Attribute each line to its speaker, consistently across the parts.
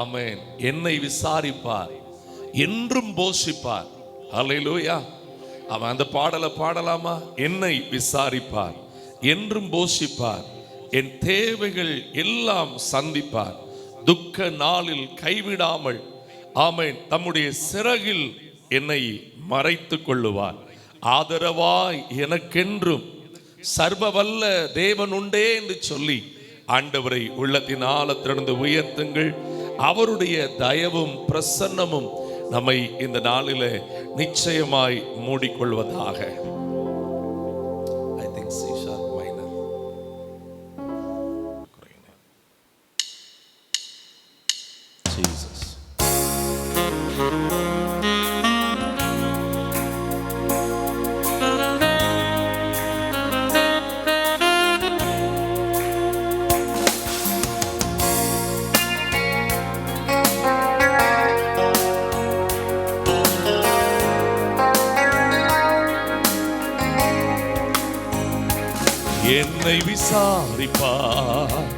Speaker 1: ஆமென். என்னை விசாரிப்பார், என்றும் போஷிப்பார். அல்லேலூயா. அவன் அந்த பாடலை பாடலாமா? என்னை விசாரிப்பார், என்றும் போஷிப்பார், என் தேவைகள் எல்லாம் சந்திப்பார், துக்க நாளில் கைவிடாமல் ஆமென் தம்முடைய சிறகில் என்னை மறைத்துக் கொள்ளுவார். ஆதரவாய் எனக்கென்றும் சர்வவல்ல தேவன் உண்டே என்று சொல்லி ஆண்டவரை உள்ளத்தின் ஆழத்திலிருந்து உயர்த்துங்கள். அவருடைய தயவும் பிரசன்னமும் நம்மை இந்த நாளிலே நிச்சயமாய் மூடிக்கொள்வதாக. I think C sharp minor. Jesus. என்னை விசாரிப்பார்,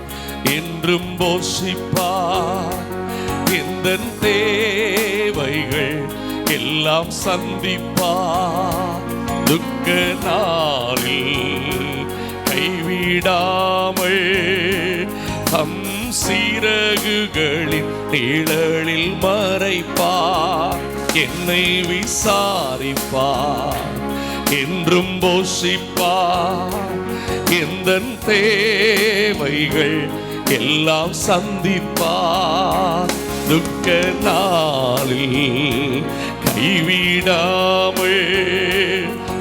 Speaker 1: என்றும் போஷிப்பார், எந்த தேவைகள் எல்லாம் சந்திப்பார், துக்க நாளில் கைவிடாமல் தம் சிறகுகளின் நிழலில் மறைப்பார். என்னை விசாரிப்பார், என்றும் போஷிப்பார், எந்த தேவைகள் எல்லாம் சந்திப்பார், துக்க நாளில் கைவிடாமல்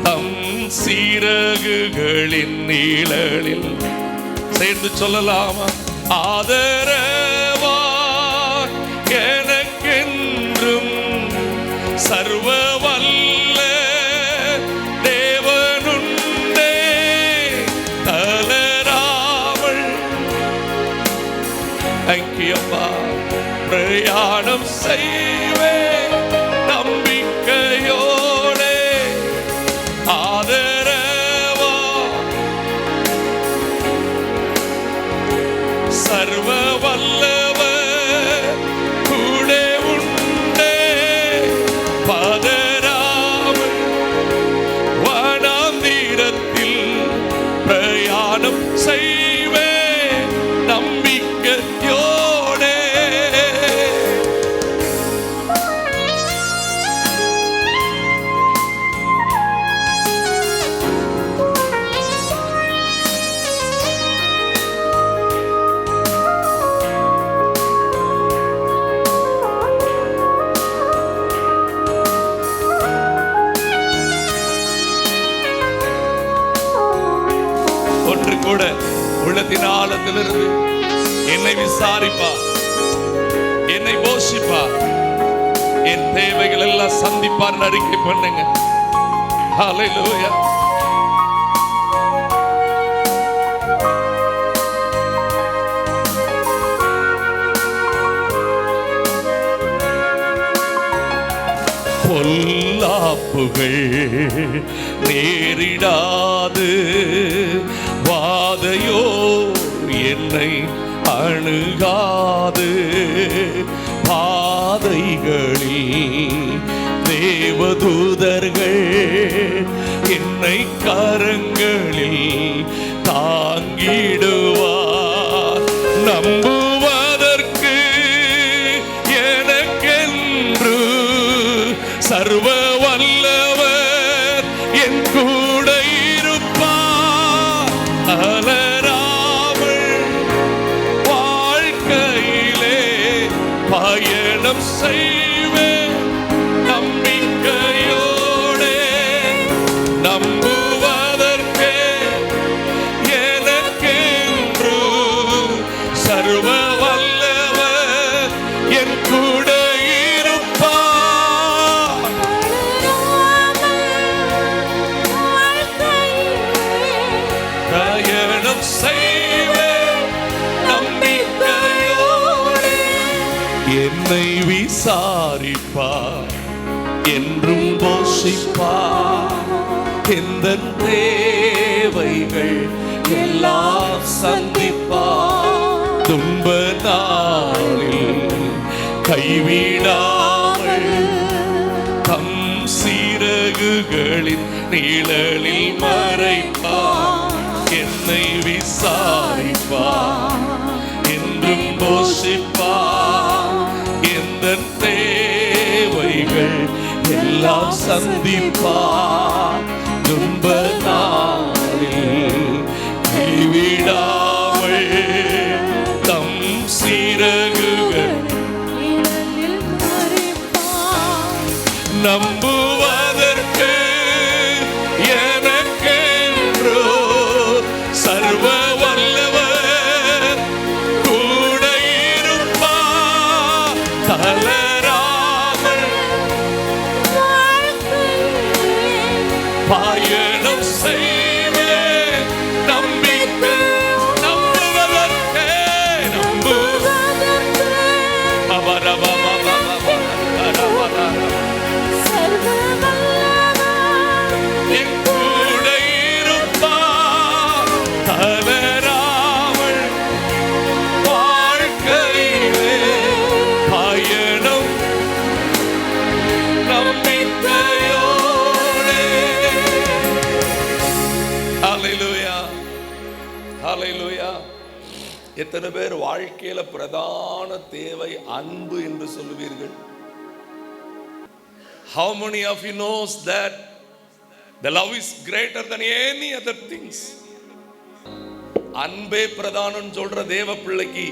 Speaker 1: தம் சிறகுகளின் நிழலில். சேர்ந்து சொல்லலாமா? ஆதரவா எனக்கென்றும் சர்வ வல்ல தேவனுண்டே, தளராமல் அங்கியப்பா பிரயாணம் செய்வே நம்பிக்கையோடே. ஆதரவா சர்வ வல்லவர் கூட உண்டே, பதராமல் வனாந்திரத்தில் பிரயாணம் செய்வே நம்பிக்கையோடே. ஒன்று கூட உள்ளத்தின் ஆழத்திலிருந்து என்னை விசாரிப்பார், என்னை போஷிப்பார், என் தேவைகள் எல்லாம் சந்திப்பார் அறிக்கை பண்ணுங்க. ஹல்லேலூயா. பொல்லாப்புகள் நேரிடாது, வாதையோ என்னை அணுகாது, பாதைகளில் தேவதூதர்கள் என்னை கரங்களில் தாங்கிடுவார். நம்புவதற்கு எனக்கென்று சர்வ வல்லவர் என் கூட இருப்பார். அலராமல் வாழ்க்கையிலே பயணம் செய்வேன் நம்பிக்கையோடே. நம்புவதற்கு எனக்கென்று சர்வ வல்லவர் என் கூட இருப்பார். பயணம் செய்வேன் நம்பிக்கையோடே. என்னை விசாரிப்பார், என்றும் போஷிப்பார், எந்த தேவைகள் எல்லாம் சந்திப்பார், துன்ப நாளில் கைவிடாமல் தம் சீரகுகளின் நிழலில் மறைப்பார். என்னை விசாரிப்பார், என்றும் போஷிப்பார். எந்த தேவைகள் எல்லாம் சந்திப்பார். துன்ப நாளில் கைவிடாமல் தம் சீரகுகள் நம்புவதற்கு எனக்கென்றோ சர்வ வல்லவர் கூட இருப்பார். தளராமல் பயணம் செய்வேன். நம்பிக்கை நம்புவதற்கு என் கூட இருப்பார். தளராமல் வாழ்க்கையிலே பயணம் நம்பிக்கையோடு. ஹல்லேலூயா, ஹல்லேலூயா. எத்தனை பேர் வாழ்க்கையில பிரதான தேவை அன்பு என்று சொல்லுவீர்கள்? How many of you knows that the love is greater than any other things? அன்பே பிரதானம் சொல்ற தேவ பிள்ளைக்கு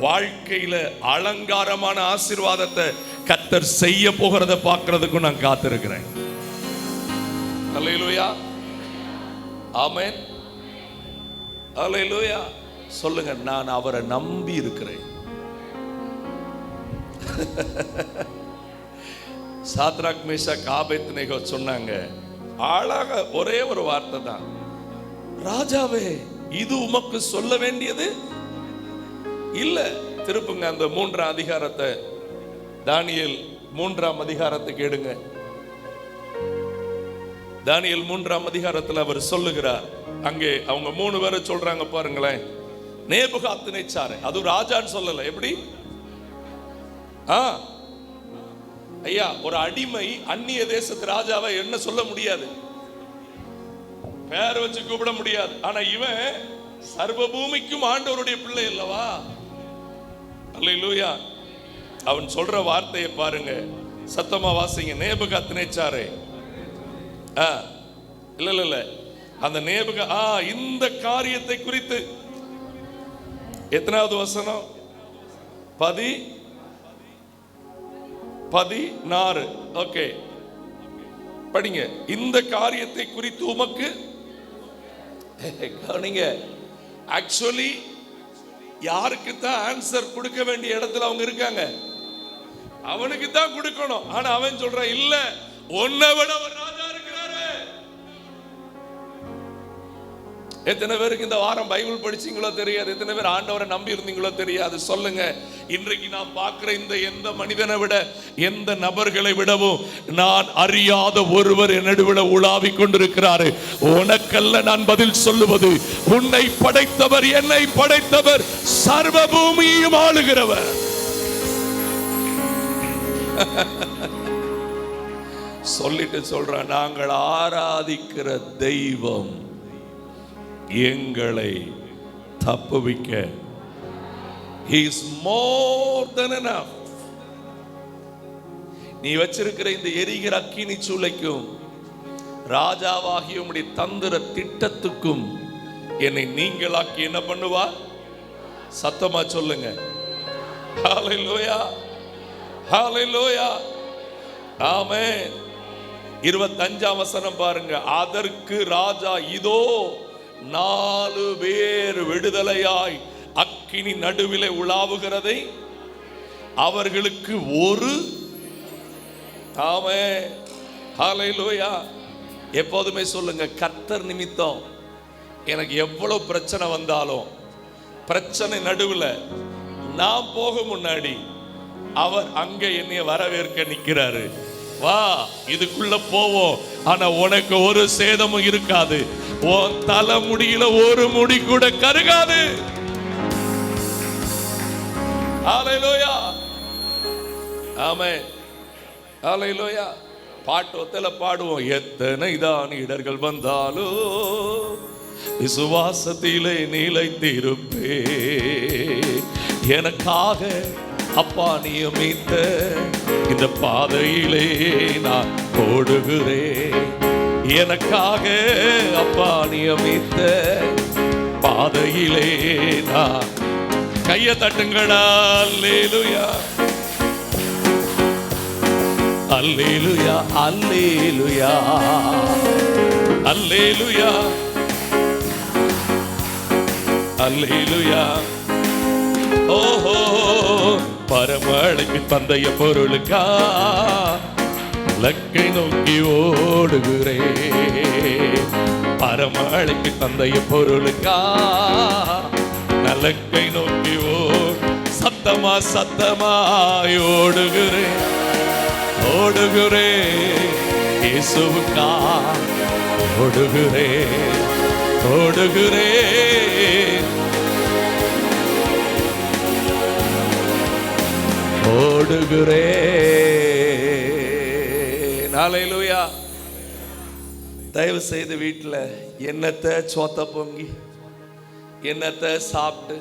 Speaker 1: வாழ்க்கையில அலங்காரமான ஆசீர்வாதத்தை கர்த்தர் செய்ய போகிறத பார்க்கிறதுக்கு நான் காத்திருக்கிறேன். ஹல்லேலூயா, ஆமென், ஹல்லேலூயா. சொல்லுங்க, நான் அவரை நம்பி இருக்கிறேன். சாத்ராக் மேஷாக் ஆபேத்நேகோ சொன்னாங்க அழகா ஒரே ஒரு வார்த்தை தான், ராஜாவே இது உமக்கு சொல்ல வேண்டியது இல்ல. திருப்புங்க அந்த 3ஆம் அதிகாரத்தை, தானியேல் 3ஆம் அதிகாரத்துக்கு எடுங்க. தானியேல் 3ஆம் அதிகாரத்தில் அவர் சொல்லுகிறார். அங்கே அவங்க 3 பேரை சொல்றாங்க பாருங்களேன். நேபுகாத்நேச்சார், அது ராஜான்னு சொல்லல. எப்படி ஐயா, ஒரு அடிமை அந்நிய தேசத்து ராஜாவை என்ன சொல்ல முடியாது, பேர் வச்சு கூப்பிட முடியாது. ஆனா இவன் சர்வ பூமிக்கும் ஆண்டவருடைய பிள்ளை அல்லவா? அல்லேலூயா. அவன் சொல்ற வார்த்தையை பாருங்க, சத்தமா வாசிங்க. நேபுகாத்நேச்சாரே, இல்ல அந்த இந்த காரியத்தை குறித்து எத்தனாவது வசனம்? 16. ஓகே, படிங்க. இந்த காரியத்தை குறித்து உமக்கு கவனிங்க. ஆக்சுவலி யாருக்கு தான் ஆன்சர் கொடுக்க வேண்டிய இடத்துல அவங்க இருக்காங்க, அவனுக்கு தான் கொடுக்கணும். ஆனா அவன் சொல்றான், இல்ல உன்னை விட ஒரு ராஜா இருக்கிறாரு. எத்தனை பேருக்கு இந்த வாரம் பைபிள் படிச்சீங்களோ தெரியாது, எத்தனை பேர் ஆண்டவரை நம்பி இருந்தீங்களோ தெரியாது. சொல்லுங்க, இன்றைக்கு நான் பார்க்கிற இந்த எந்த மனிதனை விட, எந்த நபர்களை விடவும் நான் அறியாத ஒருவர் என்னை விட உலாவிக் கொண்டிருக்கிறாரு. உனக்கல்ல நான் பதில் சொல்லுவது, உன்னை படைத்தவர், என்னை படைத்தவர், சர்வ பூமியையும் ஆளுகிறவர். சொல்லிட்டு சொல்றான், நாங்கள் ஆராதிக்கிற தெய்வம் எங்களை தப்புவிக்க He is more than enough. நீ வச்சிருக்கிற இந்த எரிகிற அக்கினி சூளைக்கும் ராஜாவாகிய உம்முடைய தந்திர திட்டத்துக்கும் என்னை நீங்களாக்கி என்ன பண்ணுவா? சத்தமா சொல்லுங்க, ஹல்லேலூயா, ஹல்லேலூயா, ஆமென். 25ஆம் வசனம் பாருங்க. அதற்கு ராஜா, இதோ 4 பேர் விடுதலையாய் அக்கினி நடுவிலே உலாவுகிறதை அவர்களுக்கு ஒரு, ஆமென், ஹல்லேலூயா. எப்போதுமே சொல்லுங்க, கர்த்தர் நிமித்தம் எனக்கு எவ்வளவு பிரச்சனை வந்தாலும், பிரச்சனை நடுவில் நான் போக முன்னாடி அவர் அங்க என்னைய வரவேற்க நிற்கிறாரு. வா, இதுக்குள்ள போவோம். ஆனா உனக்கு ஒரு சேதமும் இருக்காது. உன் தலை முடியில ஒரு முடி கூட கருகாது. ஹல்லேலூயா. ஆமென். ஹல்லேலூயா. பாட்டு ஒத்தல பாடுவோம். எத்தனை தான் இடர்கள் வந்தாலோ விசுவாசத்திலே நிலைத்திருப்பே, எனக்காக அப்பா நியமித்த இந்த பாதையிலே நான் ஓடுகிறேன். எனக்காக அப்பா நியமித்த பாதையிலே நான். கையை தட்டுங்களா. அல்லேலூயா அல்லேலூயா அல்லேலூயா அல்லேலூயா அல்லேலூயா. ஓஹோ, பரமழைக்கு பந்தய பொருளுக்கா லக்கை நோக்கி ஓடுகிறேன். பரமழைக்கு பந்தய பொருளுக்கா லக்கை நோக்கி சத்தமா சத்தமாய் ஓடுகிறேன் ஓடுகிறேன். இயேசுவுக்கா ஓடுகிறேன் ஓடுகிறேன் ஓடுகிறேன். ஹல்லேலூயா. தயவு செய்து வீட்டில் என்னத்தை சோத்த பொங்கி என்னத்தை சாப்பிட்டு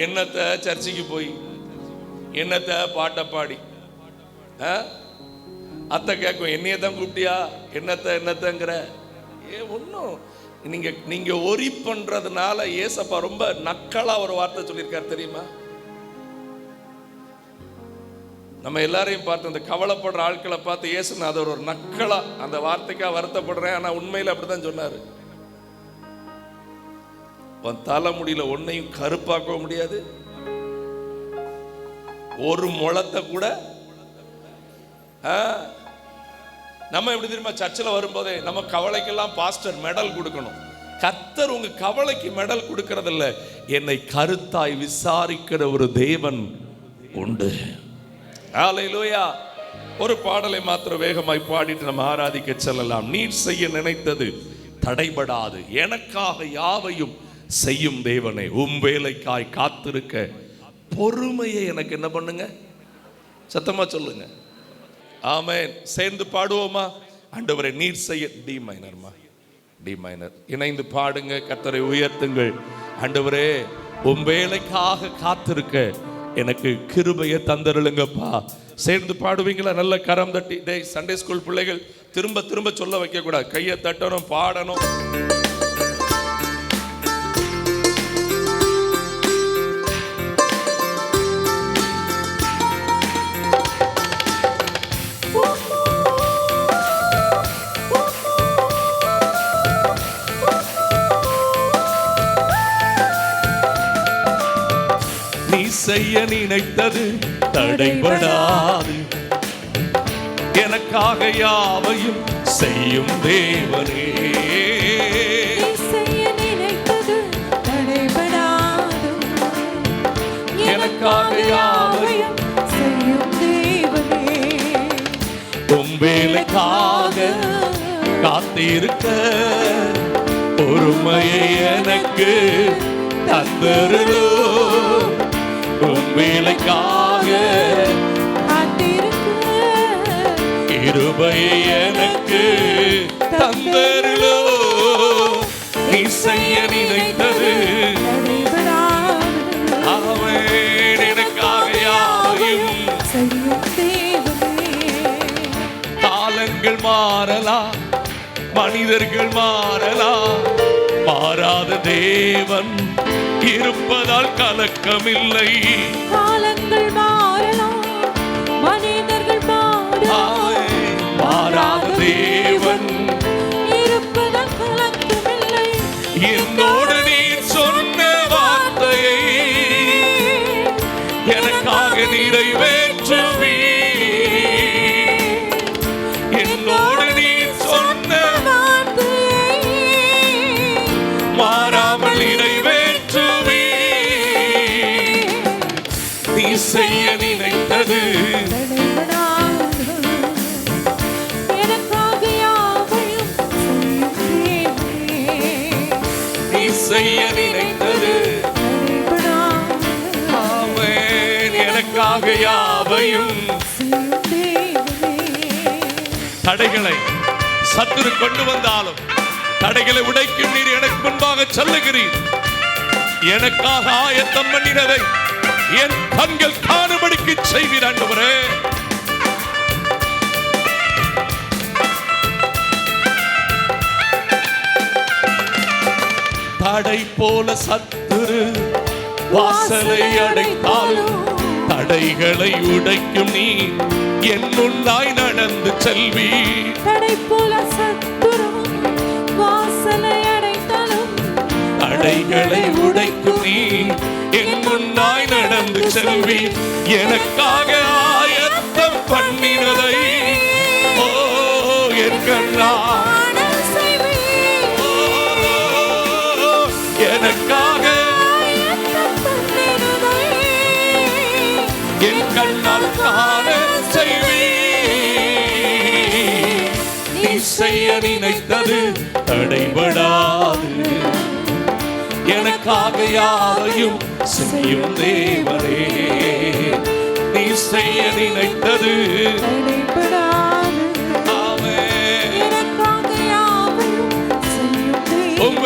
Speaker 1: என்னத்தை சர்ச்சைக்கு போய் என்னத்தை பாட்டை பாடி அத்தை கேட்கும், என்னைய தான் கூப்பிட்டியா, என்னத்தங்கிற. ஒன்றும் நீங்க ஒரி பண்றதுனால ஏசப்பா ரொம்ப நக்கலா ஒரு வார்த்தை சொல்லியிருக்காரு தெரியுமா? நம்ம எல்லாரையும் பார்த்து அந்த கவலைப்படுற ஆட்களை பார்த்து ஏசுனா அது ஒரு நக்கலா அந்த வார்த்தைக்கா வருத்தப்படுறேன். ஆனா உண்மையில அப்படிதான் சொன்னாரு. உன் தலைமுடியில ஒன்னையும் கருப்பாக்க முடியாது, ஒரு முளத்தை கூட. நம்ம எப்படி தெரியுமா, சர்ச்சில் வரும்போதே நம்ம கவலைக்கெல்லாம் பாஸ்டர் மெடல் கொடுக்கணும். கர்த்தர் உங்க கவலைக்கு மெடல் கொடுக்கறதில்ல, என்னை கருத்தாய் விசாரிக்கிற ஒரு தேவன் உண்டு. ஹல்லேலூயா. ஒரு பாடலை மாத்திரம் வேகமாய் பாடிட்டு நம்ம ஆராதிக்க செல்லலாம். நீர் செய்ய நினைத்தது தடைபடாது, எனக்காக யாவையும் செய்யும் தேவனே, வேலைக்காய் காத்திருக்க பொறுமையை எனக்கு என்ன பண்ணுங்க, சத்தமா சொல்லுங்க. ஆமென். சேர்ந்து பாடுவோமா? ஆண்டவரே நீர் செய்ய. டி மைனர்மா, டி மைனர் இணைந்து பாடுங்க. கர்த்தரை உயர்த்துங்கள். ஆண்டவரே வேலைக்காக காத்திருக்க எனக்கு கிருபையை தந்தருளுங்கப்பா. சேர்ந்து பாடுவீங்களா? நல்ல கரம் தட்டி. டேய், சண்டே ஸ்கூல் பிள்ளைகள் திரும்ப திரும்ப சொல்ல வைக்க கூடாது, கையை தட்டணும், பாடணும். செய்ய நினைத்தது தடைபடாது, எனக்காக யாவையும் செய்யும் தேவனே.
Speaker 2: செய்ய நினைத்தது தடைபடாது, எனக்காக யாவையும் செய்யும் தேவனே.
Speaker 1: வேலைக்காக காத்திருக்க பொறுமையை எனக்கு தந்தருளும். வேலைக்காக கிருபையை எனக்கு தந்தருளும். நீ செய்ய நினைத்தது ஆமென், எனக்காக யாவையும் செய்யும் தேவனே. காலங்கள் மாறலாம், மனிதர்கள் மாறலாம், மாறாத தேவன் இருப்பதால் கலக்கமில்லை.
Speaker 2: காலங்கள் மாறலாம், மனிதர்கள் மாறலாம்,
Speaker 1: மாறாத தேவன்
Speaker 2: இருப்பதால் கலக்கமில்லை.
Speaker 1: என்னோடு நீ சொன்ன வார்த்தையை எனக்காக நிறைவேற்றுவி. என்னோடு நீ சொன்ன
Speaker 2: வார்த்தையை
Speaker 1: மாறாமல் நிறைவேற்றுவி. நீ செய்ய நினைத்தது
Speaker 2: எனக்காக யாவையும்
Speaker 1: நீ செய்ய நினைத்தது ஆமென், எனக்காக எனக்காக யாவையும்
Speaker 2: செய்யும் தேவனே.
Speaker 1: தடைகளை சத்துரு கொண்டு வந்தாலும் தடைகளை உடைக்கும் நீர் எனக்கு முன்பாக சொல்லுகிறீர். எனக்காக ஆயத்தம் பண்ணினதை என் கண்கள் காணும்படிக்கு செய்வீர் ஆண்டவரே. தடை போல சத்துரு வாசலை அடைத்தாலும் தடைகளை உடைக்கும் நீ என் முன்னாய் நடந்து செல்வி.
Speaker 2: தடை போல சத்துரு வாசலை அடைத்தாலும்
Speaker 1: தடைகளை உடைக்கும் நீ என் முன்னாய் நடந்து செல்வி. எனக்காக ஆயத்தம் பண்ணினதை ஓ என் கண்ணா
Speaker 2: காணல் செய்வீர்.
Speaker 1: எனக்காக
Speaker 2: ஆயத்தம் பண்ணினதை
Speaker 1: என் கண்ணால் காண செய்வி. நீ செய்ய நினைத்தது தடைபடாது. எனக்காக யாவையும் செய்யும் தேவரே. நீ செய்ய நினைத்தது
Speaker 2: தடைபடாது.
Speaker 1: ஆமென்.
Speaker 2: எனக்காக யாவையும் செய்யும் தேவனே.
Speaker 1: உம்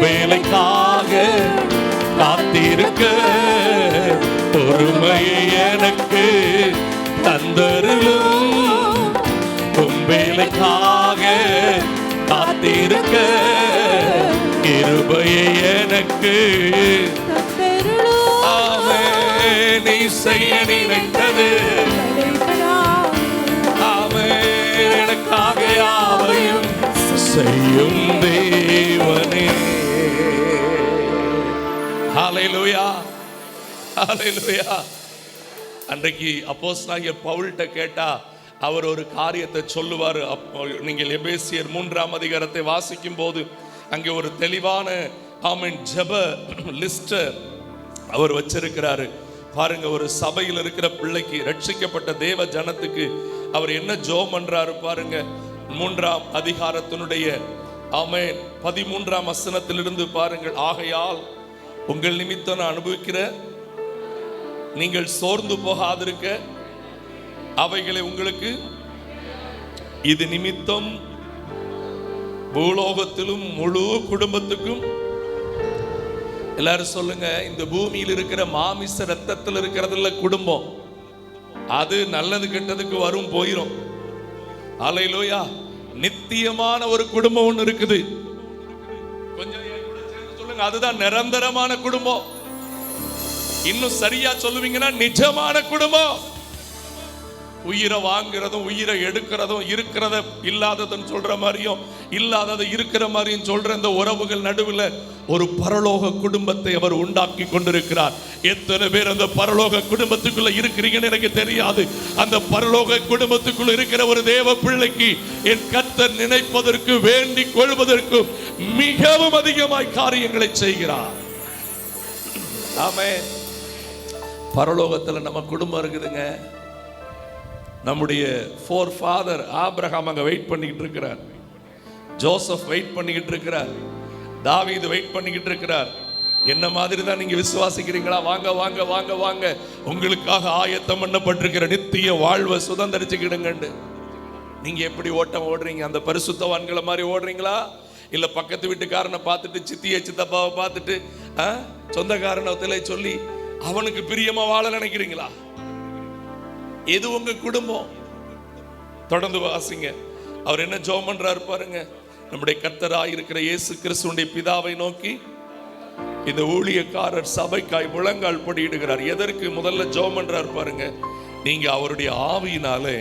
Speaker 1: வேலைக்காக காத்திருக்க பொறுமையை எனக்கு தந்தருளும். உம் வேலைக்காக காத்திருக்க கிருபையை எனக்கு
Speaker 2: தந்தருளும்.
Speaker 1: ஆமென். நீ செய்ய நினைத்தது
Speaker 2: தடைபடாது.
Speaker 1: ஆமென். எனக்காக யாவையும் செய்யும் தேவனே. ஹல்லேலூயா, ஹல்லேலூயா. அன்றைக்கு அப்போஸ்தலனாகிய பவுல்கிட்ட கேட்டா அவர் ஒரு காரியத்தை சொல்லுவார். நீங்கள் எபேசியர் 3ஆம் அதிகாரத்தை வாசிக்கும் போது அங்கே ஒரு தெளிவான ஆமென் ஜெப லிஸ்ட் அவர் வச்சிருக்கிறாரு. பாருங்க, ஒரு சபையில் இருக்கிற பிள்ளைக்கு, ரட்சிக்கப்பட்ட தேவ ஜனத்துக்கு அவர் என்ன ஜெபம் பண்றாரு பாருங்க. 3ஆம் அதிகாரத்தினுடைய ஆமென் 13ஆம் வசனத்திலிருந்து பாருங்கள். ஆகையால் உங்கள் நிமித்தம் நான் அனுபவிக்கிற நீங்கள் சோர்ந்து போகாதிருக்க அவைகளை உங்களுக்கு இது நிமித்தம் பூலோகத்திலும் முழு குடும்பத்துக்கும், எல்லாரும் சொல்லுங்க, இந்த பூமியில் இருக்கிற மாமிச ரத்தத்தில் இருக்கிறதுல குடும்பம் அது நல்லது கெட்டதுக்கு வரும் போயிரும். அல்லேலூயா. நித்தியமான ஒரு குடும்பம் ஒன்று இருக்குது. கொஞ்சம் என் கூட சேர்ந்து சொல்லுங்க, அதுதான் நிரந்தரமான குடும்பம். இன்னும் சரியா சொல்லுவீங்கன்னா நிஜமான குடும்பம். உயிரை வாங்குறதும் உயிரை எடுக்கிறதும் இருக்கிறத இல்லாததுன்னு சொல்ற மாதிரியும் இல்லாததை இருக்கிற மாதிரியும் சொல்ற இந்த உறவுகள் நடுவில் ஒரு பரலோக குடும்பத்தை அவர் உண்டாக்கி கொண்டிருக்கிறார். எத்தனை பேர் அந்த பரலோக குடும்பத்துக்குள்ள இருக்கிறீங்கன்னு எனக்கு தெரியாது. அந்த பரலோக குடும்பத்துக்குள்ள இருக்கிற ஒரு தேவ பிள்ளைக்கு என் கர்த்தர் நினைப்பதற்கு வேண்டிக் கொள்வதற்கும் மிகவும் அதிகமாய் காரியங்களை செய்கிறார். ஆமென். பரலோகத்தில் நம்ம குடும்பம் இருக்குதுங்க. நம்முடைய ஃபோர் ஃபாதர் ஆபிரகாம் அங்க வெயிட் பண்ணிக்கிட்டு இருக்கிறார். ஜோசப் வெயிட் பண்ணிக்கிட்டு இருக்கிறார். தாவீது வெயிட் பண்ணிக்கிட்டு இருக்கிறார். என்ன மாதிரி தான் நீங்க விசுவாசிக்கிறீங்களா? வாங்க வாங்க வாங்க வாங்க, உங்களுக்காக ஆயத்தம் பண்ணப்பட்டிருக்கிற நித்திய வாழ்வை சுதந்திரிச்சுக்கிடுங்கண்டு. நீங்க எப்படி ஓட்டம் ஓடுறீங்க? அந்த பரிசுத்தவான்களை மாதிரி ஓடுறீங்களா? இல்ல பக்கத்து வீட்டுக்காரனை பார்த்துட்டு, சித்தியை சித்தப்பாவை பார்த்துட்டு, சொந்தக்காரனை சொல்லி அவனுக்கு பிரியமா வாழ நினைக்கிறீங்களா? எது உங்க குடும்பம்? தொடர்ந்து வாசிங்க. அவர் என்ன ஜெபம் பண்றாரு பாருங்க. நம்முடைய கர்த்தராய் இருக்கிற இயேசு கிறிஸ்துவின் பிதாவை நோக்கி இந்த ஊழியக்காரர் சபைக்காய் முழங்கால் படியிடுகிறார். எதற்கு முதல்ல ஜெபம் பண்றாரு பாருங்க. நீங்க அவருடைய ஆவியினாலே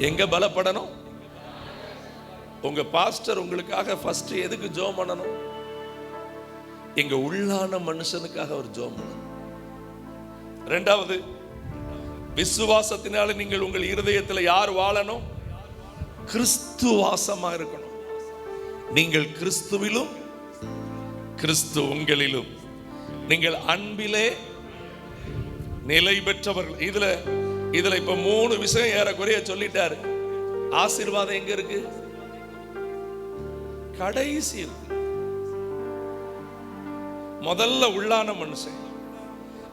Speaker 1: எங்க பலப்படணும்? உங்க பாஸ்டர் உங்களுக்காக ஃபர்ஸ்ட் எதுக்கு ஜெபம் பண்ணணும்? எங்க உள்ளான மனுஷனுக்காக அவர் ஜெபம் பண்ணணும். இரண்டாவது, விசுவாசத்தினால நீங்கள் உங்கள் இருதயத்தில் யார் வாழணும்? கிறிஸ்து வாசமா இருக்கணும். நீங்கள் கிறிஸ்துவிலும் கிறிஸ்து உங்களிலும், நீங்கள் அன்பிலே நிலை பெற்றவர்கள். இதுல இப்ப 3 விஷயம் ஏறக்குறைய சொல்லிட்டாரு. ஆசீர்வாதம் எங்க இருக்கு? கடைசி இருக்கு. முதல்ல உள்ளான மனுஷன்,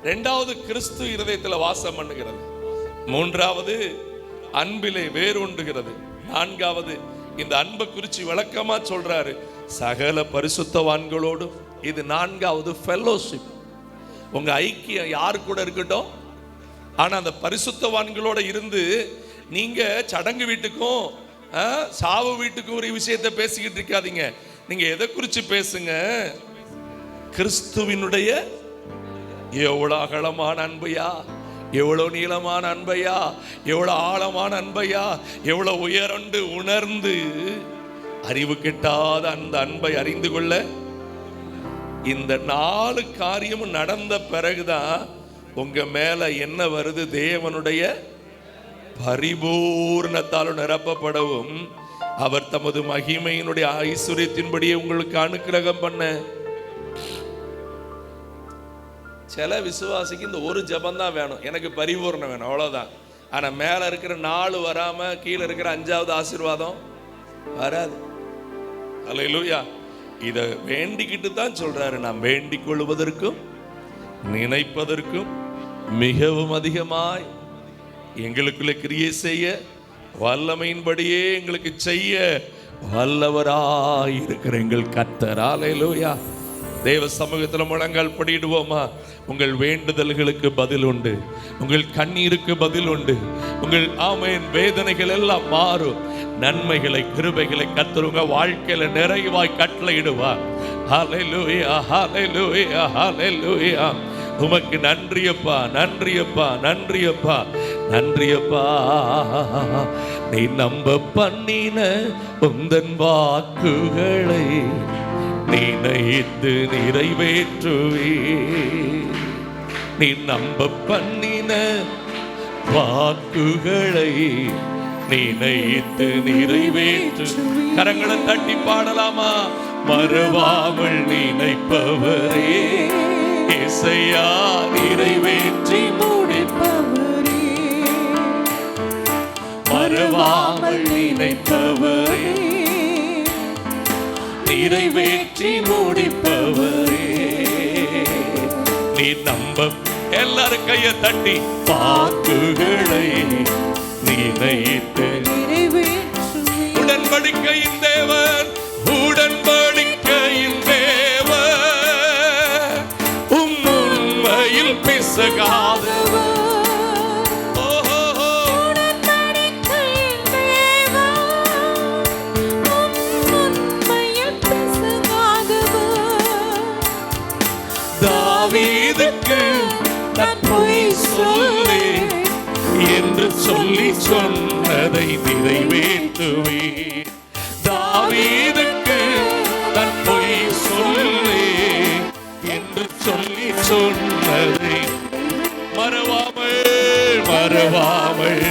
Speaker 1: இரண்டாவது கிறிஸ்து இருதயத்தில் வாசம் பண்ணுகிறது. மூன்றாவது அன்பிலே வேரூண்டுகிறது. நான்காவது இந்த அன்பை குறித்து விளக்கமா சொல்றாரு, சகல பரிசுத்தவான்களோடு. இது நான்காவது ஃபெல்லோஷிப். உங்க ஐக்கியம் யாரு கூட இருக்கட்டும், ஆனா அந்த பரிசுத்தவான்களோட இருந்து நீங்க சடங்கு வீட்டுக்கும் சாவு வீட்டுக்கும் ஒரு விஷயத்தை பேசிக்கிட்டு இருக்காதீங்க. நீங்க எதை குறித்து பேசுங்க? கிறிஸ்துவினுடைய எவ்வளவு அகலமான அன்பையா, எவ்வளவு நீளமான அன்பையா, எவ்வளவு ஆழமான அன்பையா, எவ்வளவு உயர்ந்து உணர்ந்து அறிவு கெட்டாத அந்த அன்பை அறிந்து கொள்ள. இந்த 4 காரியமும் நடந்த பிறகுதான் உங்க மேல என்ன வருது? தேவனுடைய பரிபூர்ணத்தால் நிரப்பப்படவும் அவர் தமது மகிமையினுடைய ஐஸ்வர்யத்தின்படியே உங்களுக்கு அனுக்கிரகம் பண்ண. சில விசுவாசிக்கு இந்த ஒரு ஜபம் தான் வேணும், எனக்கு பரிபூர்ணம் வேணும், அவ்வளவுதான். ஆனா மேல இருக்கிற 4 வராம கீழே இருக்கிற 5வது ஆசீர்வாதம் வராது. அல்லேலூயா. இத வேண்டிக்கிட்டு தான் சொல்றாரு, நாம் வேண்டிக் கொள்வதற்கும் நினைப்பதற்கும் மிகவும் அதிகமாய் எங்களுக்குள்ள கிரியை செய்ய வல்லமையின்படியே எங்களுக்கு செய்ய வல்லவராய் இருக்கிற எங்கள் கர்த்தர். அல்லேலூயா. தேவ சமூகத்தில் முழங்கால் படிடுவோமா? உங்கள் வேண்டுதல்களுக்கு பதில் உண்டு, உங்கள் கண்ணீருக்கு பதில் உண்டு, உங்கள் ஆமென் வேதனைகள் எல்லாம் மாறும். நன்மைகளை கிருபைகளை கர்த்தர் உங்க வாழ்க்கையில நிறைவாய் கட்டளையிடுவார். ஹல்லேலூயா, ஹல்லேலூயா, ஹல்லேலூயா. உமக்கு நன்றியப்பா, நன்றியப்பா, நன்றியப்பா, நன்றியப்பா. நீ நம்ப பண்ணின உந்தன் வாக்குகளை நினைத்து நிறைவேற்றுவே. நீ நம்ப பண்ணின வாக்குகளை நினைத்து நிறைவேற்று. கரங்களை தட்டி பாடலாமா? மறவாமல் நினைப்பவரே இசையா நிறைவேற்றி முடிப்பவரே. மறவாமல் நினைப்பவரே நிறைவேற்றி முடிப்பவரே. நீ நம்ப. எல்லாரும் கையை தட்டி வாக்குகளை நினைத்து. உடன்படிக்கையின் தேவன், உடன்படிக்கையின் தேவன், உண்மையில் பிசகாதவர். தாவீதுக்கு நான் பொய் சொல்லி என்று சொல்லி சொன்னதை நிறைவேற்றுவே. தாவீதுக்கு நான் பொய் சொல்லி என்று சொல்லி சொன்னதை மறவாமல் மறவாமல்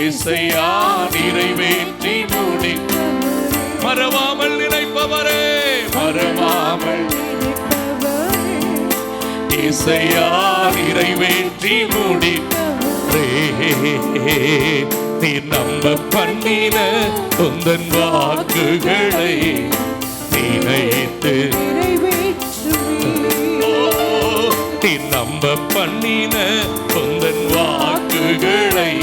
Speaker 1: இசையா நிறைவேற்றி முடி. மறவாமல் நினைப்பவரே, மறவாமல் இசையா நிறைவேற்றி முடி. நீ நம்ப பண்ணின உந்தன் வாக்குகளை நினைத்து. நீ நம்ப பண்ணின உந்தன் வாக்குகளை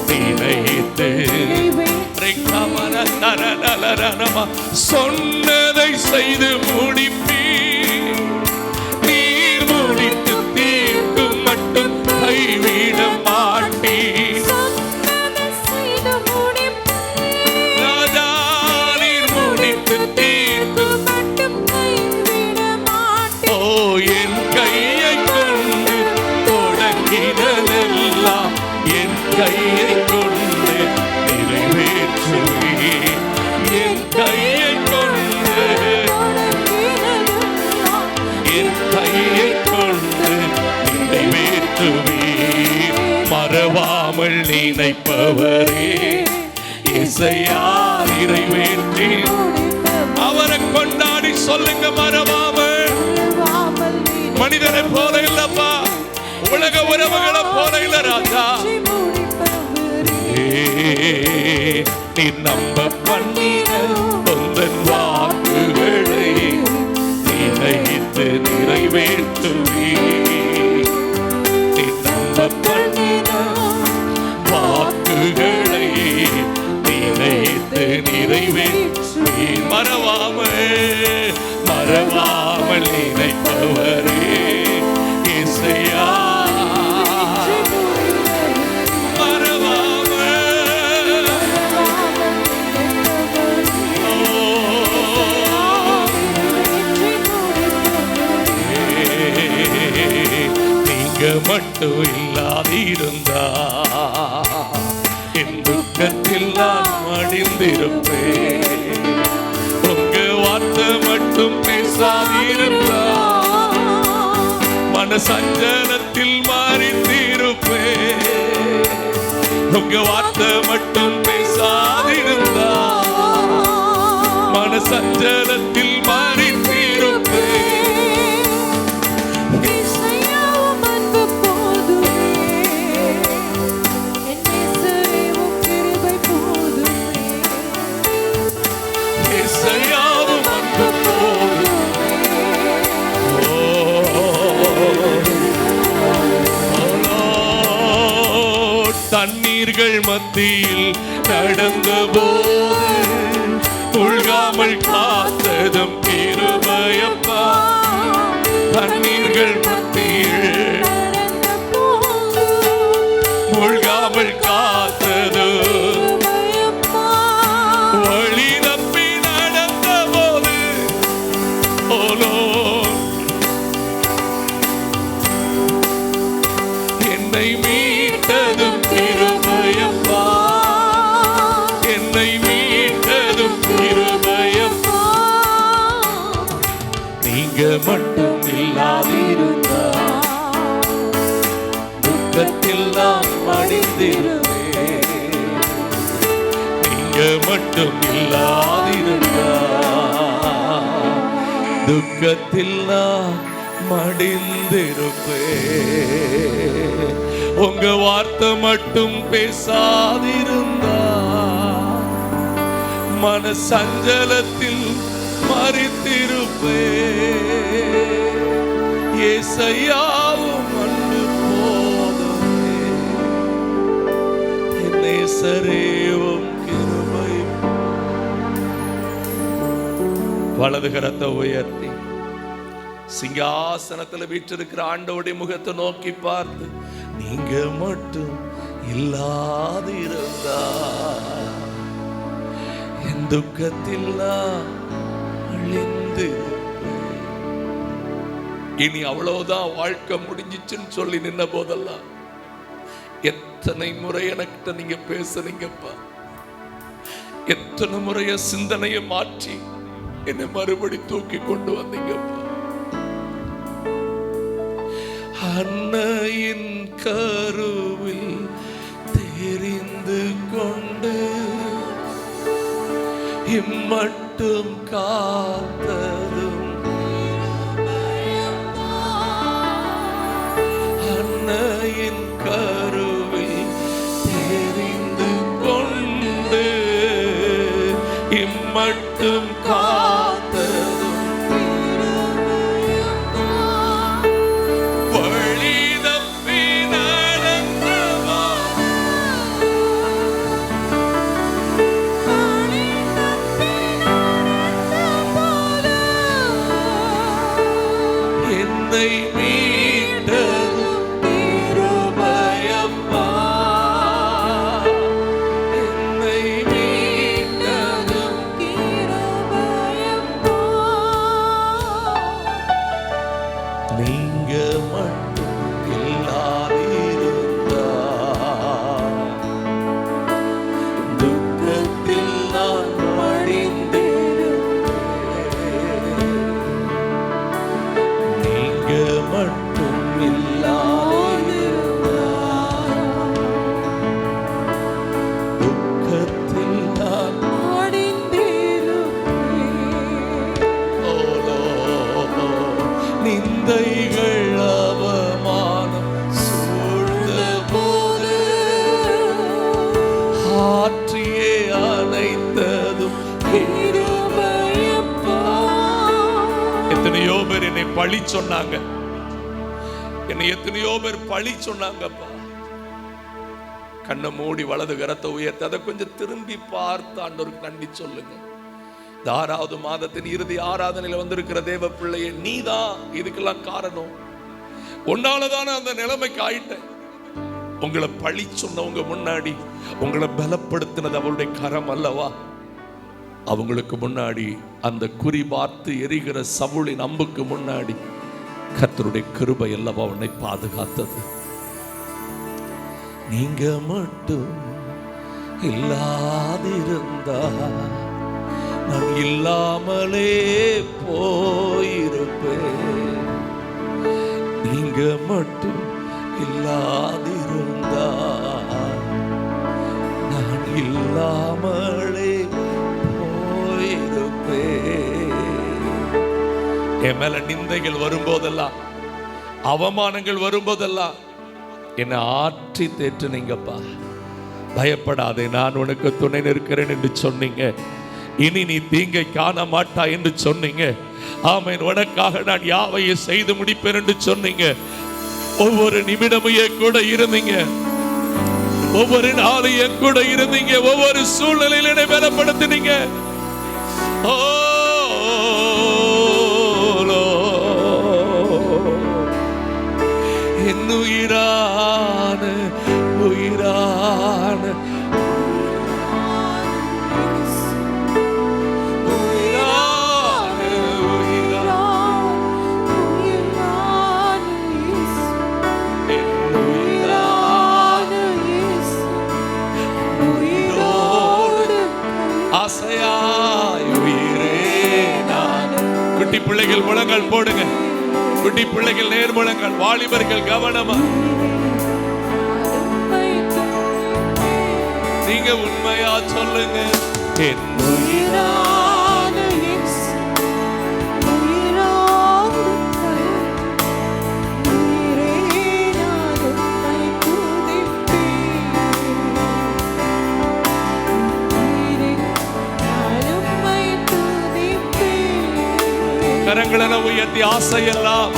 Speaker 1: நினைத்து. சொன்னதை செய்து முடிப்பீ. நீர் முடித்து தீர்க்கும் மட்டும் கைவிட மாட்டீ. ராஜா நீர் முடித்து தீர்க்கும் மட்டும் கைவிட மாட்டீ. ஓ என் கையை கொண்டு தொடங்கினதெல்லாம் என் கையை கொண்டு நிறைவேற்றுவே. என் கையை கொண்டு என் கையை கொண்டு நிறைவேற்றுவே. மறவாமல் நினைப்பவரே இசையா நிறைவேற்றி. அவரை கொண்டாடி சொல்லுங்க, மறவாமல். மனிதனை போல இல்லப்பா, உலக உறவுகளை போல இல்ல ராஜா. நீ நம்ப பண்ணின உந்தன் வாக்குகளை நினைத்து நிறைவேற்ற. மறவாமல் நினைப்பவரே இயேசையா. மட்டும் இல்லாதிருந்தா என் துக்கத்தில் நான் மடிந்திருப்பேன். உங்க வார்த்தை மட்டும் பேசாதிருந்தா மன சஞ்சலத்தில் மறித்திருப்பேன். உங்க வார்த்தை மட்டும் பேசாதிருந்தா மன சஞ்சலத்தில் மறித்திருப்பேன். தண்ணீர்கள் மத்தியில் நடந்த போது முழ்காமல் காத்ததும் கிருபையப்பா. தண்ணீர்கள் மத்தியில் முழ்காமல் காத்ததும் வழி தப்பி நடந்த போது என்னை மீட்டதும் கிருபையப்பா. என்னை மீட்டதும் கிருபையப்பா. நீங்க மட்டும் இல்லாதிருந்தா துக்கத்தில் நான் மடிந்திருப்பேன். நீங்க மட்டும் இல்லாதிருந்தா துக்கத்தில் நான் மடிந்திருப்பேன். உங்க வார்த்தை மட்டும் பேசாதிருந்தா மன சஞ்சலத்தில் மறித்திருப்பேன். ஏசையாவும் அன்பு போதுமே என் நேசரேவும் கிருபை. வலது கரத்தை உயர்த்தி சிங்காசனத்தில் வீற்றிருக்கிற ஆண்டவருடைய முகத்தை நோக்கி பார்த்து நீங்க மட்டும் இல்லாதிருந்தா என் துக்கத்தில் அழிந்து இனி அவ்வளவுதான் வாழ்க்கை முடிஞ்சிச்சுன்னு சொல்லி நின்ன போதெல்லாம் எத்தனை முறை எனக்கிட்ட நீங்க பேசுனீங்கப்பா. எத்தனை முறைய சிந்தனையை மாற்றி என்னை மறுபடி தூக்கி கொண்டு வந்தீங்கப்பா. அன்னையின் கருவில் தெரிந்து கொண்டு இம்மட்டும் காத்ததும் அன்னையின் கருவில் தெரிந்து கொண்டு இம்மட்டும் காத்ததும் பழி சொன்னாங்க. என்னை எத்தனையோ பேர் பழி சொன்னாங்கப்பா. கண்ணை மூடி வலது கரத்தை உயர்த்தி அதை கொஞ்சம் திரும்பி பார்த்து ஆண்டவருக்கு நன்றி சொல்லுங்க. 6வது மாதத்தின் இறுதி ஆராதனையில் வந்திருக்கிற தேவ பிள்ளையே, நீதான் இதுக்கெல்லாம் காரணம். உன்னாலதான அந்த நிலைமைக்கு ஆயிட்ட. உங்களை பழி சொன்னவங்க முன்னாடி உங்களை பலப்படுத்தினது அவளுடைய கரம் அல்லவா? அவங்களுக்கு முன்னாடி அந்த குறி பார்த்து எரிகிற சவுளின் அம்புக்கு முன்னாடி கர்த்தருடைய கிருபை அல்லவா உன்னை பாதுகாத்தது. நீங்க மட்டும் இல்லாதிருந்தா நான் இல்லாமலே போயிருப்பேன். நீங்க மட்டும் இல்லாதிருந்தா நான் இல்லாமலே போயிருப்பேன். என் மேல நிந்தைகள் வரும்போதெல்லாம், அவமானங்கள் வரும்போதெல்லாம் என்னை ஆற்றி தேற்றுனீங்கப்பா. பயப்படாதே, நான் உனக்கு துணை நிற்கிறேன் என்று சொன்னீங்க. இனி நீ தீங்கை காண மாட்டாய் என்று சொன்னீங்க. ஆமென். உனக்காக நான் யாவையும் செய்து முடிப்பேன் என்று சொன்னீங்க. ஒவ்வொரு நிமிடமும் என் கூட இருந்தீங்க. ஒவ்வொரு நாளும் என் கூட இருந்தீங்க. ஒவ்வொரு சூழ்நிலையில என்னை பலப்படுத்தினீங்க. ஓ என் உயிரான உயிரான குட்டி பிள்ளைகள் முழங்கள் போடுங்க. குட்டி பிள்ளைகள் நேர்முழங்கள், வாலிபர்கள் கவனமா. நீங்க உண்மையா சொல்லுங்க. என் உயிரான இயேசு, உயிரோடு உயிரே நான் உம்மை துதிப்பேன். உயிரே நான் உம்மை துதிப்பேன். கரங்களை உயர்த்தி ஆசையெல்லாம்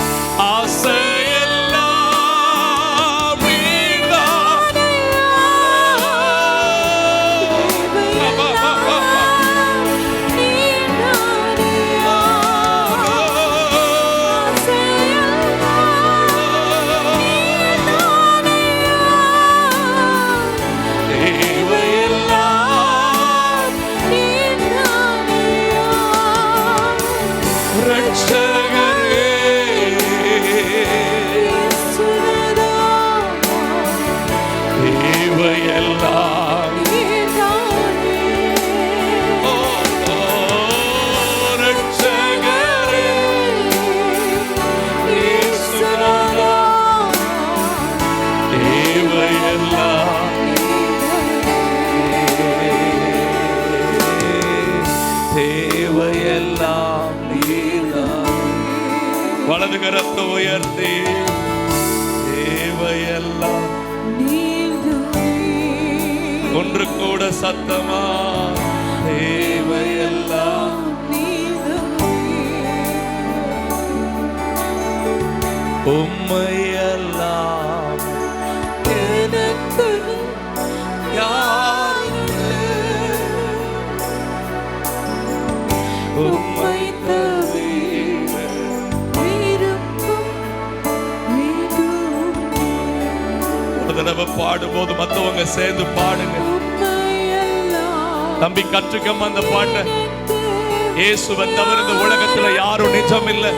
Speaker 1: வலது கரத்தை உயர்த்தி தேவையெல்லாம் ஒன்று கூட சத்தமா தேவையெல்லாம் உம்மையெல்லாம் எனக்கு யாரு உம்மை தடவை பாடும்போது மத்தவங்க சேர்ந்து பாடுங்க. தம்பி கற்றுக்கம் அந்த பாட்டை. இயேசுவை தவிர இந்த உலகத்துல யாரும் நிஜம் இல்லை,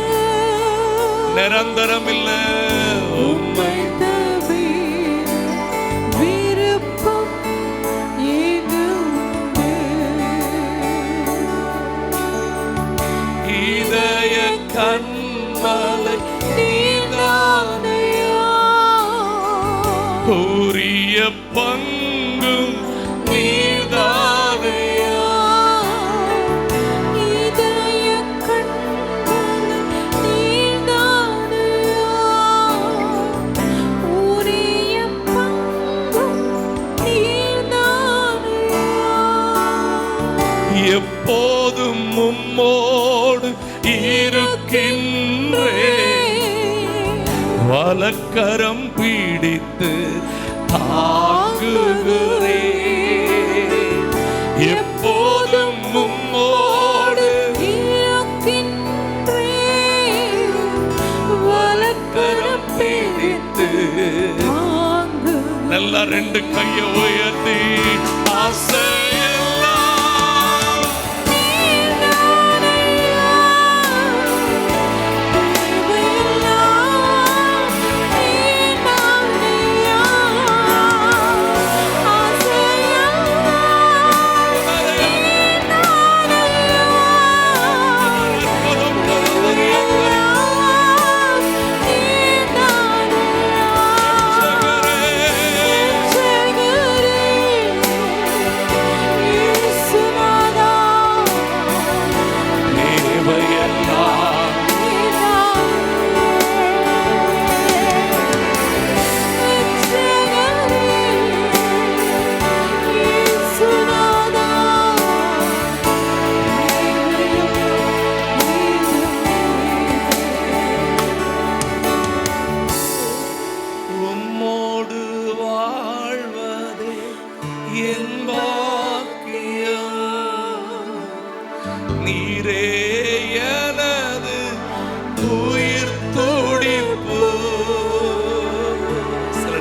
Speaker 1: நிரந்தரம் இல்லை. உம்மை இதய கண்மலை உரிய பங்கும் நீதானையா. இதய கண்மலை நீதானையா. உரிய பங்கும் நீதானையா. எப்போதும் உம்மோடு இருக்கின்றேன், வலக்கரம் பிடித்து தாங்குகிறேன். எப்போதும் உம்மோடு எல்லாம் ரெண்டு கையை உயர்த்தி ஆசையெல்லாம்
Speaker 2: நீர்தானையா, தேவையெல்லாம் நீர்தானையா, ஆசையெல்லாம் நீர்தானையா, தேவையெல்லாம் நீர்தானையா.
Speaker 1: உம்மோடு வாழ்வதே என் பாக்கியம், நீரே எனது உயிர் துடிப்பு. சில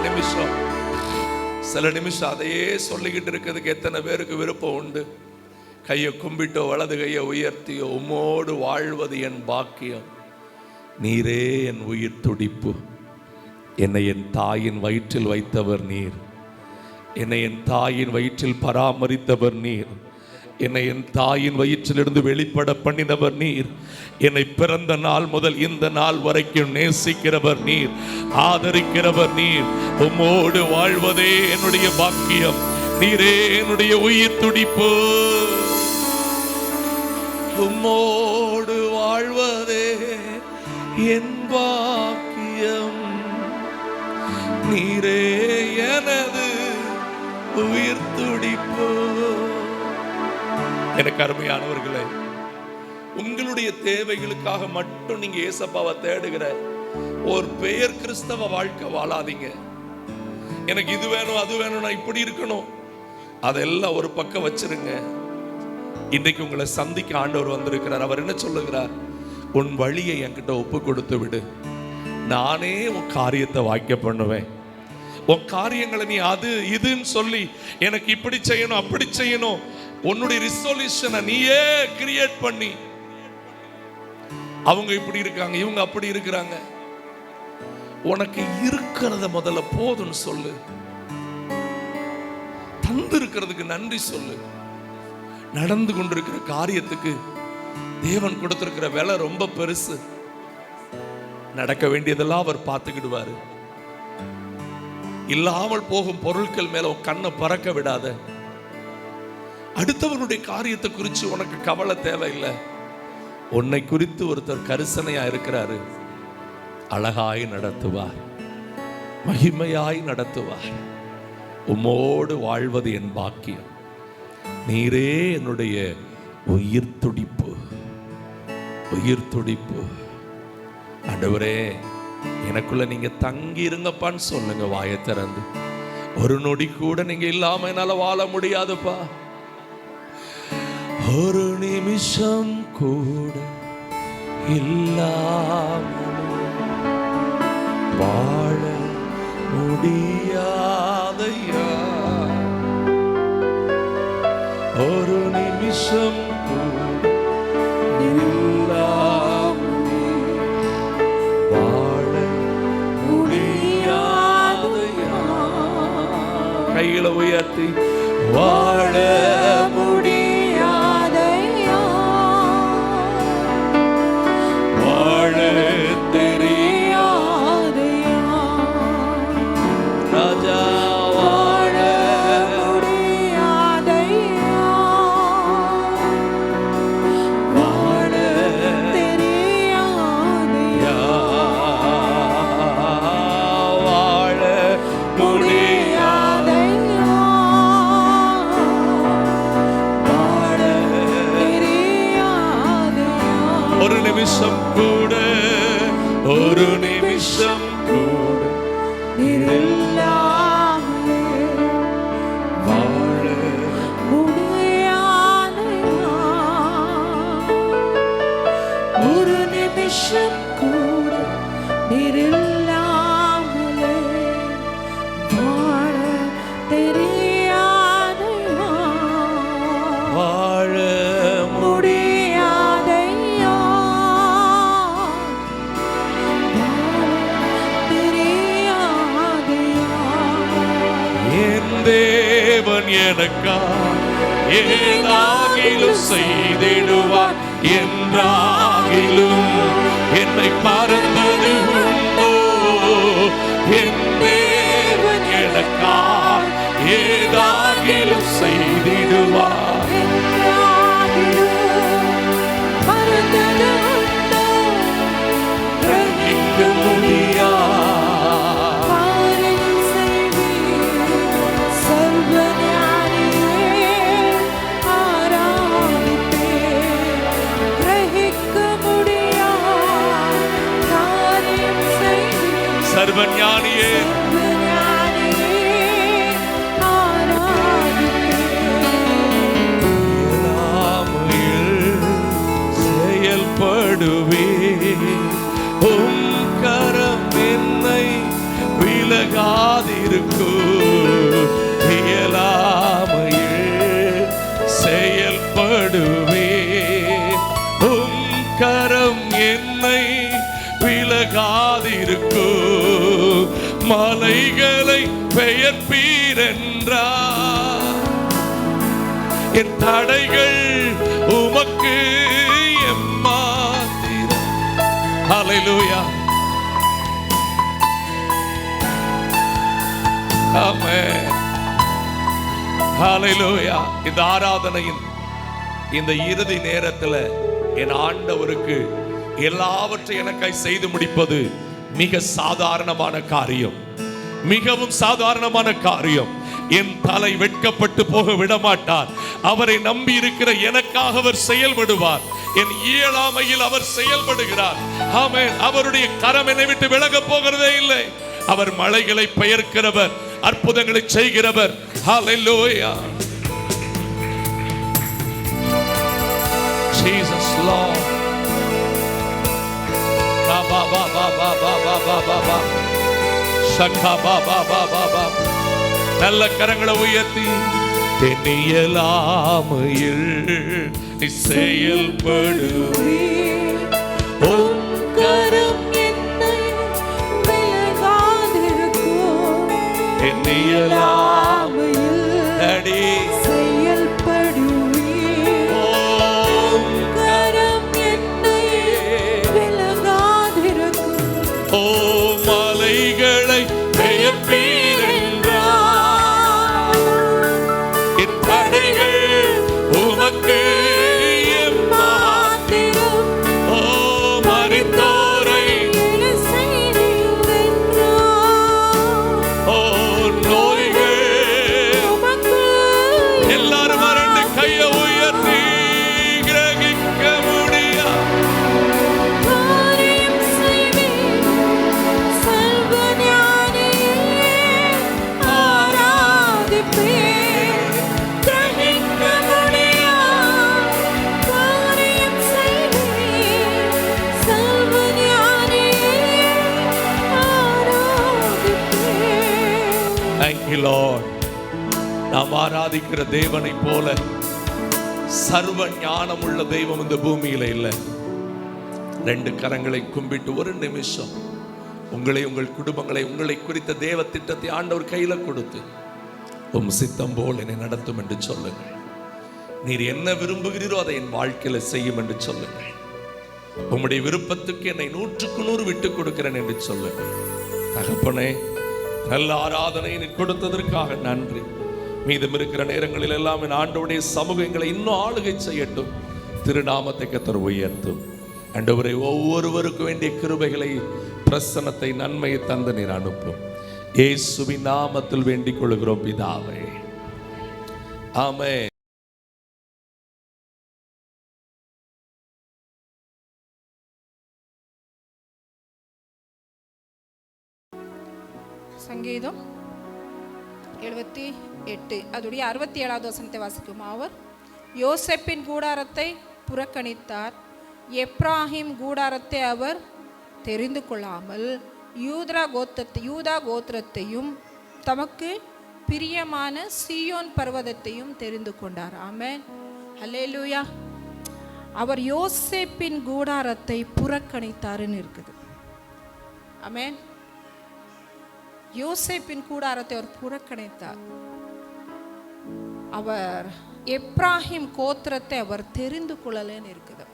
Speaker 1: நிமிஷம் அதையே சொல்லிக்கிட்டு இருக்கிறதுக்கு எத்தனை பேருக்கு விருப்பம் உண்டு? கையை கும்பிட்டோ வலது கையை உயர்த்தியோ, உம்மோடு வாழ்வது என் பாக்கியம், நீரே என் உயிர் துடிப்பு. என்னை என் தாயின் வயிற்றில் வைத்தவர் நீர், என்னை என் தாயின் வயிற்றில் பராமரித்தவர் நீர், என்னை என் தாயின் வயிற்றிலிருந்து வெளிப்பட பண்ணினவர் நீர், என்னை பிறந்த நாள் முதல் இந்த நாள் வரைக்கும் நேசிக்கிறவர் நீர், ஆதரிக்கிறவர் நீர். உம்மோடு வாழ்வதே என்னுடைய பாக்கியம், நீரே என்னுடைய உயிர் துடிப்பு. உம்மோடு வாழ்வதே என் பாக்கியம், நீரே எனது உயிர் துடிப்பு. எனக்கு அருமையானவர்களே, உங்களுடைய தேவைகளுக்காக மட்டும் நீங்க ஏசப்பாவை தேடுகிற ஒரு பெயர் கிறிஸ்தவ வாழ்க்கை வாழாதீங்க. எனக்கு இது வேணும் அது வேணும், நான் இப்படி இருக்கணும், அதெல்லாம் ஒரு பக்கம் வச்சிருங்க. இன்றைக்கு உங்களை சந்திக்க ஆண்டவர் வந்திருக்கிறார். அவர் என்ன சொல்லுகிறார்? உன் வழியை என்கிட்ட ஒப்பு கொடுத்து விடு, நானே உன் காரியத்தை வாய்க்க பண்ணுவேன். உன் காரியங்களை நீ அது இதுன்னு சொல்லி எனக்கு இப்படி செய்யணும் அப்படி செய்யணும், உன்னுடைய ரிசொல்யூஷனை நீயே கிரியேட் பண்ணி, அவங்க இப்படி இருக்காங்க இவங்க அப்படி இருக்கிறாங்க, உனக்கு இருக்கிறத முதல்ல போதும்னு சொல்லு. தந்து இருக்கிறதுக்கு நன்றி சொல்லு. நடந்து கொண்டிருக்கிற காரியத்துக்கு தேவன் கொடுத்திருக்கிற விலை ரொம்ப பெருசு. நடக்க வேண்டியதெல்லாம் அவர் பார்த்துக்கிடுவாரு. இல்லாமல் போகும் பொருட்கள் மேல கண்ணை பறக்க விடாத. அடுத்தவனுடைய காரியத்தை குறித்து உனக்கு கவலை தேவையில்லை. உன்னை குறித்து ஒருத்தர் கரிசனையா இருக்கிறாரு. அழகாய் நடத்துவார், மகிமையாய் நடத்துவார். உம்மோடு வாழ்வது என் பாக்கியம், நீரே என்னுடைய உயிர் துடிப்பு, உயிர் துடிப்பு. ஆண்டவரே, எனக்குள்ள நீங்க தங்கி இருங்கப்பான்னு சொல்லுங்க. வாயை திறந்து, ஒரு நொடி கூட நீங்க இல்லாம என்னால வாழ முடியாதுப்பா. ஒரு நிமிஷம் கூட இல்லாமல் வாழ முடியாதையா. ஒரு நிமிஷம் கூட இல்லாமல் வாழ முடியாதையா. கைகளை உயர்த்தி வாழ
Speaker 2: முடியாதையா,
Speaker 1: வாழ
Speaker 2: தெரியாதையா,
Speaker 1: ராஜா வாழ
Speaker 2: முடியாதையா, வாழ தெரியாதையா,
Speaker 1: வாழ
Speaker 2: முடியாதையா, வாழ தெரியாதையா.
Speaker 1: ஒரு நிமிஷம் கூட, ஒரு நிமிஷம் கூட
Speaker 2: இல்லாமலே
Speaker 1: வாழ
Speaker 2: முடியாதையா, ஒரு நிமிஷம் கூட நீர் இல்லாமலே வாழ
Speaker 1: எனக்கா ஏதாகிலும் செய்திடுவார் என்றாகிலும் என்னை மறந்தது உண்டோ என் தேவன் எனக்கா ஏதாகிலும் செய்திடுவார் கிரகிக்க முடியா சர்வஞானியே செயல்படுவே உம் கரம் என்னை விலகாதிருக்கு இயலாமையில் செயல்படுவே உம் கரம் என்னை விலகாதிருக்கு மலைகளை பெயர்ப்பீரென்றார் என் தடைகள் உமக்கு எம்மாத்திரம். ஹல்லேலூயா ஆமென் ஹல்லேலூயா. இந்த ஆராதனையின் இந்த இறுதி நேரத்தில் என் ஆண்டவருக்கு எல்லாவற்றையும் எனக்காய் செய்து முடிப்பது மிக சாதாரணமான காரியம், மிகவும் சாதாரணமான காரியம். என் தலை வெட்கப்பட்டு போக விடமாட்டார். அவரை நம்பி இருக்கிற எனக்காக அவர் செயல்படுவார். என் இயலாமையில் அவர் செயல்படுகிறார். ஆமென். அவருடைய கரம் என்னை விட்டு விலக போகிறதே இல்லை. அவர் மலைகளை பெயர்க்கிறவர், அற்புதங்களை செய்கிறவர். Hallelujah. Jesus Lord. Ba ba ba ba ba ba ba ba ba Shakha ba ba ba ba ba. நல்ல கரங்களை உயர்த்தி தென்னியலாமையில் நீ செயல்படுவே உம் கரம் என்னை விலகாதிருக்கும் தென்னியலாமையில் அடி ஓ மலைகளை பெயர்ப்பீரென்றார் என் தடைகள் உமக்கு எம்மாத்திரம். ஓ மரித்தோரை ஓ நோய்கள் எல்லாரும் அரண்டு கையை உயர்த்தி கிரகிக்க முடியா நாம் ஆராதிக்கிற தேவனை போல சர்வ ஞானம் உள்ள தெய்வம் இந்த பூமியில இல்லை. ரெண்டு கரங்களை கும்பிட்டு ஒரு நிமிஷம் உங்களை, உங்கள் குடும்பங்களை, உங்களை குறித்த தேவ திட்டத்தை ஆண்டவர் கையில கொடுத்து உம் சித்தம் போல் என்னை நடத்தும் என்று சொல்லுங்கள். நீர் என்ன விரும்புகிறீரோ அதை என் வாழ்க்கையில செய்யும் என்று சொல்லுங்கள். உம்முடைய விருப்பத்துக்கு என்னை 100% விட்டுக் கொடுக்கிறேன் என்று சொல்லுங்கள். தகப்பனே, நல்ல ஆராதனை நீ கொடுத்ததற்காக நன்றி. மீதம் இருக்கிற நேரங்களில் எல்லாம் என் ஆண்டவருடைய சமூகங்களை இன்னும் ஆளுகை செய்யட்டும். திருநாமத்தை கர்த்தர் உயர்த்தும். ஆண்டவரே, ஒவ்வொருவருக்கும் வேண்டிய கிருபைகளை, பிரசன்னத்தை, நன்மையை தந்து நீர் அனுப்பும். இயேசுவின் நாமத்தில் வேண்டிக் கொள்கிறோம் பிதாவே, ஆமென்.
Speaker 3: சங்கீதம் 78 அதுடைய 67வது வசனத்தை வாசிக்கும். அவர் யோசேப்பின் கூடாரத்தை புறக்கணித்தார், எப்ராஹிம் கூடாரத்தை அவர் தெரிந்து கொள்ளாமல் யூதா கோத்திரத்தையும் தமக்கு பிரியமான சீயோன் பர்வதத்தையும் தெரிந்து கொண்டார். ஆமென், ஹல்லேலூயா. அவர் யோசேப்பின் கூடாரத்தை புறக்கணித்தாருன்னு இருக்குது. ஆமென். யோசேப்பின் கூடாரத்தை அவர் புறக்கணித்தார். அவர் எப்ராஹிம் கோத்திரத்தை அவர் தெரிந்து கொள்ளலன்னு இருக்குது.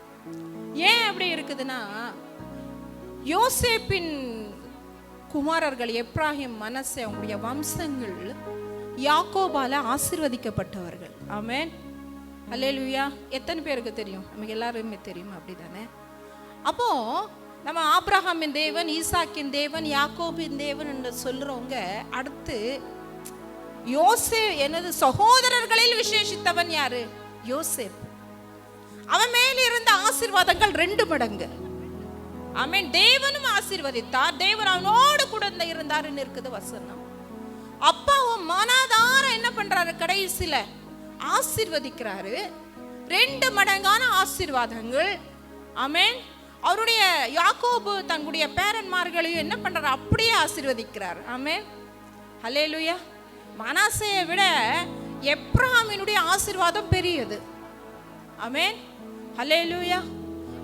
Speaker 3: ஏன் அப்படி இருக்குதுன்னா, யோசேப்பின் குமாரர்கள் எப்ராஹிம், மனசே, அவங்களுடைய வம்சங்கள் யாக்கோபால ஆசீர்வதிக்கப்பட்டவர்கள். ஆமென், அல்லேலூயா. எத்தனை பேருக்கு தெரியும்? நமக்கு எல்லாருமே தெரியும், அப்படிதானே? அப்போ நம்ம ஆபிரகாமின் தேவன், ஈசாக்கின் தேவன், யாக்கோபின் தேவன் என்று சொல்றவங்க அடுத்து எனது சகோதரர்களில் விசேஷித்தவன் யாரு? யோசேப். அவன் மேல இருந்த ஆசீர்வாதங்கள் 2 மடங்கு. ஆமென். தேவனும் ஆசீர்வதித்தார், தேவன் அவனோடு கூட இருந்தாருன்னு இருக்குது வசனம். அப்பாவும் மனதார என்ன பண்றாரு? கடைசியில ஆசீர்வதிக்கிறாரு. 2 மடங்கான ஆசீர்வாதங்கள். ஆமென். அவருடைய யாக்கோபு தன்னுடைய பேரன்மார்களையும் என்ன பண்றாரு? அப்படியே ஆசீர்வதிக்கிறார். ஆமென், ஹல்லேலூயா. மனாசேயை விட எப்ராஹிமினுடைய ஆசீர்வாதம் பெரியது. ஆமென், ஹல்லேலூயா.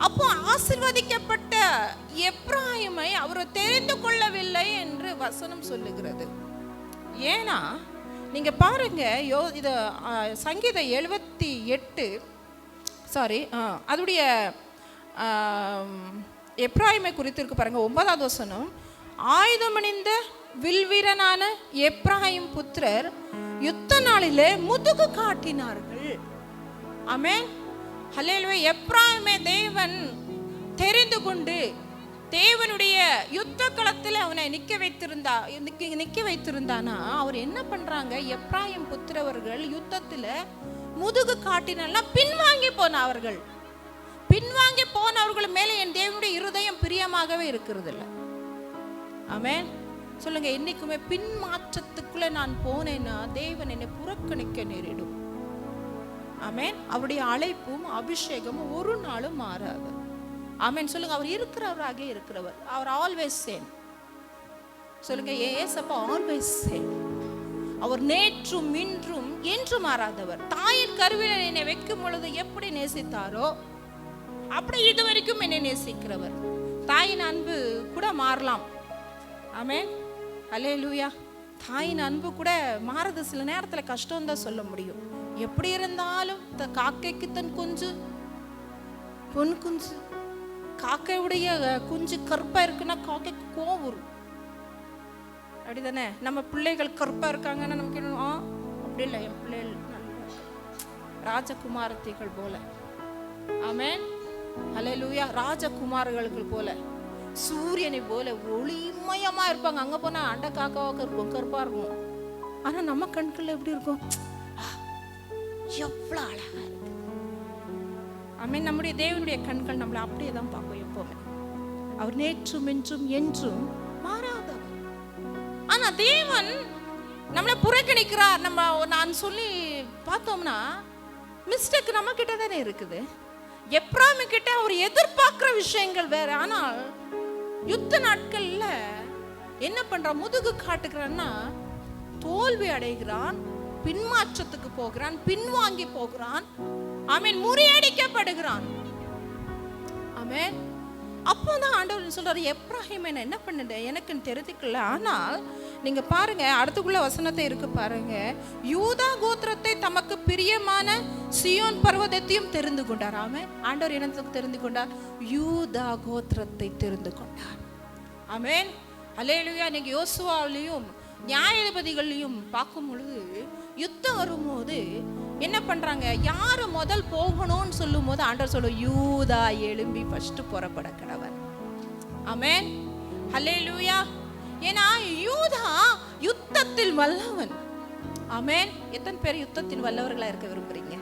Speaker 3: அப்போ ஆசீர்வதிக்கப்பட்ட எப்ராஹிமை அவர் தெரிந்து கொள்ளவில்லை என்று வசனம் சொல்லுகிறது. ஏன்னா நீங்க பாருங்க, இது சங்கீதம் 78 அதோடைய எப்ராஹிமை குறித்து இருக்கு பாருங்க. 9வது வசனம், ஆயுதமணிந்த வில்வீரனான எப்ராஹிம் புத்திரர் யுத்த நாளிலே முதுகு காட்டினார்கள். ஆமென், ஹல்லேலூயா. எப்ராஹிமை தேவன் தெரிந்து கொண்டு தேவனுடைய யுத்த களத்தில் அவனை நிக்க வைத்திருந்தானா, அவர் என்ன பண்றாங்க? எப்ராஹிம் புத்திரவர்கள் யுத்தத்துல முதுகு காட்டினா பின்வாங்கி போனவர்கள் மேலே என் தேவனுடைய இருதயம் பிரியமாகவே இருக்கிறது இல்லை. ஆமென், சொல்லுங்க. என்னைக்குமே பின்மாற்றத்துக்குள்ள நான் போனேன்னா தேவன் என்னை புறக்கணிக்க நேரிடும். ஆமென். அவருடைய அழைப்பும் அபிஷேகமும் ஒரு நாளும் மாறாது. ஆமென், சொல்லுங்க. அவர் இருக்கிறவராக இருக்கிறவர். அவர் ஆல்வேஸ் சேம். சொல்லுங்க, ஏசப்பா ஆல்வேஸ் சேம். அவர் நேற்றும் இன்றும் என்றும் மாறாதவர். தாயின் கருவில் என்னை வைக்கும் பொழுது எப்படி நேசித்தாரோ அப்படி இதுவரைக்கும் என்னை நேசிக்கிறவர். தாயின் அன்பு கூட மாறலாம். ஆமென், அல்லேலூயா. தாயின் அன்பு கூட மாறுது. சில நேரத்தில் கஷ்டம் தான் சொல்ல முடியும். எப்படி இருந்தாலும் காக்கைக்கு தன் குஞ்சு பொன் குஞ்சு. காக்கையுடைய குஞ்சு கருப்பா இருக்குன்னா காக்கைக்கு கோவம் வரும், அப்படிதானே? நம்ம பிள்ளைகள் கருப்பா இருக்காங்கன்னா நமக்கு என்ன? அப்படி இல்லை, என் பிள்ளைகள் ராஜகுமாரத்திகள் போல. ஆமென், ஹல்லேலூயா. ராஜகுமாரர்களுக்கு போல, சூரியனை போல ஒளிமயமா இருப்பாங்க. அங்க போனா அண்டை காக்காவாக இருக்கும், கருப்பா இருக்கும். ஆனா நம்ம கண்கள்ல எப்படி இருக்கும்? எவ்வளவு அழகா இருக்கு. ஆமென். நம்முடைய தேவனுடைய கண்கள் நம்மளை அப்படியே தான் பார்க்கும் எப்பவுமே. அவர் நேற்றும் இன்றும் என்றும் மாறாதவர். ஆனா தேவன் நம்மளை புறக்கணிக்கிறார். நான் சொல்லி பார்த்தோம்னா மிஸ்டேக் நம்ம கிட்ட தானே இருக்குது. எப்ராஹிம் கிட்ட அவர் எதிர்பார்க்கிற விஷயங்கள் வேற. ஆனால் யுத்த நாட்கள்ல என்ன பண்றான்? முதுகு காட்டுகிறான்னா தோல்வி அடைகிறான், பின்மாற்றத்துக்கு போகிறான், பின்வாங்கி போகிறான். ஆமென், முறியடிக்கப்படுகிறான். ஆமென். அப்போதான் ஆண்டவர் சொல்றாரு, எப்ராஹிம் என்ன பண்ணுது எனக்குன்னு தெரிஞ்சுக்கல. ஆனால் நீங்க பாருங்க, அடுத்துக்குள்ள வசனத்தை இருக்கு பாருங்க. யூதா கோத்திரத்தை தமக்கு பிரியமான சியோன் பர்வதத்தையும் தெரிந்து கொண்டார். ஆமென். ஆண்டவர் என்னத்துக்கு தெரிந்து கொண்டார்? யூதா கோத்திரத்தை தெரிந்து கொண்டார். ஆமென், அல்லேலூயா. நீங்க யோசுவாவிலையும் நியாயாதிபதிகளையும் பார்க்கும் பொழுது யுத்தம் வரும்போது என்ன பண்றாங்க? யாரு முதல் போகணும்னு சொல்லும் போது ஆண்டவர் சொல்ல, யூதா எழும்பி ஃபர்ஸ்ட் புறப்பட கடவர். ஆமென், ஹல்லேலூயா. ஏன்னா யூதா யுத்தத்தில் வல்லவன். ஆமென். எத்தனை பேர் யுத்தத்தின் வல்லவர்களா இருக்க விரும்புறீங்க?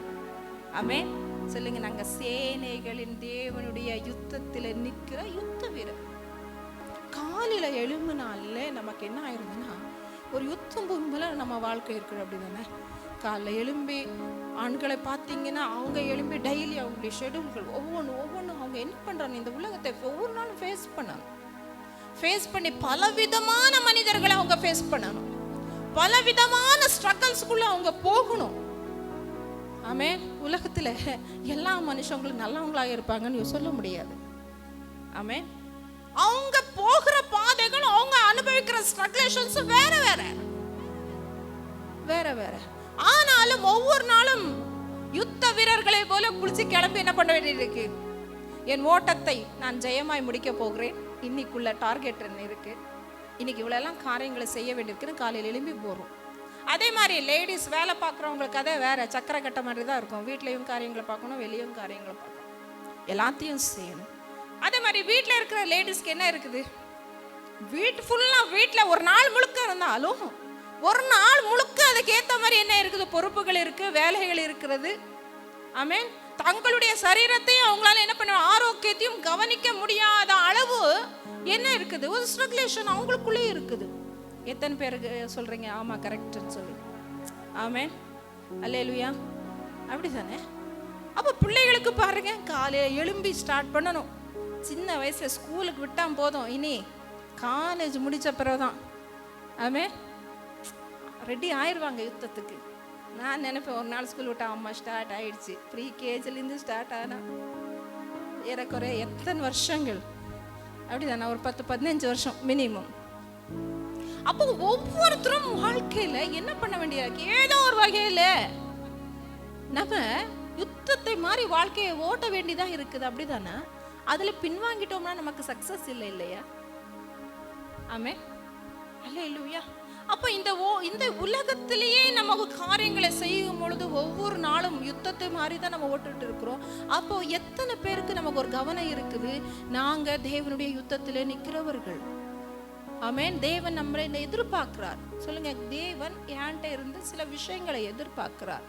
Speaker 3: ஆமென், சொல்லுங்க. நாங்க சேனைகளின் தேவனுடைய யுத்தத்தில் நிற்கிற யுத்த வீரர். காலையில எழும்புனால நமக்கு என்ன ஆயிருதுன்னா, ஒரு யுத்தம் போகும்போது நம்ம வாழ்க்கை இருக்கிற அப்படிதானே. காலைல எழும்பி ஆண்களை பார்த்தீங்கன்னா அவங்க எழும்பி டெய்லி அவங்களுடைய ஷெடியூல்கள் ஒவ்வொன்றும் அவங்க என்ன பண்றாங்க? இந்த உலகத்தை ஒவ்வொரு நாளும் ஃபேஸ் பண்ணி பலவிதமான மனிதர்களை அவங்க ஃபேஸ் பண்ணணும், பலவிதமான ஸ்ட்ரகிள்ஸ்குள்ள அவங்க போகணும். ஆமென். உலகத்துல எல்லா மனுஷங்களும் நல்லவங்களாக இருப்பாங்கன்னு சொல்ல முடியாது. ஆமென். அவங்க போகிற பாதைகள், அவங்க அனுபவிக்கிற ஸ்ட்ரகிள்ஸ் வேற. ஆனாலும் ஒவ்வொரு நாளும் யுத்த வீரர்களை போல குளிச்சு கிளம்பி என்ன பண்ண வேண்டியிருக்கு? என் ஓட்டத்தை நான் ஜெயமாய் முடிக்க போகிறேன், இன்னைக்குள்ள டார்கெட் என்ன இருக்கு, இன்னைக்கு இவ்வளோலாம் காரியங்களை செய்ய வேண்டியிருக்குன்னு காலையில் எழும்பி போகிறோம். அதே மாதிரி லேடிஸ் வேலை பார்க்குறவங்களுக்கு அதே வேற சக்கரை கட்ட மாதிரி தான் இருக்கும். வீட்லேயும் காரியங்களை பார்க்கணும், வெளியும் காரியங்களை பார்க்கணும், எல்லாத்தையும் செய்யணும். அதே மாதிரி வீட்டில் இருக்கிற லேடிஸ்க்கு என்ன இருக்குது? வீட்டு ஃபுல்லாக வீட்டில் ஒரு நாள் முழுக்க இருந்தாலும் ஒரு நாள் முழுக்க அதுக்கு ஏற்ற மாதிரி என்ன இருக்குது? பொறுப்புகள் இருக்குது, வேலைகள் இருக்கிறது. ஆமென். தங்களுடைய சரீரத்தையும் அவங்களால என்ன பண்ண, ஆரோக்கியத்தையும் கவனிக்க முடியாத அளவு என்ன இருக்குது? ஒரு ஸ்ட்ரக்லேஷன் அவங்களுக்குள்ளே இருக்குது. எத்தனை பேருக்கு சொல்றீங்க ஆமா கரெக்ட்னு சொல்லி? ஆமென், அல்லேலூயா. அப்படி தானே? அப்போ பிள்ளைகளுக்கு பாருங்க, காலையில் எழும்பி ஸ்டார்ட் பண்ணணும். சின்ன வயசுல ஸ்கூலுக்கு விட்டால் போதும், இனி காலேஜ் முடிச்ச பிறகுதான் ஆமென் ரெடி ஆயிடுவாங்க யுத்தத்துக்கு. நான் நினைப்பேன் ஒரு நாள் ஸ்கூல் விட்டா அம்மா ஸ்டார்ட் ஆயிடுச்சு. ப்ரீ கேஜிலேருந்து ஸ்டார்ட் ஆனா ஏறக்குறைய எத்தனை வருஷங்கள்? அப்படிதானே, ஒரு 10-15 வருஷம் மினிமம். அப்போ ஒவ்வொருத்தரும் வாழ்க்கையில என்ன பண்ண வேண்டியிருக்கு? ஏதோ ஒரு வகையில நம்ம யுத்தத்தை மாதிரி வாழ்க்கையை ஓட்ட வேண்டியதா இருக்குது. அப்படிதானே? அதுல பின்வாங்கிட்டோம்னா நமக்கு சக்சஸ் இல்லை இல்லையா? ஆமென், அல்லேலூயா. அப்போ இந்த உலகத்திலேயே நம்ம காரியங்களை செய்யும் பொழுது ஒவ்வொரு நாளும் யுத்தத்தை மாதிரி தான் நம்ம ஓட்டுட்டு இருக்கிறோம். அப்போ எத்தனை பேருக்கு நமக்கு ஒரு கவனம் இருக்குது? நாங்க தேவனுடைய யுத்தத்திலே நிற்கிறவர்கள். ஆமென். தேவன் நம்மளை எதிர்பார்க்கிறார். சொல்லுங்க, தேவன் என்கிட்ட இருந்து சில விஷயங்களை எதிர்பார்க்கிறார்.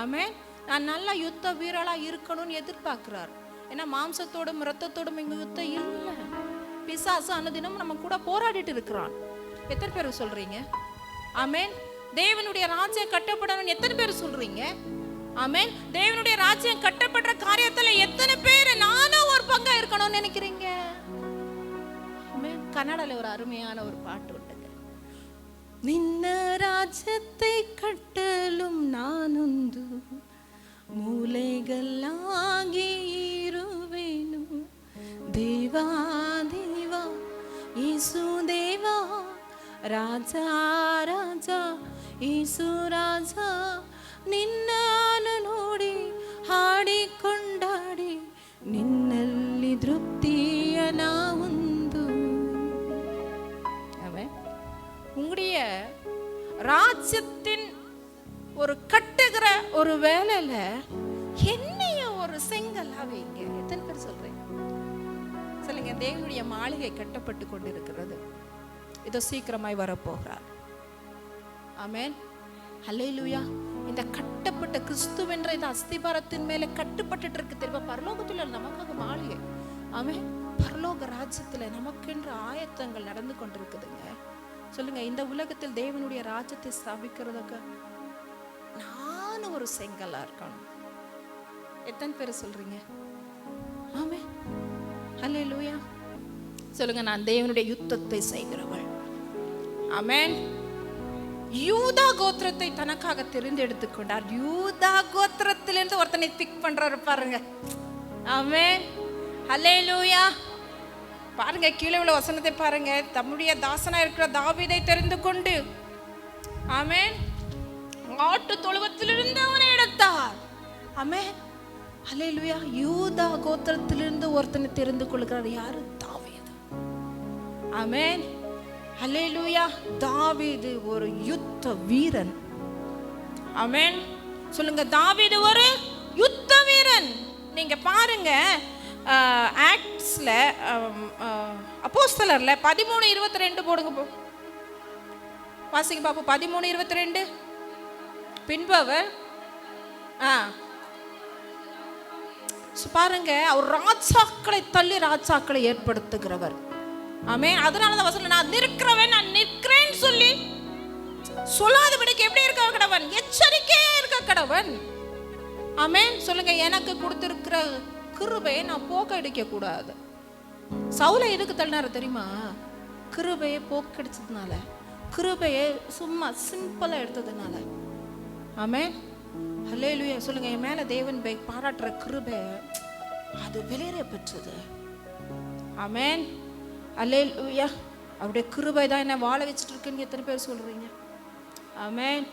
Speaker 3: ஆமென். நான் நல்லா யுத்த வீரலா இருக்கணும்னு எதிர்பார்க்கிறார். ஏன்னா மாம்சத்தோடும் இரத்தத்தோடும் இங்க யுத்தம் இல்லை. பிசாசு அனுதினம் நம்ம கூட போராடிட்டு இருக்கிறான். எத்தனை பேர் சொல்றீங்க? ஆமென். தேவனுடைய ராஜ்யம் கட்டப்படணும் எத்தனை பேர் சொல்றீங்க? ஆமென். தேவனுடைய ராஜ்யம் கட்டப்படுற காரியத்துல எத்தனை பேர் நானும் ஒரு பங்கா இருக்கணும்னு நினைக்கிறீங்க? ஆமென். கன்னடல ஒரு அருமையான ஒரு பாட்டு உண்டுங்க. நின்ன ராஜ்யத்தை கட்டலும் நானொந்து மூலைகளாகி இருவேனும் தேவா தேவா యేసు దేవా రాజా రాజా యేసు రాజా ನಿನ್ನನ್ನು ನೋಡಿ ಹಾಡಿಕೊಂಡಾಡಿ ನಿನ್ನಲ್ಲಿ திருப்திய நான் உண்டு. உங்களுடைய ராஜ்யத்தின் ஒரு கட்டுகிற ஒரு வேலையில என்னைய ஒரு செங்கலா வைங்க. எத்தனை பேர் சொல்றீங்க? சொல்லுங்க. தேவனுடைய மாளிகை கட்டப்பட்டு கொண்டிருக்கிறது. இதோ சீக்கிரமாய் வரப்போகிறார். ஆமென், அல்லேலூயா. இந்த கட்டப்பட்ட கிறிஸ்துவென்ற இந்த அஸ்திபாரத்தின் மேலே கட்டுப்பட்டு இருக்கு தெரியுமா? பரலோகத்தில் நமக்காக மாளிகை. ஆமென். பரலோக ராஜ்யத்துல நமக்கென்று ஆயத்தங்கள் நடந்து கொண்டிருக்குதுங்க. சொல்லுங்க, இந்த உலகத்தில் தேவனுடைய ராஜ்யத்தை ஸ்தாபிக்கிறதுக்கு நானும் ஒரு செங்கலா இருக்கணும். எத்தனை பேர் சொல்றீங்க? ஆமென், அல்லேலூயா. சொல்லுங்க, நான் தேவனுடைய யுத்தத்தை செய்கிறவள். ஆமென். யூதா கோத்திரத்தை தனக்காக தெரிந்தெடுத்து கொண்டார். யூதா கோத்திரத்திலிருந்து ஒருத்தனை பிக் பண்றாரு பாருங்க. ஆமென், அல்லேலூயா. பாருங்க, கீழே உள்ள வசனத்தை பாருங்க. தம்முடைய தாசனா இருக்கிற தாவீதை தெரிந்து கொண்டு ஆமென் ஆட்டு தொழுவத்திலிருந்து அவனை எடுத்தார். ஆமென், அல்லேலூயா. யூதா கோத்திரத்திலிருந்து ஒருத்தனை தெரிந்து கொள்கிறார். யாரு? தாவீது. ஆமென், அல்லேலூயா. தாவீது ஒரு யுத்த வீரன். ஆமென். சொல்லுங்க, தாவீது ஒரு யுத்த வீரன். நீங்க பாருங்க, ஆக்ட்ஸ்ல அப்போஸ்தலர்ல 13:22 போடுங்க. வாசிங்க பாப்போம். 13:22. பின்பு அவர் பாருங்க, அவர் ராஜாக்களை தள்ளி ராஜாக்களை ஏற்படுத்துகிறவர். ஆமென். அதனாலதான் வசனம், நான் நிற்கிறவன், நான் நிற்கிறேன்னு சொல்லி சொல்லாதபடிக்கு எப்படி இருக்க கடவன்? எச்சரிக்கையா இருக்க கடவன். ஆமென். சொல்லுங்க, எனக்கு கொடுத்திருக்கிற கிருபையை நான் போக்கடிக்க கூடாது. சவுலை எதுக்கு தள்ளினாரு தெரியுமா? கிருபையை போக்கடிச்சதுனால, கிருபையை சும்மா சிம்பிளா எடுத்ததுனால. ஆமென், அல்லேலூயா. சொல்லுங்க, என் மேல தேவன் பாராட்டுற கிருபை அது வெளியேற பெற்றது. ஆமென், அல்லேலூயா. அவருடைய கிருபை தான் என்ன வாழ வச்சுட்டு இருக்குன்னு எத்தனை பேர் சொல்றீங்க? ஆமென்,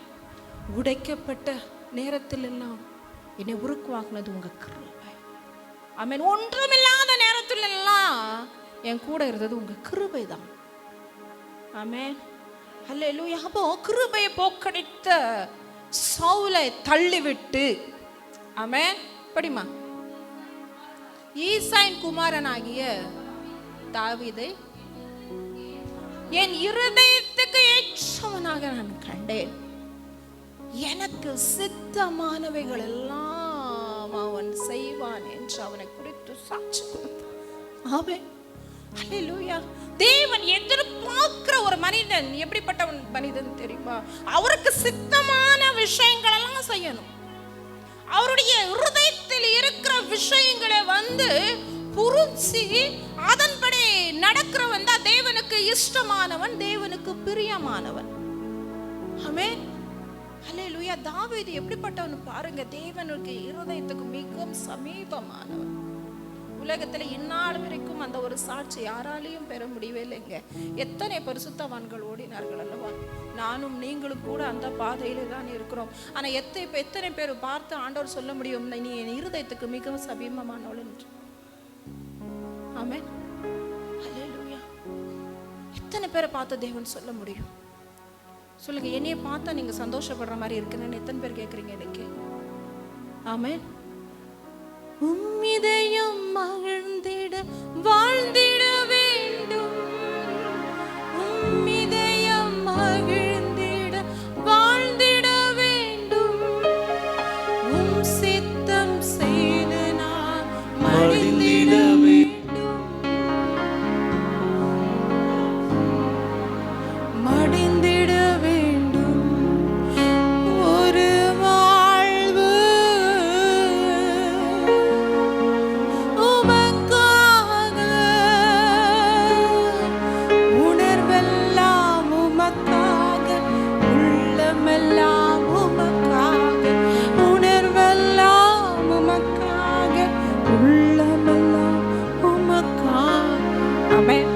Speaker 3: உடைக்கப்பட்ட நேரத்தில் எல்லாம் என்னை உருக்குவாக்குனது உங்க கிருபை. ஆமென். ஒன்றுமில்லாத நேரத்தில் எல்லாம் என் கூட இருந்தது உங்க கிருபை தான். ஆமென். அல்லேலூயா. அப்போ கிருபையை போக்கடித்த சவுலை தள்ளிவிட்டு, ஆமென், படிமா, ஈசாயின் குமாரனாகிய தாவீதை என் இருதயத்துக்கு ஏற்றவனாக நான் கண்டேன். எனக்கு சித்தமானவைகள் எல்லாம் அவன் செய்வான் என்று அவனை குறித்து சாட்சி கொடுத்தான். ஆமென். அல்லேலூயா. தேவன் எதிர்பார்க்கிற ஒரு மனிதன் எப்படிப்பட்ட மனிதன் தெரியுமா? அவருக்கு சித்தமான விஷயங்கள் எல்லாம் செய்யணும். அவருடைய இருதயத்தில் இருக்கிற விஷயங்களை புரிஞ்சு அதன்படி நடக்கிறவன் தான் தேவனுக்கு இஷ்டமானவன், தேவனுக்கு பிரியமானவன். ஆமென். அல்லேலூயா. தாவீது எப்படிப்பட்டவன் பாருங்க. தேவனுக்கு இருதயத்துக்கு மிகவும் சமீபமானவன். உலகத்துல இந்நாள் வரைக்கும் அந்த ஒரு சாட்சி யாராலையும் பெற முடியவே இல்லைங்க. எத்தனை பரிசுத்தவான்கள் ஓடினார்கள் அல்லவா? நானும் நீங்களும் கூட அந்த பாதையில தான் இருக்கிறோம். ஆனா எத்தனை பேர் பார்த்து ஆண்டவர் சொல்ல முடியும், நீ என் இருதயத்துக்கு மிகவும் சமீபமானவள் என்று. ஆமென். அல்லேலூயா. எத்தனை பேரை பார்த்து தேவன் சொல்ல முடியும்? சொல்லுங்க. என்னைய பார்த்தா நீங்க சந்தோஷப்படுற மாதிரி இருக்குன்னு எத்தனை பேர் கேட்குறீங்க எனக்கு? ஆமென். உம்மிதயம் மகிழ்ந்திட வாழ்ந்திட வேண்டும். உம்மிதயம் மகிழ்ந்திட வாழ்ந்திட வேண்டும். உம் சித்தம் செய்து நான் மகிழ்ந்திட வேண்டும். மடிந்திட வேண்டும். ஒரு வாழ்வு உமக்காக, உணர்வெல்லாம் உமக்காக, உள்ளமெல்லாம் உமக்காக, உணர்வெல்லாம் உமக்காக, உள்ளமெல்லாம் உமக்காக. ஆமென்.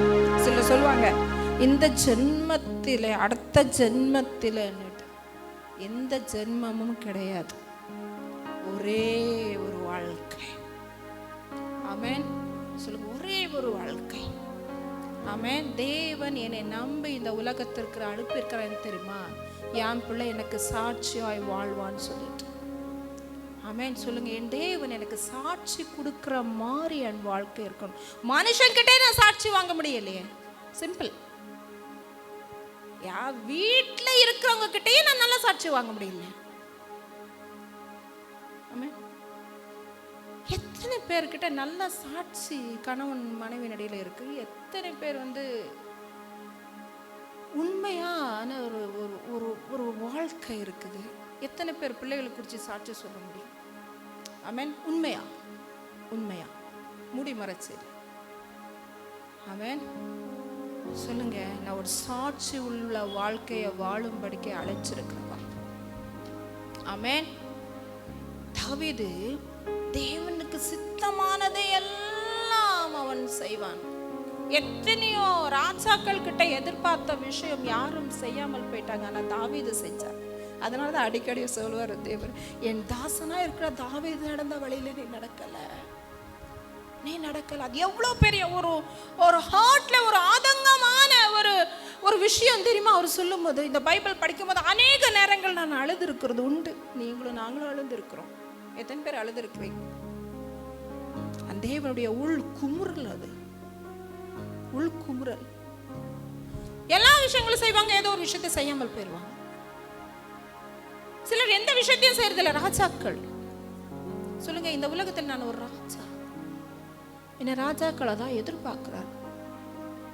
Speaker 3: சில சொல்லுவாங்க, இந்த ஜென்மத்திலே அடுத்த ஜென்மத்திலே எந்த ஜென்மமும் கிடையாது, ஒரே ஒரு வாழ்க்கை. ஆமென். சொல்லுங்க. ஒரே ஒரு வாழ்க்கை. ஆமென். தேவன் என்னை நம்பி இந்த உலகத்திற்கு அனுப்பியிருக்கிறான்னு தெரியுமா? என் பிள்ளை எனக்கு சாட்சியாய் வாழ்வான்னு சொல்லிட்டு. ஆமென். சொல்லுங்க. என் தேவன் எனக்கு சாட்சி கொடுக்கிற மாதிரி என் வாழ்க்கை இருக்கணும். மனுஷன்கிட்டே நான் சாட்சி வாங்க முடியலையே. சிம்பிள். வீட்டுல இருக்கிறவங்க கிட்டயே நான் நல்ல சாட்சி வாங்க முடியல. ஆமென். எத்தனை பேர்கிட்ட நல்ல சாட்சி கணவன் மனைவி நடையில இருக்கு? எத்தனை பேர் உண்மையான ஒரு ஒரு ஒரு வாழ்க்கை இருக்குது? எத்தனை பேர் பிள்ளைகளை குறித்து சாட்சி சொல்ல முடியும்? ஆமென். உண்மையா உண்மையா முடி மறைச்சு. ஆமென். சொல்லுங்க. நான் ஒரு சாட்சி உள்ள வாழ்க்கையை வாழும்படிக்க அழைச்சிருக்கிறவன். ஆமென். தாவீது தேவனுக்கு சித்தமானதை எல்லாம் அவன் செய்வான். எத்தனையோ ராஜாக்கள் கிட்ட எதிர்பார்த்த விஷயம் யாரும் செய்யாமல் போயிட்டாங்க. ஆனா தாவீது செஞ்சார். அதனாலதான் அடிக்கடி சொல்லுவார் தேவன், என் தாசனா இருக்கிற தாவீது நடந்த வழியில நீ நடக்கல. அது எவ்வளவு பெரிய ஒரு ஹார்ட்ல ஒரு ஆதங்கமான ஒரு விஷயம் தெரியுமா? அவர் சொல்லும் போது, இந்த பைபிள் படிக்கும் போது அநேக நேரங்கள் நான் அழுது இருக்கிறது உண்டு. நீங்களும் நாங்களும் அழுது இருக்கிறோம். எத்தனை பேர் அழுது இருக்கிறீங்க? அந்த தேவனுடைய உள் குமுறல். அது உள் குமுறல். எல்லா விஷயங்களும் செய்வாங்க, ஏதோ ஒரு விஷயத்தை செய்யாமல் போயிடுவாங்க. சிலர் எந்த விஷயத்தையும் செய்யறதில்ல. ராஜாக்கள். சொல்லுங்க. இந்த உலகத்தில் நான் ஒரு ராஜா. என்ன ராஜாக்களை தான் எதிர்பார்க்கிறார்.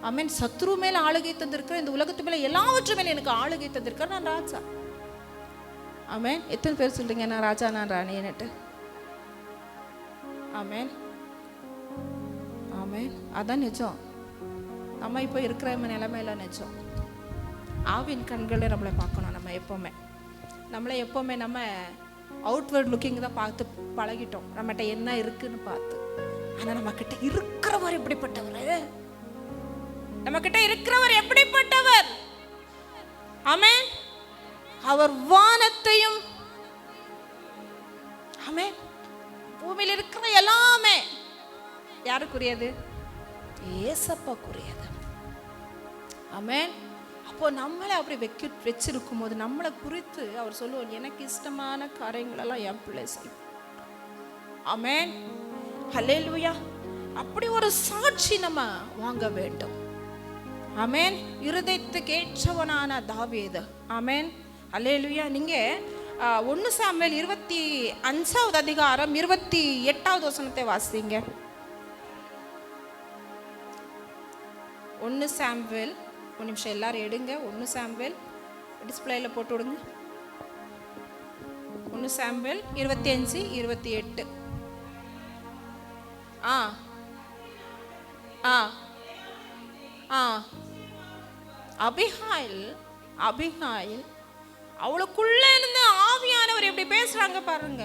Speaker 3: ஆமென். சத்ரு மேல ஆளுகை தந்திருக்கிற, இந்த உலகத்து மேல எல்லாவற்று மேல எனக்கு ஆளுகை தந்திருக்கிற நான் ராஜா. ஆமென். எத்தனை பேர் சொல்றீங்க நான் ராஜா நான் ராணின்னுட்டு? ஆமென். ஆமென். அதான் நிஜம். நம்ம இப்போ இருக்கிற நிலைமையில நிஜம். ஆவின் கண்களை நம்மளை பார்க்கணும். நம்மளை எப்பவுமே நம்ம அவுட்வர்ட் லுக்கிங் தான் பார்த்து பழகிட்டோம். நம்மகிட்ட என்ன இருக்குன்னு பார்த்து. ஆனா நம்ம கிட்ட இருக்கிறவர் எப்படிப்பட்டவர்? நம்ம கிட்ட இருக்கிறவர் எப்படிப்பட்டவர்? ஆமென். அவர் வானத்தையும், ஆமென், பூமியில் இருக்கிற எல்லாமே யாருக்குரியது? ஏசப்பாக்குரியது. ஆமென். அப்போ நம்மளை அப்படி வச்சிருக்கும் போது நம்மளை குறித்து அவர் சொல்லுவார், எனக்கு இஷ்டமான காரியங்களெல்லாம் என் பிள்ளை செய்யும். ஆமென், ஹல்லேலூயா. அப்படி ஒரு சாட்சி நம்ம வாங்க வேண்டும். ஆமென். இருதயத்துக்கு ஏற்றவனான தாவீது. ஆமென், ஹல்லேலூயா. நீங்க 1 சாமுவேல் 25வது அதிகாரம் 28வது வசனத்தை வாசிங்க. 1 சாமுவேல், ஒரு நிமிஷம் எல்லாரும் எடுங்க. 1 சாமுவேல் டிஸ்பிளேல போட்டு விடுங்க. 1 சாமுவேல் 25:28. ஆ ஆ ஆ அபிகாயில் அவளுக்குள்ள இருந்து ஆவியானவர் எப்படி பேசுறாங்க பாருங்க.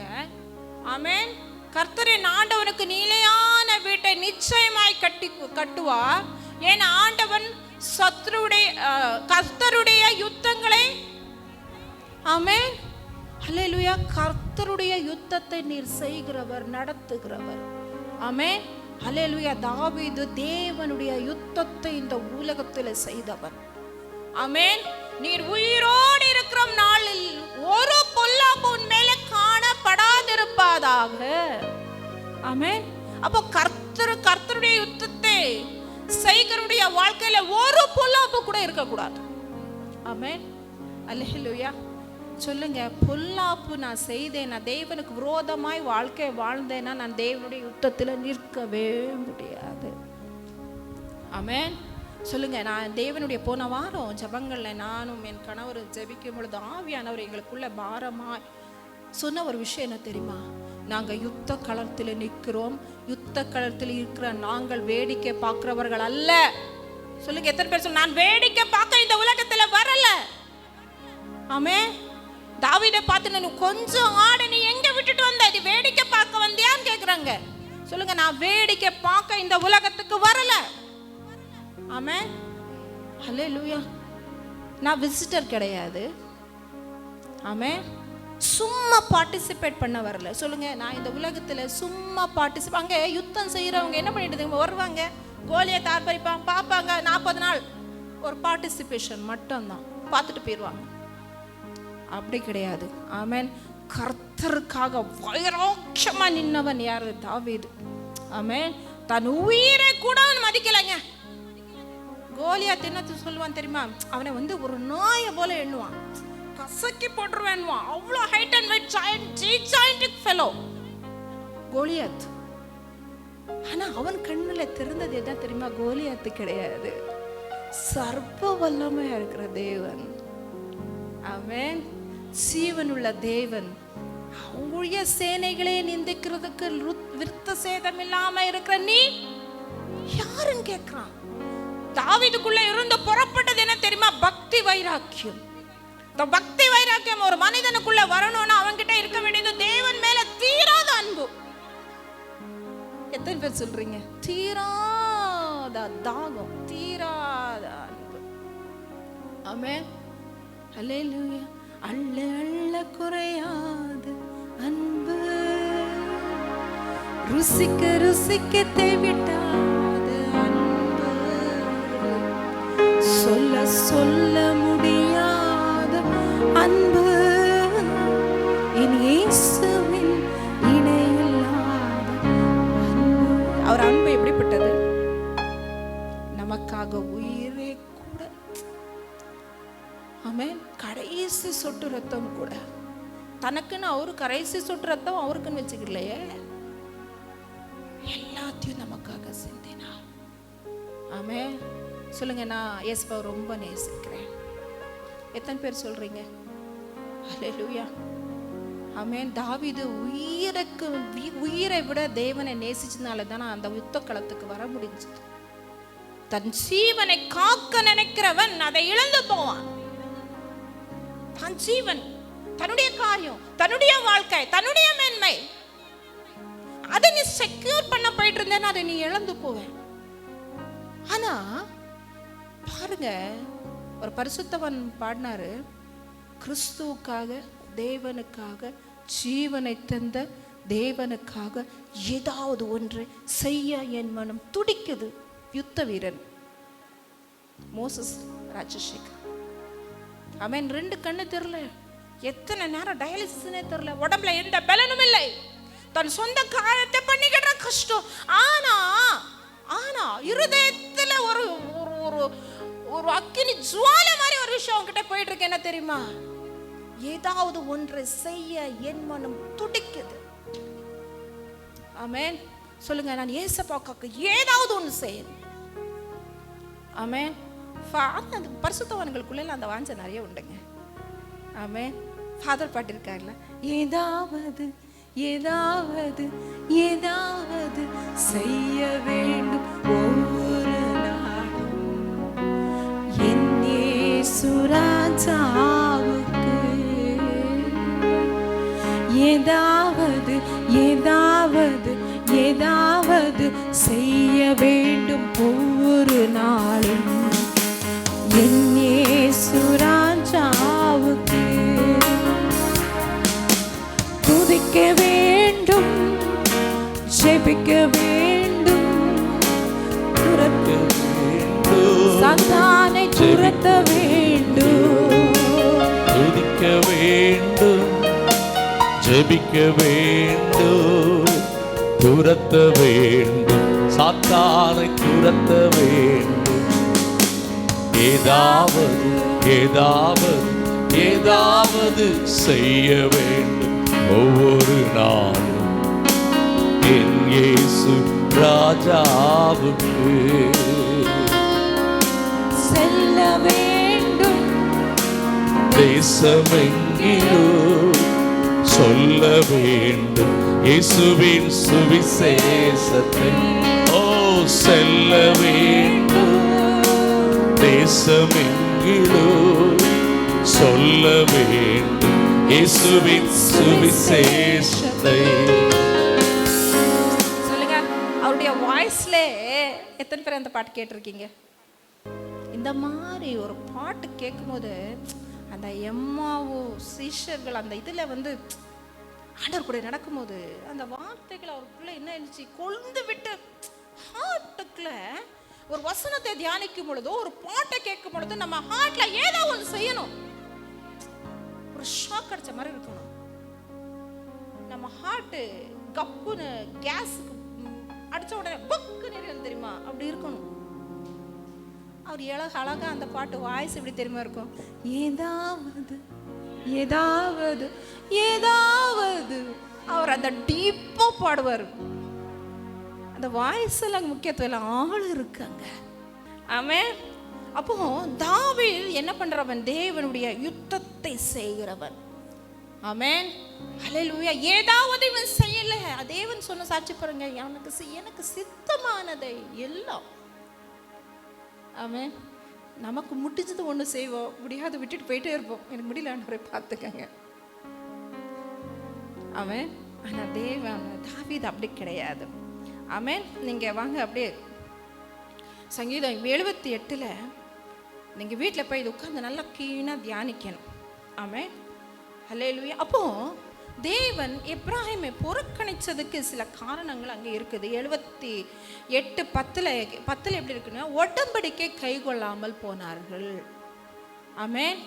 Speaker 3: ஆமென். கர்த்தரின் ஆண்டவனுக்கு நிலையான வீட்டை நிச்சயமாய் கட்டுவார். ஏன் ஆண்டவன் கர்த்தருடைய யுத்தங்களை, ஆமென், ஹல்லேலூயா, கர்த்தருடைய யுத்தத்தை நீர் செய்கிறவர், நடத்துகிறவர். ஆமென், ஹல்லேலூயா. தாவீது தேவனுடைய யுத்தத்தை இந்த உலகத்தில் செய்தவர். ஆமென். நீர் உயிரோடு இருக்கிற நாளில் ஒரு பொல்லாப்பு உன் மேலே காணப்படாதிருப்பதாக. ஆமென். அப்போ கர்த்தருடைய யுத்தத்தை செய்கிறவருடைய வாழ்க்கையில ஒரு பொல்லாப்பு கூட இருக்கக்கூடாது. ஆமென், அல்லேலூயா. சொல்லுங்க, பொல்லாப்பு நான் செய்தேன், நான் தேவனுக்கு விரோதமாய் வாழ்க்கை வாழ்ந்தேன்னா நான் தேவனுடைய யுத்தத்தில் நிற்கவே முடியாது. ஆமென். சொல்லுங்க, நான் தேவனுடைய போன வாரம் ஜபங்கள்ல நானும் என் கணவரும் ஜெபிக்கும் பொழுது ஆவியானவர் எங்களுக்குள்ள பாரமாய் சொன்ன ஒரு விஷயம் என்ன தெரியுமா? நாங்க யுத்த களத்தில் நிற்கிறோம். யுத்த களத்தில் இருக்கிற நாங்கள் வேடிக்கை பார்க்கிறவர்கள் அல்ல. சொல்லுங்க, எத்தனை பேர் சொல்ல, நான் வேடிக்கை பார்க்க இந்த உலகத்துல வரல. ஆமென். தாவீதை பார்த்து, நீ கொஞ்சம் ஆட நீ எங்க விட்டுட்டு வந்த, இது வேடிக்கை பார்க்க வந்தியான்னு கேக்குறாங்க. சொல்லுங்க, நான் வேடிக்கை பார்க்க இந்த உலகத்துக்கு வரல. ஆமென், ஹல்லேலூயா. நான் விசிட்டர் கிடையாது. ஆமென். சும்மா பார்ட்டிசிபேட் பண்ண வரல. சொல்லுங்க, நான் இந்த உலகத்துல சும்மா பார்ட்டிசிபேட். அங்க யுத்தம் செய்யறவங்க என்ன பண்ணிட்டு வருவாங்க, கோலியத்தை ஆர்ப்பரிப்பாங்க, பார்ப்பாங்க, 40 நாள் ஒரு பார்ட்டிசிபேஷன் மட்டும்தான், பார்த்துட்டு போயிடுவாங்க. அப்படி கிடையாது. ஆமென். கர்த்தருக்காக வைராக்கியமா நின்னவன் யாரு? தாவீது. ஆமென். தன் உயிரை கூட அவன் மதிக்கலைங்க. கோலியாத் என்ன சொல்லுவான் தெரியுமா? அவனை ஒரு நாயை போல எண்ணுவான், கசக்கி போட்டுருவான். அவ்வளோ height and weight gigantic fellow Goliath. ஆனா அவன் கண்ணுல தெரிந்தது என்ன தெரியுமா? கோலியாத்து கிடையாது, சர்வ வல்லமையா இருக்கிற தேவன். ஆமென். ஜீவனுள்ள தேவன். அவங்களுடைய சேனைகளே நிந்திக்கிறதுக்கு விருத்த சேதம் இல்லாம இருக்கிற நீ யாருன்னு கேட்கிறான். தாவீதுக்குள்ள இருந்து புறப்பட்டது என்ன தெரியுமா? பக்தி வைராக்கியம். இந்த பக்தி வைராக்கியம் ஒரு மனிதனுக்குள்ள வரணும்னா அவன்கிட்ட இருக்க வேண்டியது தேவன் மேல தீராத அன்பு. எத்தனை பேர் சொல்றீங்க? தீராத தாகம், தீராத அன்பு. ஆமென், ஹல்லேலூயா. அள்ள அள்ள குறையாது அன்பு, ருசிக்க ருசிக்க தேவிட்டாத அன்பு, சொல்ல சொல்ல முடியாத அன்பு, என் இயேசுவின் இணையில்லாத அன்பு. அவர் அன்பு எப்படிப்பட்டது? நமக்காக உயிரே கூட, ஆமென், கடைசி சொட்டு ரத்தம் கூட, தனக்குன்னு அவரு கடைசி சொட்டு ரத்தம் அவருக்குன்னு வச்சுக்கலையே, எல்லாத்தையும் நமக்காக சிந்தினா. ஆமென். சொல்லுங்க, நான் இயேசுவை ரொம்ப நேசிக்கிறேன். எத்தனை பேர் சொல்றீங்க? ஹல்லேலூயா. ஆமென். தாவீது உயிரை விட தேவனை நேசிச்சதுனால தானே அந்த யுத்த களத்துக்கு வர முடிஞ்சது. தன் ஜீவனை காக்க நினைக்கிறவன் அதை இழந்து போவான். தன் ஜீவன், தன்னுடைய காரியம், தன்னுடைய வாழ்க்கை, தன்னுடைய மேன்மை, அதை நீ செக்யூர் பண்ண போயிட்டு இருந்தேன்னா அதை நீ இழந்து போவேன். ஆனா பாருங்க, ஒரு பரிசுத்தவன் பாடினாரு, கிறிஸ்துவுக்காக, தேவனுக்காக, ஜீவனை தந்த தேவனுக்காக ஏதாவது ஒன்று செய்ய என் மனம் துடிக்குது. யுத்த வீரன் மோசஸ் ராஜசேகர். அவன் 2 கண்ணு தெரியல, எத்தனை நேரம் டயாலிசிஸ்னே தெரியல, உடம்புல எந்த பலனும் இல்லை, தன் சொந்த காரியத்தை பண்ணிக்கிற கஷ்டம். ஆனா ஆனா இருதயத்துல ஒரு ஒரு ஒரு அக்கினி ஜுவாலை மாதிரி ஒரு விஷயம் அவன்கிட்ட போயிட்டு இருக்கு. என்ன தெரியுமா? ஏதாவது ஒன்றை செய்ய என் மனம் துடிக்குது. ஆமென். சொல்லுங்க, நான் ஏசப்பாவுக்கு ஏதாவது ஒன்று செய்யணும். ஆமென். அந்த பரிசுத்தவான்களுக்குள்ள அந்த வாஞ்சை நிறைய உண்டுங்க. ஆமென். ஃபாதர் பாட்டு இருக்காருல்ல, ஏதாவது ஏதாவது ஏதாவது செய்ய வேண்டும் ஒவ்வொரு நாளும் என் இயேசு ராஜாவுக்கு. ஏதாவது ஏதாவது ஏதாவது செய்ய வேண்டும் ஒவ்வொரு நாளும் என் இயேசு ராஜாவுக்கு. துதிக்க வேண்டும், ஜெபிக்க வேண்டும், துரத்த வேண்டும், சாத்தானை துரத்த வேண்டும்.
Speaker 1: துதிக்க வேண்டும், ஜெபிக்க வேண்டும், துரத்த வேண்டும், சாத்தானை துரத்த வேண்டும். ஏதாவது ஏதாவது ஏதாவது செய்ய வேண்டும் ஒவ்வொரு நாளும் என் இயேசு ராஜாவுக்கு.
Speaker 3: செல்ல வேண்டும்,
Speaker 1: தேசமெங்கிலும் சொல்ல வேண்டும் இயேசுவின் சுவிசேஷத்தை. ஓ, செல்ல வேண்டும், தேசமெங்கிலும் சொல்ல வேண்டும் இயேசுவின் சுவிசேஷத்தை.
Speaker 3: சொல்லுங்க, அவருடைய வாய்ஸ்ல எத்தனை பேர் அந்த பாட்டு கேட்டிருக்கீங்க? இந்த மாதிரி ஒரு பாட்டு கேட்கும்போது அந்த எம்மாவோ சீஷர்கள் அந்த இதுல வந்து ஆண்டவர் கூட நடக்கும்போது அந்த வார்த்தைகள் அவருக்குள்ள என்ன இருந்துச்சு, கொழுந்து விட்டு ஹார்ட்டுக்குள்ள ஒரு வசனத்தை தியானிக்கும் பொழுதோ ஒரு பாட்டை கேட்கும் பொழுதோ நம்ம ஹார்ட்ல ஏதோ ஒன்று செய்யணும். ஒரு ஷாக் அடிச்ச மாதிரி இருக்கணும். நம்ம ஹார்ட் கப்புன்னு கேஸுக்கு அடிச்ச உடனே பக்கு நிறைய தெரியுமா, அப்படி இருக்கணும். அவர் அழகா அந்த பாட்டு வாய்ஸ் எப்படி தெரியுமா இருக்கும், ஏதாவது ஏதாவது ஏதாவது. அவர் அந்த டீப்பா பாடுவார். அந்த வாய்ஸ்ல முக்கியத்துவம் இல்லை, ஆள் இருக்காங்க. ஆமென். அப்போ தாவீது என்ன பண்றவன், தேவனுடைய யுத்தத்தை செய்கிறவன். ஆமென். ஹல்லேலூயா. ஏதாவது இவன் செய்யல, தேவன் சொன்ன சாட்சி பாருங்க, எனக்கு சித்தமானதை எல்லாம். ஆமென். நமக்கு முடிஞ்சது ஒன்று செய்வோம், முடியாது விட்டுட்டு போயிட்டே இருப்போம், எனக்கு முடியலன்னு பார்த்துக்கங்க. ஆமென். ஆனா தேவன் தாவீது அப்படி கிடையாது. ஆமென். நீங்க வாங்க அப்படியே சங்கீதம் 78 நீங்க வீட்டில் போய் இது உட்கார்ந்து நல்லா கீழா தியானிக்கணும். ஆமென். ஹல்லேலூயா. அப்போ தேவன் எப்ராஹிமை புறக்கணிச்சதுக்கு சில காரணங்கள் அங்கே இருக்குது. 78:10 எப்படி இருக்குன்னா, உடன்படிக்கை கை கொள்ளாமல் போனார்கள். ஆமென்.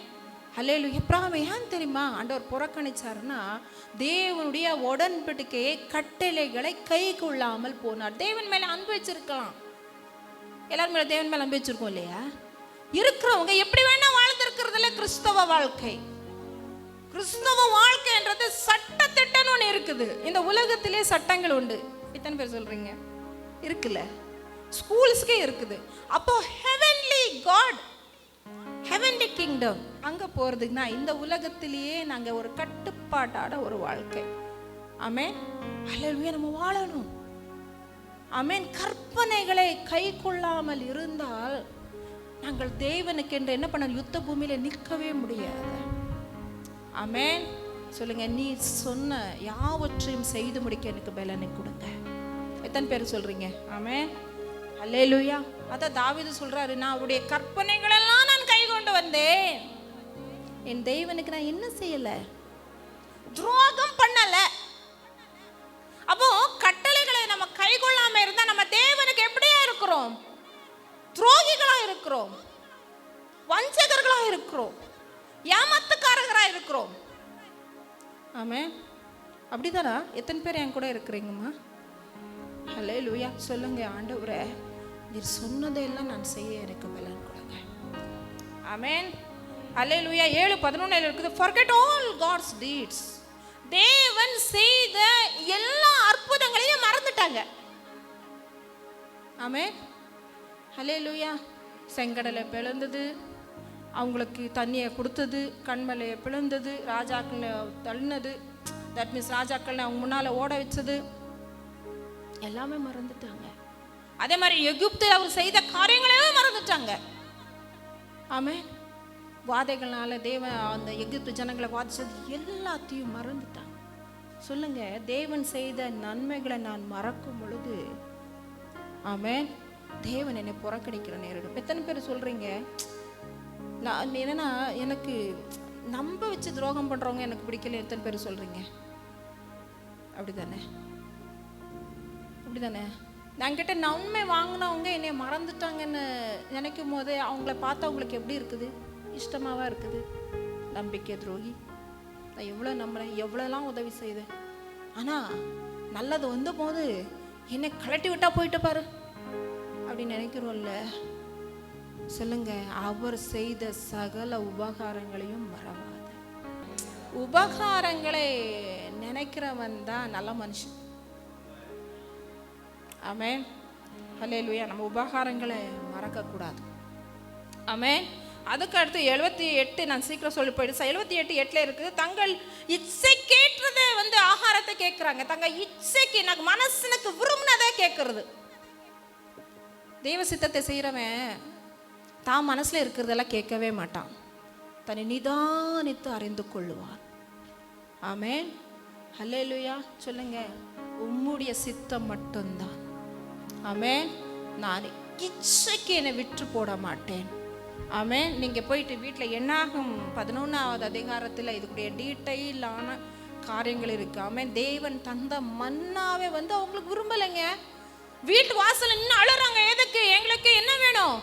Speaker 3: ஹல்லேலூயா. எப்ராஹிமை ஏன் தெரியுமா ஆண்டவர் புறக்கணிச்சாருன்னா, தேவனுடைய உடன்படிக்கையை கட்டளைகளை கை கொள்ளாமல் போனார். தேவன் மேல அன்பு வச்சிருக்கலாம், எல்லாரும் மேல தேவன் மேல அன்பு வச்சிருக்கோம் இல்லையா? இருக்கிறவங்க எப்படி வேணா வாழ்ந்திருக்கிறதுல கிறிஸ்தவ வாழ்க்கை. கிறிஸ்தவ வாழ்க்கைன்றது சட்டத்திட்டம்னு ஒன்று இருக்குது. இந்த உலகத்திலே சட்டங்கள் உண்டு. எத்தனை பேர் சொல்றீங்க? இருக்குல்ல, ஸ்கூல்ஸ்க்கே இருக்குது. அப்போ ஹெவன்லி காட், ஹெவன்லி கிங்டம் அங்க போறதுக்குன்னா இந்த உலகத்திலேயே நாங்க ஒரு கட்டுப்பாட்டாட ஒரு வாழ்க்கை. ஆமென். ஹல்லேலூயா. நம்ம வாழணும். ஆமென். கற்பனைகளை கை கொள்ளாமல் இருந்தால் நாங்கள் தேவனுக்கு என்று என்ன பண்ண, யுத்த பூமியில நிற்கவே முடியாது. ஆமென். சொல்லுங்க, நீ சொன்ன யாவற்றையும் செய்து முடிக்க எனக்கு பலனை கொடுங்க. எத்தனை பேர் சொல்றீங்க? ஆமென். அல்லேலூயா. அதான் தாவீது சொல்றாரு, நான் அவருடைய கற்பனைகள் எல்லாம் நான் கை கொண்டு வந்தேன். என் தேவனுக்கு நான் என்ன செய்யல? துரோகம் பண்ணல. அப்போ கட்டளைகளை நம்ம கைகொள்ளாம இருந்தா நம்ம தேவனுக்கு எப்படியா இருக்கிறோம்? துரோகிகளா இருக்கிறோம், வஞ்சகர்களா இருக்கிறோம், ஏமாத்துக்காரர்களா இருக்கிறோம். ஆமென். அப்படிதானா? எத்தனை பேர் என் கூட இருக்கிறீங்கம்மா? ஹல்லேலூயா. சொல்லுங்க, ஆண்டவரே நீர் சொன்னதையெல்லாம் நான் செய்ய எனக்கு பலன் கொடுங்க. ஆமென். ஹல்லேலூயா. 7:11 இருக்குது, forget all God's deeds. தேவன் செய்த எல்லா அற்புதங்களையும் மறந்துட்டாங்க. ஆமென். ஹல்லேலூயா. செங்கடலை பிளந்தது, அவங்களுக்கு தண்ணியை கொடுத்தது, கண்மலையை பிளந்தது, ராஜாக்களை தள்ளினது, தட் மீன்ஸ் ராஜாக்களை அவங்க முன்னால் ஓட வச்சது, எல்லாமே மறந்துட்டாங்க. அதே மாதிரி எகிப்தில் அவர் செய்த காரியங்களையும் மறந்துட்டாங்க. ஆமென். வாதைகள்னால தேவன் அந்த எகிப்து ஜனங்களை வாதிச்சது எல்லாத்தையும் மறந்துட்டாங்க. சொல்லுங்க, தேவன் செய்த நன்மைகளை நான் மறக்கும் பொழுது, ஆமென், தேவன் என்னை புறக்கணிக்கிற நேரிடும். எத்தனை பேர் சொல்றீங்க, நான் என்னன்னா எனக்கு நம்ப வச்சு துரோகம் பண்றவங்க எனக்கு பிடிக்கல? எத்தனை பேர் சொல்றீங்க? அப்படிதானே? அப்படிதானே? நான்கிட்ட நன்மை வாங்கினவங்க என்னை மறந்துட்டாங்கன்னு நினைக்கும் போது அவங்கள பார்த்தா அவங்களுக்கு எப்படி இருக்குது? இஷ்டமாவா இருக்குது? நம்பிக்கை துரோகி. நான் எவ்வளோ நம்புறேன், எவ்வளோலாம் உதவி செய்தேன், ஆனால் நல்லது வந்த போது என்னை கலட்டி விட்டா போயிட்டு பாரு அப்படின்னு நினைக்கிறோம்ல. சொல்லுங்க, அவர் செய்த சகல உபகாரங்களையும் மறவாத. உபகாரங்களை நினைக்கிறவன் தான் நல்ல மனுஷன். ஆமென். ஹல்லேலூயா. நம்ம உபகாரங்களை மறக்கக்கூடாது. ஆமென். அதுக்கு அடுத்து 78, நான் சீக்கிரம் சொல்லி போயிடு. 78:8 இருக்குது, தங்கள் இச்சைக்கேற்றதை ஆகாரத்தை கேட்குறாங்க. தங்கள் இச்சைக்கு, எனக்கு மனசுக்கு விரும்பினதை கேட்கறது. தெய்வ சித்தத்தை செய்கிறவன் தான் மனசில் இருக்கிறதெல்லாம் கேட்கவே மாட்டான், தன்னை நிதானித்து அறிந்து கொள்ளுவான். ஆமென். ஹல்லேலூயா. சொல்லுங்க, உம்முடைய சித்தம் மட்டும்தான். ஆமென். நான் இச்சைக்கு என்னை விற்று போட மாட்டேன். ஆமென். நீங்கள் போயிட்டு வீட்டில் என்னாகும் 11வது அதிகாரத்தில் இதுக்குடைய டீட்டெயிலான காரியங்கள் இருக்கு. ஆமென். தேவன் தந்த மன்னாவே அவங்களுக்கு விரும்பலைங்க. வீட்டு வாசல் இன்னும் அழுறாங்க. எதுக்கு? எங்களுக்கு என்ன வேணும்?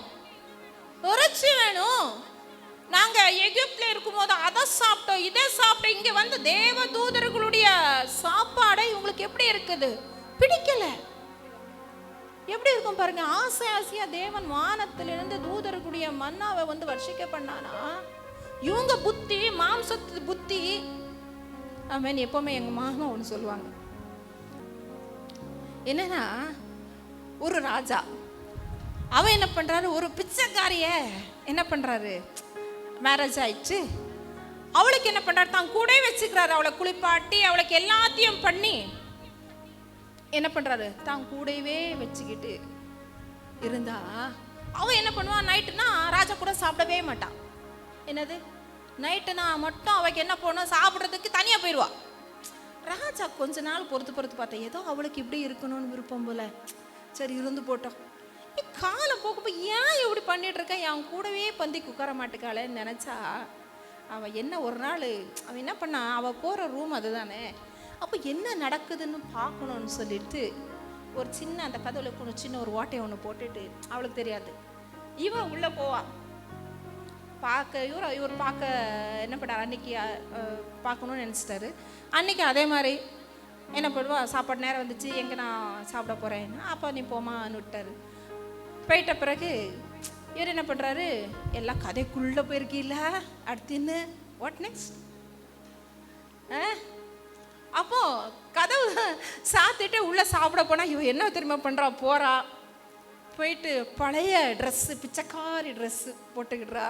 Speaker 3: இறைச்சி வேணும். நாங்கள் எகிப்தில் இருக்கும்போது அதை சாப்பிட்டோம், இதை சாப்பிட்டோம். இங்கே தேவ தூதர்களுடைய சாப்பாடை இவங்களுக்கு எப்படி இருக்குது? பிடிக்கல. எப்படி இருக்கும் பாருங்க. ஆசை ஆசையா தேவன் வானத்திலிருந்து தூதர்களுடைய மன்னாவை வர்ஷிக்க பண்ணானா, இவங்க புத்தி மாம்சத்து புத்தி. ஆமென். எப்பவுமே எங்க மாமா ஒன்று சொல்லுவாங்க, என்னன்னா ஒரு ராஜா அவன் என்ன பண்றாரு, ஒரு பிச்சைக்காரிய என்ன பண்றாரு, மேரேஜ் ஆயிடுச்சு, அவளுக்கு என்ன பண்றாரு, தான் கூட வச்சுக்கிறாரு. அவளை குளிப்பாட்டி அவளுக்கு எல்லாத்தையும் பண்ணி என்ன பண்றாரு, தான் கூடவே வச்சுக்கிட்டு இருந்தா அவன் என்ன பண்ணுவான், நைட்டுனா ராஜா கூட சாப்பிடவே மாட்டான். என்னது, நைட்டுனா மட்டும் அவளுக்கு என்ன பண்ணும், சாப்பிட்றதுக்கு தனியாக போயிடுவா. ராஜா கொஞ்ச நாள் பொறுத்து பார்த்தா ஏதோ அவளுக்கு இப்படி இருக்கணும்னு விருப்பம் போல, சரி இருந்து போட்டோம். காலம் போக்குப்போ ஏன் இப்படி பண்ணிட்டு இருக்க, என் கூடவே பந்திக்கு உட்கார மாட்டேக்காளேன்னு நினச்சா, அவன் என்ன ஒரு நாள் அவன் என்ன பண்ணா, அவள் போகிற ரூம் அதுதானே, அப்போ என்ன நடக்குதுன்னு பார்க்கணுன்னு சொல்லிட்டு ஒரு சின்ன அந்த கதவுல சின்ன ஒரு ஓட்டையை ஒன்று போட்டுட்டு, அவளுக்கு தெரியாது, இவன் உள்ளே போவா. பார்க்க இவர் பார்க்க என்ன பண்ணார், அன்னைக்கு பார்க்கணுன்னு நினச்சிட்டாரு. அன்னைக்கு அதே மாதிரி என்ன பண்ணுவா, சாப்பாடு நேரம் வந்துச்சு, எங்கே நான் சாப்பிட போகிறேன், அப்போ நீ போமான்னு விட்டாரு. போயிட்ட பிறகு இவர் என்ன பண்ணுறாரு, எல்லாம் கதைக்குள்ளே போயிருக்கீல்ல, அடுத்துன்னு வாட் நெக்ஸ்ட். அப்போ கதவு சாத்திட்டு உள்ளே சாப்பிட போனால் இவன் என்ன தெரியுமா பண்ணுறா, போகிறா, போயிட்டு பழைய ட்ரெஸ்ஸு, பிச்சைக்காரி ட்ரெஸ்ஸு போட்டுக்கிடுறா.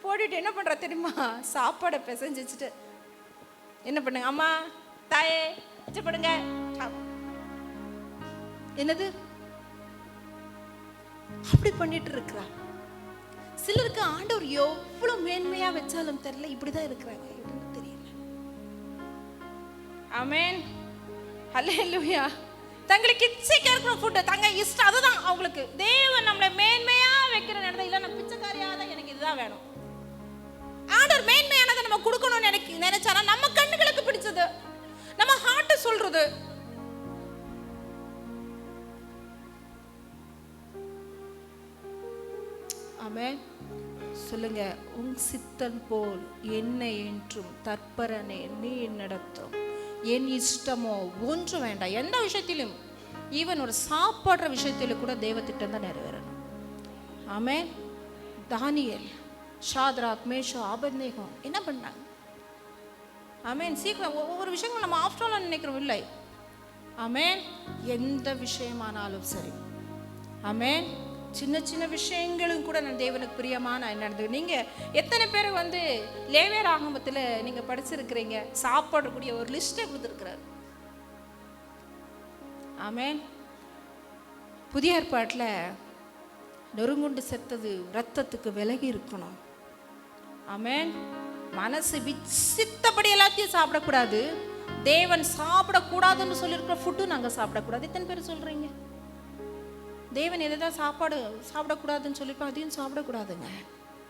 Speaker 3: போட்டுட்டு என்ன பண்ணுறா தெரியுமா, சாப்பாடை பிசைஞ்சு வச்சுட்டு என்ன பண்ணுங்க, அம்மா தாயே வச்சுப்படுங்க. என்னது அப்படி பண்ணிட்டு இருக்கிறா. சிலருக்கு ஆண்டவர் எவ்வளவு மேன்மையா வச்சாலும் தெரியல, இப்படிதான் இருக்கிறாங்க, தெரியல. ஆமென். ஹல்லேலூயா. தங்களுக்கு இச்சைக்கா இருக்கிற ஃபுட்டு தங்க இஷ்டம், அதுதான் அவங்களுக்கு. தேவன் நம்மளை மேன்மையா வைக்கிற நேரத்தில், இல்லை நான் பிச்சைக்காரியா தான், எனக்கு இதுதான் வேணும், ஆண்டவர் மேன்மையானதை நம்ம கொடுக்கணும்னு நினைச்சாரா நம்ம கண்ணுகளுக்கு பிடிச்சது, நம்ம ஹார்ட் சொல்றது. ஆமென். சொல்லுங்க, உன் சித்தம் போல் என்னை என்றும் தற்பரனே நீ நடத்தும். என் இஷ்டமோ ஒன்று வேண்டாம். எந்த விஷயத்திலும், ஈவன் ஒரு சாப்பாடுற விஷயத்திலும் கூட தெய்வ திட்டம் தான் நிறைவேறணும். ஆமென். தானியேல், ஷாத்ராக், மேஷா, ஆபேத்நேகோ என்ன பண்ணாங்க? ஆமென். சீக்கிரம் ஒவ்வொரு விஷயங்களும் நம்ம ஆஃப்டர் நினைக்கிறோம் இல்லை. ஆமென். எந்த விஷயமானாலும் சரி, ஆமென், சின்ன சின்ன விஷயங்களும் கூட நான் தேவனுக்கு பிரியமான நடந்து. நீங்கள் எத்தனை பேர் வந்து லேவியர் ஆகமத்தில் நீங்கள் படிச்சிருக்கிறீங்க? சாப்பிடக்கூடிய ஒரு லிஸ்ட்டை கொடுத்துருக்கிறார். ஆமென். புதிய ஏற்பாட்டில் நொறுங்குண்டு செத்தது ரத்தத்துக்கு விலகி இருக்கணும். ஆமென். மனசு விசித்தபடி எல்லாத்தையும் சாப்பிடக்கூடாது. தேவன் சாப்பிடக்கூடாதுன்னு சொல்லியிருக்கிற ஃபுட்டு நாங்கள் சாப்பிடக்கூடாது. எத்தனை பேர் சொல்கிறீங்க? தேவன் எதை தான் சாப்பிடக்கூடாதுன்னு சொல்லியிருப்போம், அதையும் சாப்பிடக்கூடாதுங்க.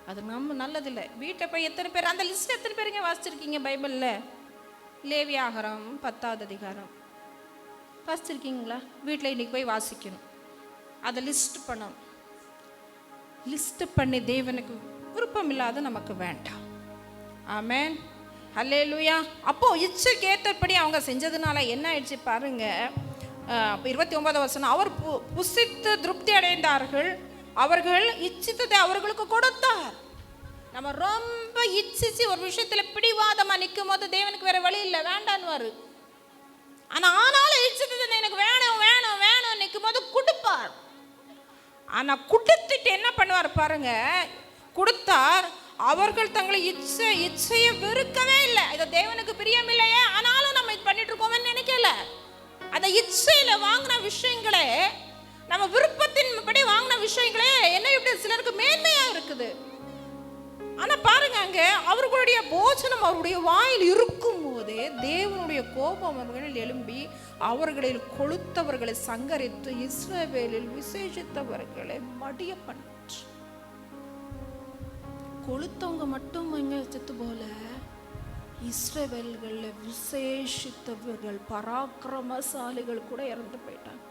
Speaker 3: அது நம்ம நல்லதில்லை. வீட்டை போய் எத்தனை பேர் அந்த லிஸ்ட் எத்தனை பேருங்க வாசிச்சிருக்கீங்க? பைபிளில் லேவியாகமம் 10வது அதிகாரம் வாசிச்சிருக்கீங்களா? வீட்டில் இன்னைக்கு போய் வாசிக்கணும். அதை லிஸ்ட் பண்ணணும். லிஸ்ட் பண்ணி தேவனுக்கு விருப்பம் இல்லாத நமக்கு வேண்டாம். ஆமென். ஹல்லேலூயா. அப்போ இச்சைக்கு ஏற்றபடி அவங்க செஞ்சதுனால என்ன ஆயிடுச்சு பாருங்க. 29வது வசனம், அவர் புசித்து திருப்தி அடைந்தார்கள், அவர்கள் இச்சித்ததை அவர்களுக்கு கொடுத்தார். நம்ம ரொம்ப இச்சிச்சு ஒரு விஷயத்துல பிடிவாதமா நிற்கும் போது தேவனுக்கு வேற வழி இல்லை, வேண்டான்னு. ஆனாலும் இச்சித்ததை எனக்கு வேணும் வேணும் வேணும் நிற்கும் போது கொடுப்பார். ஆனா கொடுத்துட்டு என்ன பண்ணுவார் பாருங்க, கொடுத்தார். அவர்கள் தங்களை இச்சையை வெறுக்கவே இல்லை. இது தேவனுக்கு பிரியம் இல்லையே, ஆனாலும் நம்ம இது பண்ணிட்டு இருக்கோம்னு நினைக்கல. அந்த இச்சையில வாங்கின விஷயங்களே, நம்ம விருப்பத்தின்படி வாங்கின விஷயங்களே என்ன இப்படி சிலருக்கு மேன்மையா இருக்குது. ஆனா பாருங்க, அங்க அவர்களுடைய போஜனம் அவருடைய வாயில் இருக்கும் போதே தேவனுடைய கோபம் அவர்களில் எழும்பி அவர்களில் கொளுத்தவர்களை சங்கரித்து இஸ்ரவேலில் விசேஷித்தவர்களை மடிய பண்ணிற்று. கொளுத்தவங்க மட்டும் இங்க செத்து போல, இஸ்ரவேல்களில் விசேஷித்தவர்கள் பராக்கிரமசாலிகள் கூட இறந்து போயிட்டாங்க.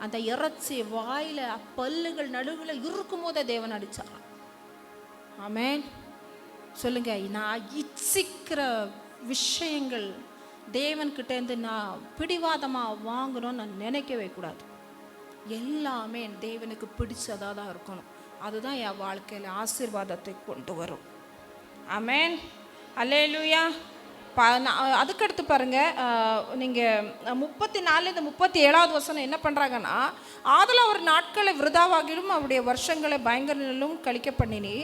Speaker 3: அந்த இறைச்சி வாயில பல்லுகள் நடுவில் இருக்கும் போதே தேவன் அடிச்சாராம். ஆமென். சொல்லுங்க, நான் இச்சிக்கிற விஷயங்கள் தேவன்கிட்டேருந்து நான் பிடிவாதமாக வாங்கணும்னு நான் நினைக்கவே கூடாது. எல்லாமே தேவனுக்கு பிடிச்சதாக தான் இருக்கணும். அதுதான் என் வாழ்க்கையில் ஆசீர்வாதத்தை கொண்டு வரும். ஆமென். அல்லேலூயா. அதுக்கடுத்து பாருங்க, நீங்கள் 34 37வது வசனம் என்ன பண்ணுறாங்கன்னா, ஆதலால் அவர் நாட்களை விருதாவாகிலும் அவருடைய வருஷங்களை பயங்கரங்களும் கழிக்க பண்ணினி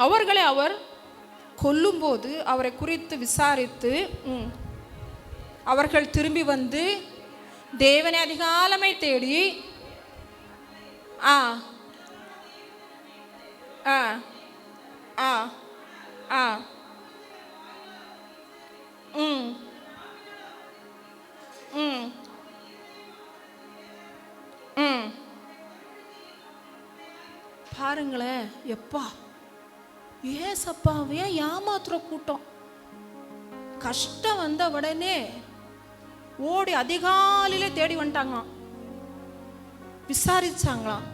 Speaker 3: அவர்களை அவர் கொல்லும்போது அவரை குறித்து விசாரித்து அவர்கள் திரும்பி வந்து தேவனை அதிகாலமை தேடி பாருங்களேன், எப்பா ஏசப்பாவே ஏமாத்துற கூட்டம். கஷ்டம் வந்த உடனே ஓடி அதிகாலையிலே தேடி வந்துட்டாங்களாம், விசாரிச்சாங்களாம்.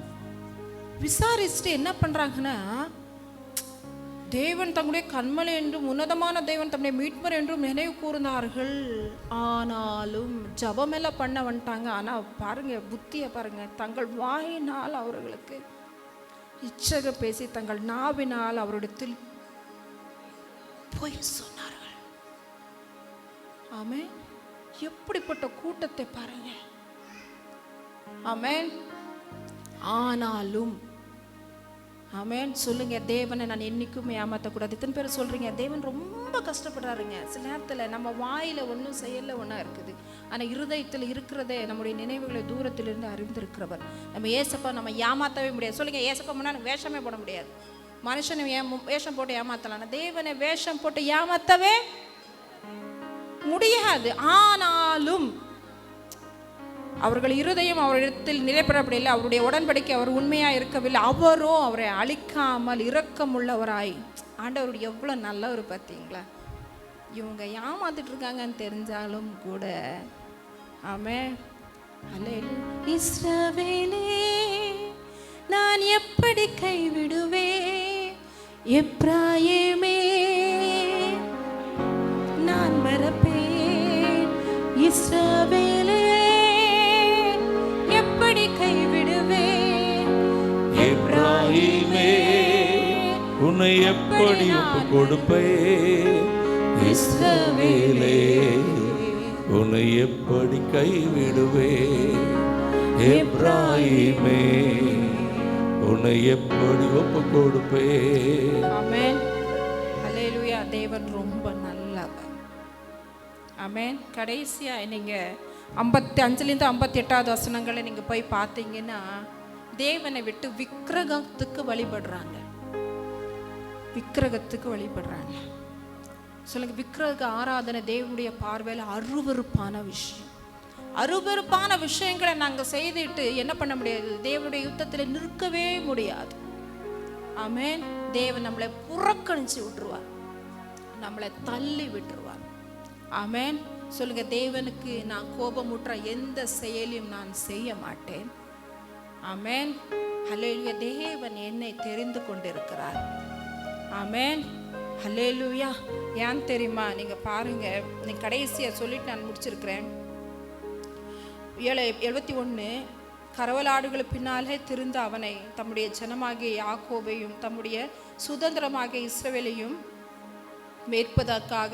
Speaker 3: விசாரிச்சுட்டு என்ன பண்றாங்கன்னா, தேவன் தங்களுடைய கண்மலை என்றும் உன்னதமான தேவன் தம்முடைய மீட்பர் என்றும் நினைவு கூர்ந்தார்கள். ஆனாலும் ஜபமெல்லாம் பண்ண வந்துட்டாங்க. ஆனால் பாருங்க, புத்தியை பாருங்க, தங்கள் வாயினால் அவர்களுக்கு இச்சக பேசி தங்கள் நாவினால் அவரிடத்தில் பொய் சொன்னார்கள். ஆமென். எப்படிப்பட்ட கூட்டத்தை பாருங்க. ஆமென். ஆனாலும் ஆமென். சொல்லுங்க, தேவனை நான் என்னைக்கும் ஏமாற்றக்கூடாது. இத்தனை பேர் சொல்றீங்க தேவன் ரொம்ப கஷ்டப்படுறாருங்க. சில நேரத்தில் நம்ம வாயில ஒன்றும் செயல்ல ஒன்றா இருக்குது, ஆனால் இருதயத்தில் இருக்கிறதே நம்முடைய நினைவுகளை தூரத்திலிருந்து அறிந்திருக்கிறவர். நம்ம ஏசப்பா நம்ம ஏமாற்றவே முடியாது. சொல்லுங்க, ஏசப்பா முன்னாடி வேஷமே போட முடியாது. மனுஷனை வேஷம் போட்டு ஏமாத்தலாம், தேவனை வேஷம் போட்டு ஏமாற்றவே முடியாது. ஆனாலும் அவர்கள் இருதயம் அவரிடத்தில் நிலைப்படப்படவில்லை, அவருடைய உடன்படிக்கை அவர் உண்மையாக இருக்கவில்லை. அவரும் அவரை அழிக்காமல் இரக்கமுள்ளவராய் ஆண்டவர் எவ்வளோ நல்லவர் பார்த்தீங்களா? இவங்க ஏமாத்திட்டு இருக்காங்கன்னு தெரிஞ்சாலும் கூட ஆமென். அல்லேலூயா. இஸ்ரவேலே நான் எப்படி கைவிடுவேன், எப்ராயிமே நான் மறப்பேன். இஸ்ரவேலே எப்படி கைவிடுவேன்,
Speaker 1: எப்ராயிமே உன்னை எப்படி ஒப்பு கொடுப்பேன். இஸ்ரவேலே உன்னை எப்படி கைவிடுவேன். எப்ராயிமே உன்னை எப்படி ஒப்பு கொடுப்பேன்.
Speaker 3: ஆமென். அல்லேலூயா. தேவன் ரொம்ப நல்லவர். ஆமென். கடைசியா நீங்க 55லேருந்து 58வது வசனங்களை நீங்க போய் பார்த்தீங்கன்னா தேவனை விட்டு விக்கிரகத்துக்கு வழிபடுறாங்க. விக்கிரகத்துக்கு வழிபடுறாங்க. சொல்லுங்க, விக்கிரக ஆராதனை தேவனுடைய பார்வையில் அருவருப்பான விஷயம். அருவருப்பான விஷயங்களை நாங்கள் செய்துட்டு என்ன பண்ண முடியாது? தேவனுடைய யுத்தத்தில் நிற்கவே முடியாது. ஆமென். தேவன் நம்மளை புறக்கணிச்சு விட்டுருவார், நம்மளை தள்ளி விட்டுருவார். ஆமென். சொல்லுங்க, தேவனுக்கு நான் கோபமுற்ற எந்த செயலையும் நான் செய்ய மாட்டேன். ஆமென். ஹல்லேலூயா. தேவன் என்னை தெரிந்து கொண்டிருக்கிறார். ஆமென். ஹல்லேலூயா. ஏன் தெரியுமா? நீங்கள் பாருங்கள், நீ கடைசியாக சொல்லிட்டு நான் முடிச்சிருக்கிறேன். 71 கரவலாடுகள் பின்னாலே திருந்த அவனை தம்முடைய ஜனமாகிய யாக்கோபையும் தம்முடைய சுதந்திரமாகிய இஸ்ரவேலையும் மேற்பதற்காக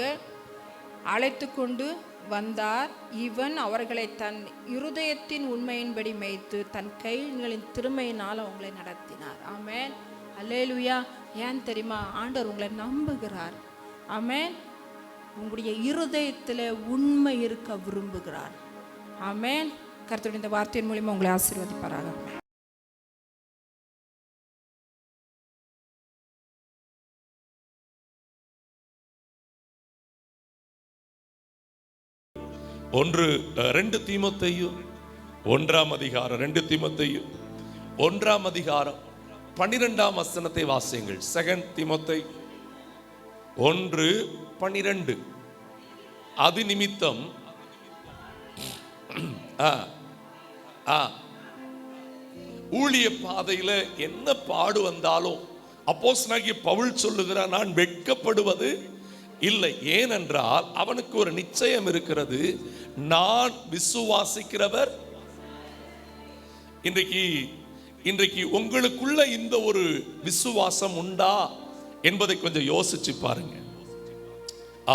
Speaker 3: அழைத்து கொண்டு வந்தார். இவன் அவர்களை தன் இருதயத்தின் உண்மையின்படி மேய்த்து தன் கைகளின் திறமையினால் அவங்களை நடத்தினார். ஆமென். அல்லேலூயா. ஏன் தெரியுமா? ஆண்டவர் உங்களை நம்புகிறார். ஆமென். உங்களுடைய இருதயத்தில் உண்மை இருக்க விரும்புகிறார். ஆமென். கர்த்தருடைய இந்த வார்த்தையின் மூலமா உங்களை ஆசீர்வதிப்பாராக.
Speaker 1: ஒன்று 2 தீமோத்தேயு 1ஆம் அதிகாரம் 2 தீமோத்தேயு 1ஆம் அதிகாரம் 12ஆம் வசனத்தை வாசியுங்கள். 2 தீமோத்தேயு 1:12. அது நிமித்தம் ஊழிய பாதையில என்ன பாடு வந்தாலும் அப்போஸ்தலனாகிய பவுல் சொல்லுகிறார், நான் வெட்கப்படுவது இல்லை. ஏனென்றால் அவனுக்கு ஒரு நிச்சயம் இருக்கிறது, நான் விசுவாசிக்கிறவர். இன்றைக்கு உங்களுக்குள்ள இந்த ஒரு விசுவாசம் உண்டா என்பதை கொஞ்சம் யோசிச்சு பாருங்க.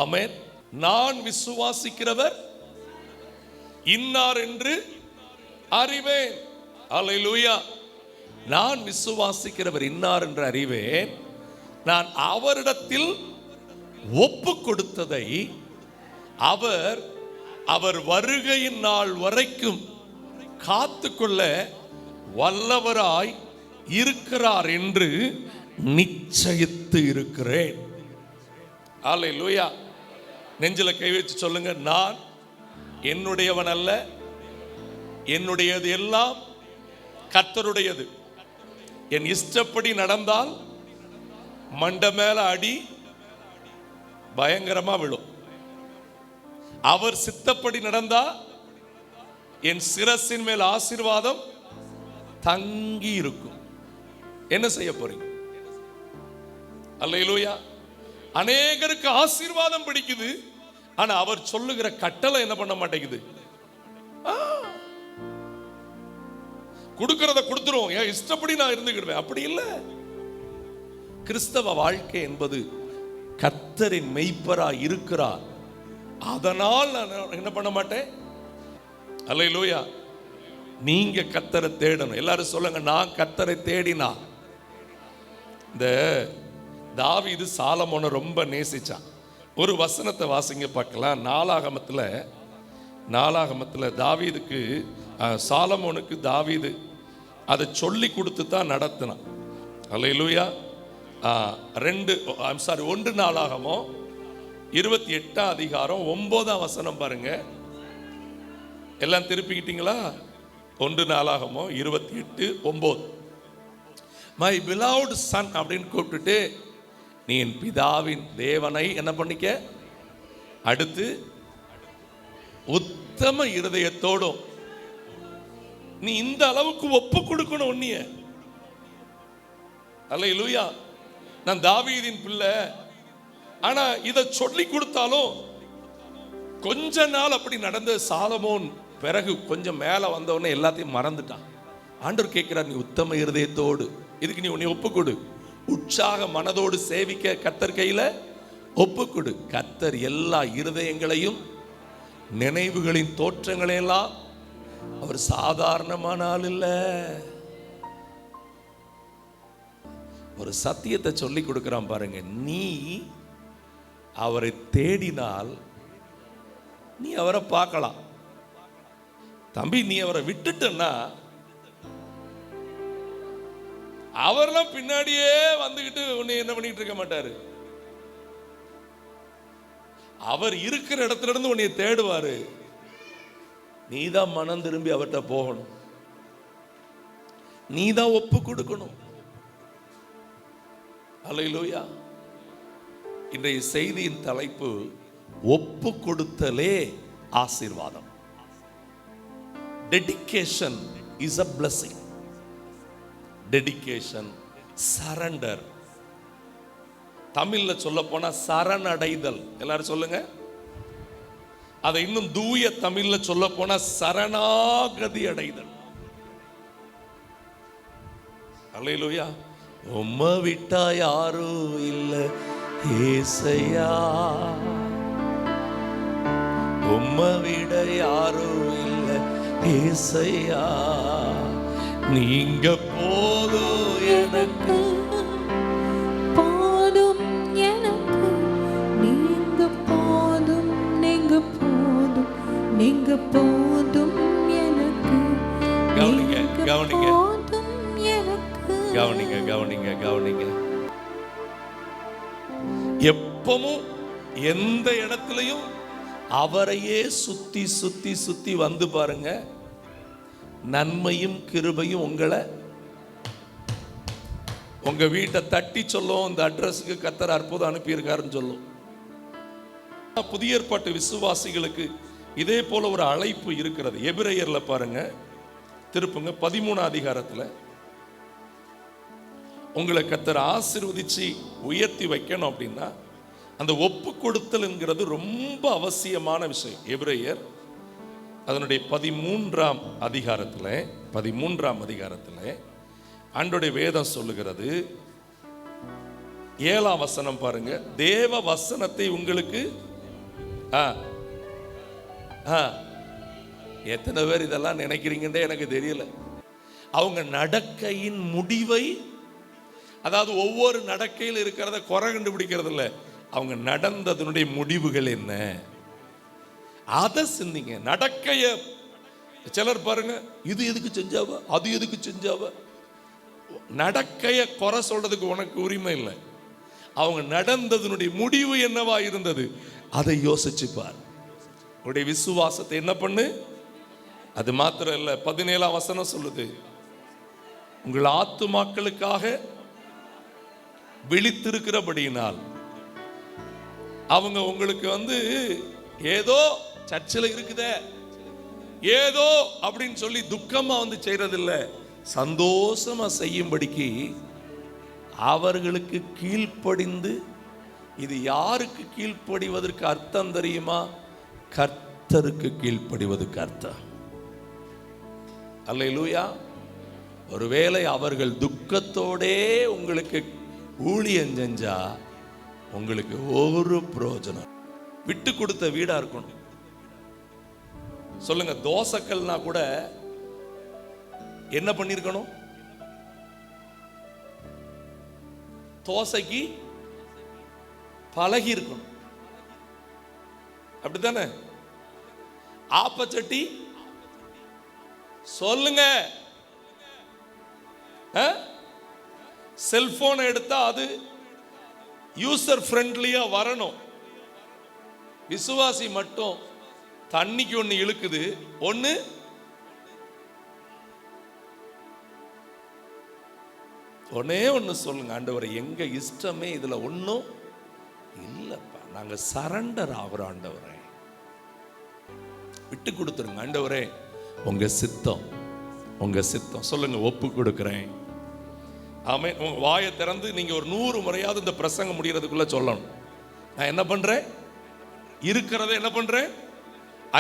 Speaker 1: ஆமென். நான் விசுவாசிக்கிறவர் இன்னார் என்று அறிவேன். அல்லேலூயா. நான் விசுவாசிக்கிறவர் இன்னார் என்று அறிவேன். நான் அவரிடத்தில் ஒப்பு கொடுத்ததை அவர் வருகையின் நாள் வரைக்கும் காத்துக்கொள்ள வல்லவராய் இருக்கிறார் என்று நிச்சயித்து இருக்கிறேன். அல்லேலூயா. நெஞ்சில கை வச்சு சொல்லுங்க, நான் என்னுடையவன் அல்ல, என்னுடையது எல்லாம் கர்த்தருடையது. என் இஷ்டப்படி நடந்தால் மண்டை மேல அடி பயங்கரமா விழும். அவர் சித்தப்படி நடந்தா என் சிரசின் மேல் ஆசீர்வாதம் தங்கி இருக்கும். என்ன செய்ய போறீங்க? அல்லேலூயா. அநேகருக்கு ஆசீர்வாதம் பிடிக்குது, ஆனா அவர் சொல்லுகிற கட்டளை என்ன பண்ண மாட்டேங்குது. கொடுக்கிறத கொடுத்துரும், என் இஷ்டப்படி நான் இருந்துக்கிடுவேன். அப்படி இல்லை. கிறிஸ்தவ வாழ்க்கை என்பது கர்த்தரின் மெய்ப்பரா இருக்கிறார். அதனால் நான் என்ன பண்ண மாட்டேன். அல்லேலூயா. நீங்க கர்த்தரை தேடணும். எல்லாரும் சொல்லுங்க, நான் கர்த்தரை தேடினா. இந்த தாவீது சாலமோனை ரொம்ப நேசிச்சான். ஒரு வசனத்தை வாசிங்க பார்க்கலாம். நாளாகமத்தில் தாவீதுக்கு சாலமோனுக்கு தாவீது அதை சொல்லி கொடுத்து தான் நடத்தினான். அல்லேலூயா. 1 நாளாகமம் 28ஆம் அதிகாரம் 9ஆம் வசனம் பாருங்க. எல்லாம் திருப்பிக்கிட்டீங்களா? 1 நாளாகமம் 28:9. மை beloved son அப்படின்னு கூப்பிட்டுட்டு நீ என் பிதாவின் தேவனை என்ன பண்ணிக்க, அடுத்து உத்தம இருதயத்தோடும். நீ இந்த அளவுக்கு ஒப்பு கொடுக்கணும் உன்னிய. அல்லேலூயா. நான் தாவீதின் பிள்ளை, ஆனா இதை சொல்லி கொடுத்தாலும் கொஞ்ச நாள் அப்படி நடந்த சாலமோன் பிறகு கொஞ்சம் மேல வந்தவொடனே எல்லாத்தையும் மறந்துட்டான். ஆண்டவர் கேட்கிறார், நீ உத்தம இருதயத்தோடு இதுக்கு நீ உன்னை ஒப்பு கொடு, உற்சாக மனதோடு சேவிக்க கர்த்தர் கையில ஒப்பு கொடு. கர்த்தர் எல்லா இருதயங்களையும் நினைவுகளின் தோற்றங்களையெல்லாம், அவர் சாதாரணமான ஆள் இல்ல. ஒரு சத்தியத்தை சொல்லி கொடுக்கிறான் பாருங்க. நீ அவரை தேடினால் நீ அவரை பார்க்கலாம். தம்பி, நீ அவரை விட்டுட்டன்னா அவரெல்லாம் பின்னாடியே வந்துகிட்டு உன்னை என்ன பண்ணிட்டு இருக்க மாட்டாரு. அவர் இருக்கிற இடத்துல இருந்து உன்னை தேடுவாரு. நீதான் மனம் திரும்பி அவர்கிட்ட போகணும், நீதான் ஒப்பு கொடுக்கணும். அல்லேலூயா. இன்றைய செய்தியின் தலைப்பு ஒப்பு கொடுத்தலே ஆசீர்வாதம். Dedication is a blessing. Dedication, surrender. தமிழ்ல சொல்ல போனா சரணடைதல். எல்லாரும் சொல்லுங்க. அதை இன்னும் தூய தமிழ்ல சொல்ல போனா சரணாகதி அடைதல். அல்லேலூயா. உம்மை விட்டா யாரும் இல்ல ஏசையா, உம்மை விட யாரும் இல்ல ஏசையா, நீங்க போதும் எனக்கு,
Speaker 2: போதும் எனக்கு, நீங்க போதும், நீங்க போதும், நீங்க போதும் எனக்கு.
Speaker 1: கவனிங்க,
Speaker 2: நீங்க
Speaker 1: கவனிங்க.
Speaker 2: போதும் எனக்கு.
Speaker 1: கவனிங்க, கவனிங்க, கவனிங்க. எப்பவும் எந்த இடத்துலையும் அவரையே சுத்தி சுத்தி சுத்தி வந்து பாருங்க. நன்மையும் கிருபையும் உங்களை, உங்க வீட்டை தட்டி சொல்லும். இந்த அட்ரஸுக்கு கர்த்தர் அற்புதம் அனுப்பியிருக்காருன்னு சொல்லும். புதிய ஏற்பாட்டு விசுவாசிகளுக்கு இதே போல ஒரு அழைப்பு இருக்கிறது. எபிரேயர்ல பாருங்க, திருப்புங்க 13 அதிகாரத்துல உங்களை கர்த்தர் ஆசீர்வதிச்சு உயர்த்தி வைக்கணும் அப்படின்னா அந்த ஒப்பு கொடுத்தல்ங்கிறது ரொம்ப அவசியமான விஷயம். எபிரேயர் அதனுடைய 13ஆம் அதிகாரத்தில் ஆண்டவருடைய வேதம் சொல்லுகிறது. 7ஆம் வசனம் பாருங்க. தேவ வசனத்தை உங்களுக்கு எத்தனை பேர் இதெல்லாம் நினைக்கிறீங்கன்னே எனக்கு தெரியல. அவங்க நடக்கையின் முடிவை, அதாவது ஒவ்வொரு நடக்கையில் இருக்கிறத குறை கண்டுபிடிக்கிறது இல்லை, அவங்க நடந்ததனுடைய முடிவுகள் என்ன அதை சிந்திங்க. நடக்கைய சிலர் பாருங்க, இது எதுக்கு செஞ்சாவ, அது எதுக்கு செஞ்சாவ. நடக்கைய குறை சொல்றதுக்கு உனக்கு உரிமை இல்லை. அவங்க நடந்ததனுடைய முடிவு என்னவா இருந்தது அதை யோசிச்சுப்பார். உடைய விசுவாசத்தை என்ன பண்ணு. அது மாத்திரம் இல்லை, 17ஆம் வசனம் சொல்லுது, உங்கள் ஆத்துமாக்களுக்காக விழித்திருக்கிறபடியினால் அவங்க உங்களுக்கு ஏதோ சர்ச்சில் இருக்குதே ஏதோ அப்படின்னு சொல்லி துக்கமா செய்யறதில்ல, சந்தோஷமா செய்யும்படிக்கு அவர்களுக்கு கீழ்ப்படிந்து. இது யாருக்கு கீழ்ப்படிவதற்கு அர்த்தம் தெரியுமா? கர்த்தருக்கு கீழ்ப்படிவதற்கு அர்த்தம். அல்லேலூயா. ஒருவேளை அவர்கள் துக்கத்தோடே உங்களுக்கு ஊழியம் செஞ்சா உங்களுக்கு ஒரு பிரயோஜனம். விட்டு கொடுத்த வீடா இருக்கணும். சொல்லுங்க, தோசைக்கல்னா கூட என்ன பண்ணிருக்கணும்? தோசைக்கு பழகி இருக்கணும். அப்படித்தானே? ஆப்பச்சட்டி சொல்லுங்க, செல்போன் எடுத்தா அது யூசர் ஃப்ரெண்ட்லியா வரணும். விசுவாசி மட்டும் தண்ணிக்கு ஒண்ணு இழுக்குது, ஒண்ணு ஒன்னே ஒன்று சொல்லுங்க, ஆண்டவரே எங்க இஷ்டமே இதுல ஒன்றும் இல்லைப்பா, நாங்க சரண்டர் ஆகிறோம் ஆண்டவரே, விட்டு கொடுத்துருங்க ஆண்டவரே, உங்க சித்தம் உங்க சித்தம் சொல்லுங்க, ஒப்பு கொடுக்குறேன். ஆமென். உங்க வாயை திறந்து நீங்க ஒரு 100 முறையாவது இந்த பிரசங்கம் முடியறதுக்குள்ள சொல்லணும், நான் என்ன பண்றேன், இருக்கிறத என்ன பண்றேன்,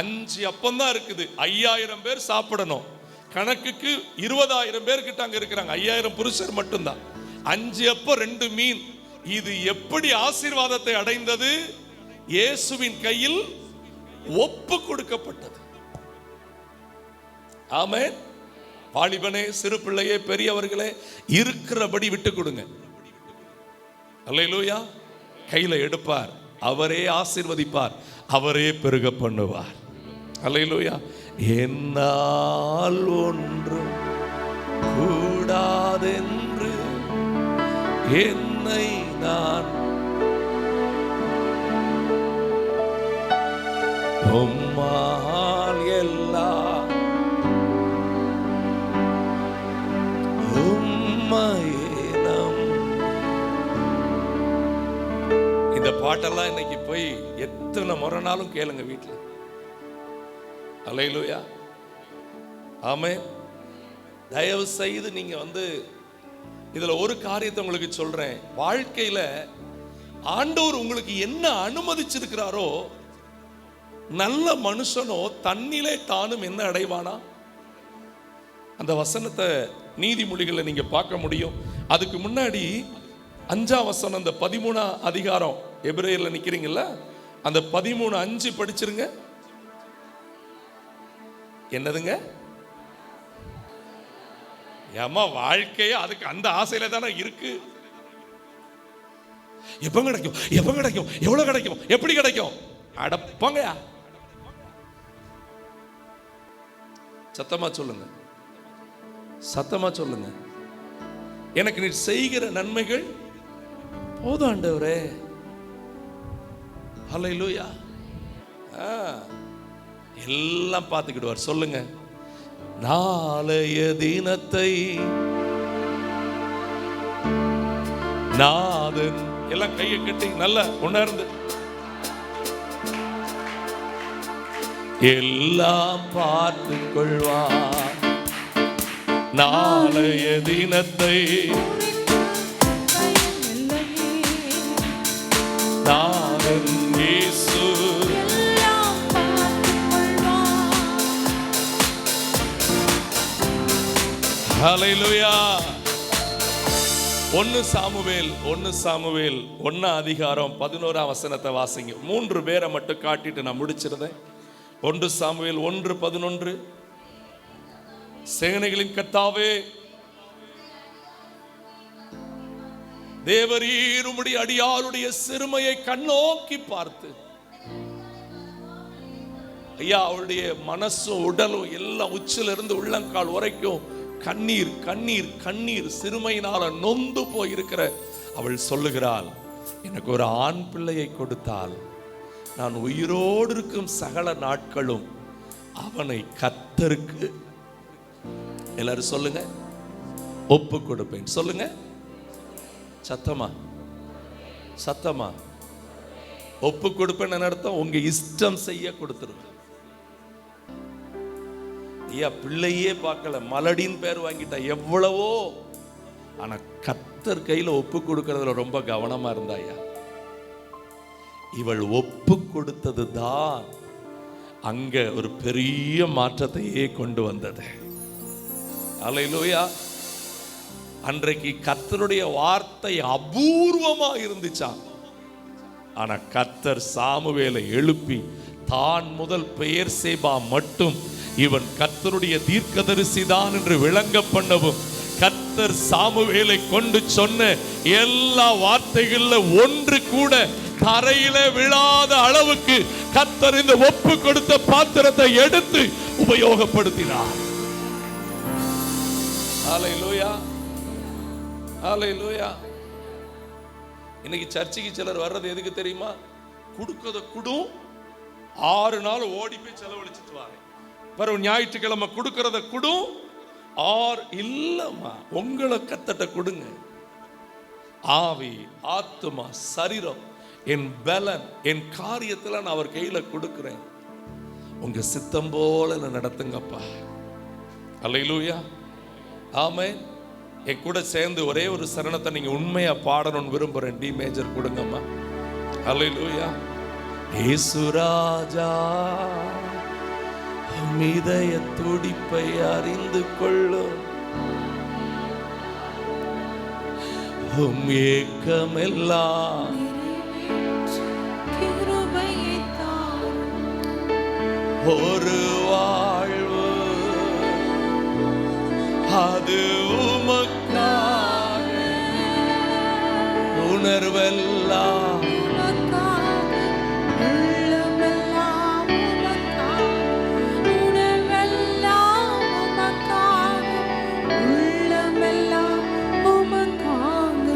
Speaker 1: 5 அப்பம் தான் இருக்குது, 5000 பேர் சாப்பிடணும், கணக்குக்கு 20,000 பேர் கிட்ட அங்க இருக்கிறாங்க, 5000 புருஷர் மட்டும்தான், 5 அப்பம் 2 மீன். இது எப்படி ஆசீர்வாதத்தை அடைந்தது? இயேசுவின் கையில் ஒப்பு கொடுக்கப்பட்டது. ஆமென். வாலிபனே, சிறு பிள்ளையே, பெரியவர்களே, இருக்கிறபடி விட்டு கொடுங்க. அல்லேலூயா. கையில எடுப்பார், அவரே ஆசீர்வதிப்பார், அவரே பெருக பண்ணுவார். அல்லேலூயா. என்னால் ஒன்றும் கூடாதென்று என்னை நான் உம்மால் எல்லாம் உம்மையினம். இந்த பாட்டெல்லாம் இன்னைக்கு போய் எத்தனை முறைனாலும் கேளுங்க வீட்டுல. அல்லேலூயா. ஆமென். தயவு செய்து நீங்க இதுல ஒரு காரியத்தை உங்களுக்கு சொல்றேன், வாழ்க்கையில ஆண்டவர் உங்களுக்கு என்ன அனுமதிச்சிருக்கிறாரோ, நல்ல மனுஷனோ தன்னிலே தானும் என்ன அடைவானா? அந்த வசனத்தை நீதிமொழிகளை நீங்க பார்க்க முடியும். அதுக்கு முன்னாடி 5ஆம் வசனம், அந்த 13ஆம் அதிகாரம், எபிரேயர்ல நிக்கிறீங்கல்ல, அந்த 13:5 படிச்சிருங்க. என்னதுங்க? ஏமா வாழ்க்கையே அதுக்கு அந்த ஆசையில தானே இருக்கு. எப்ப கிடைக்கும், எப்ப கிடைக்கும், எவ்வளவு கிடைக்கும், எப்படி கிடைக்கும்? அடப்பங்கயா. சத்தமா சொல்லுங்க, சத்தமா சொல்லுங்க. எனக்கு நீ செய்கிற நன்மைகள் போதும் ஆண்டவரே. ஹல்லேலூயா. எல்லாம் பார்த்துக்கிடுவார். சொல்லுங்க, நாளைய தினத்தை நாதன், எல்லாம் கையை கட்டி நல்லா உணர்ந்து, எல்லாம் பார்த்து கொள்வார். நாளைய தினத்தை நாதன் இயேசு ஹல்லேலூயா. 1 சாமுவேல் 1 அதிகாரம் 11ஆம் வசனத்தை வாசிங்க. 3 பேரை மட்டும் காட்டிட்டு நான் முடிச்சிருந்தேன். 1 சாமுவேல் 1:11. சேனைகளின் கர்த்தாவே, தேவரீர் உம்முடைய அடியாருடைய சிறுமையை கண்ணோக்கி பார்த்து, ஐயா, அவளுடைய மனசும் உடலும் எல்லாம் உச்சிலிருந்து உள்ளங்கால் வரைக்கும் கண்ணீர் கண்ணீர் கண்ணீர், சிறுமையினால நொந்து போயிருக்கிற அவள் சொல்லுகிறாள், எனக்கு ஒரு ஆண் பிள்ளையை கொடுத்தால் நான் உயிரோடு இருக்கும் சகல நாட்களும் அவனை கர்த்தருக்கு, எல்லாரும் சொல்லுங்க, ஒப்பு கொடுப்பேன். சொல்லுங்க சத்தமா, சத்தமா. ஒப்பு கொடுப்பேன் அர்த்தம் உங்க இஷ்டம் செய்ய கொடுத்துருவேன். ஐயா, பிள்ளையே பார்க்கல, மலடின்னு பேர் வாங்கிட்டா எவ்வளவோ, ஆனா கர்த்தர் கையில ஒப்பு கொடுக்கறதுல ரொம்ப கவனமா இருந்தாயா. இவள் ஒப்பு கொடுத்தது தான் அங்க ஒரு பெரிய மாற்றத்தையே கொண்டு வந்தது. அல்லேலூயா. அன்றைக்கு கர்த்தருடைய வார்த்தை அபூர்வமா இருந்துச்சாம். ஆனா கர்த்தர் சாமுவேலை எழுப்பி தான் முதல் பெயர்சேபா மட்டும் இவன் கர்த்தருடைய தீர்க்கதரிசி தான் என்று விளங்க பண்ணவும், கர்த்தர் சாமுவேலை கொண்டு சொன்ன எல்லா வார்த்தைகள்ல ஒன்று கூட தரையில விழாத அளவுக்கு கர்த்தர் இந்த ஒப்பு கொடுத்த பாத்திரத்தை எடுத்து உபயோகப்படுத்தினார். ஹல்லேலூயா, ஹல்லேலூயா. இன்னைக்கு சர்ச்சுக்கு சிலர் வர்றது எதுக்கு தெரியுமா? கொடுக்கத குடும், 6 நாள் ஓடி போய் செலவழிச்சிட்டு வாங்க. வரும் ஞாயிற்றுக்கிழமை கொடுக்கறத குடும், ஆர் இல்லம்மா, உங்களை கத்தட்ட கொடுங்க. ஆவி, ஆத்துமா, சரீரம், என் பலன், என் காரியத்தில் நான் அவர் கையில கொடுக்கிறேன். உங்க சித்தம் போல நடத்துங்கப்பா. அல்லேலூயா, ஆமென். என் கூட சேர்ந்து ஒரே ஒரு சரணத்தை நீங்க உண்மையா பாடணும்னு விரும்புறேன். டி மேஜர் கொடுங்கம்மா. அல்லேலூயா. இயேசு ராஜா இதய துடிப்பை அறிந்து கொள்ளும், ஏக்கமெல்லாம்
Speaker 2: கிருபையை தாரும்
Speaker 1: ஒரு வாழ்வு, அது உமக்காக. உணர்வெல்லாம்
Speaker 2: உமக்காக, உள்ளமெல்லாம் உமக்காக, உணர்வெல்லாம் உமக்காக, உள்ளமெல்லாம் உமக்காக.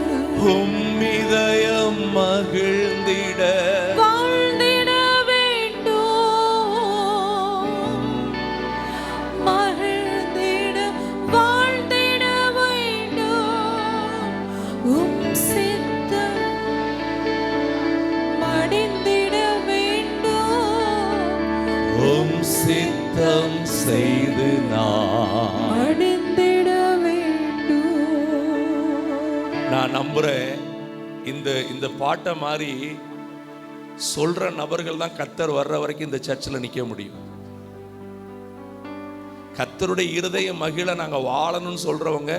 Speaker 1: இதயம் மகிழ்ந்திட
Speaker 2: வாழ்ந்திட வேண்டும், மகிழ்ந்திட வாழ்ந்திட வேண்டும். சித்தம் மடிந்திட வேண்டும்,
Speaker 1: சித்தம் செய்து நான்
Speaker 2: மடிந்திட வேண்டும்.
Speaker 1: நான் நம்புறேன் இந்த பாட்டை மாதிரி சொல்ற நபர்கள் தான் கர்த்தர் வர்ற வரைக்கும் இந்த சர்ச்சில் நிற்க முடியும். கர்த்தருடைய இருதயம் மகிழ நாங்க வாழணும்னு சொல்றவங்க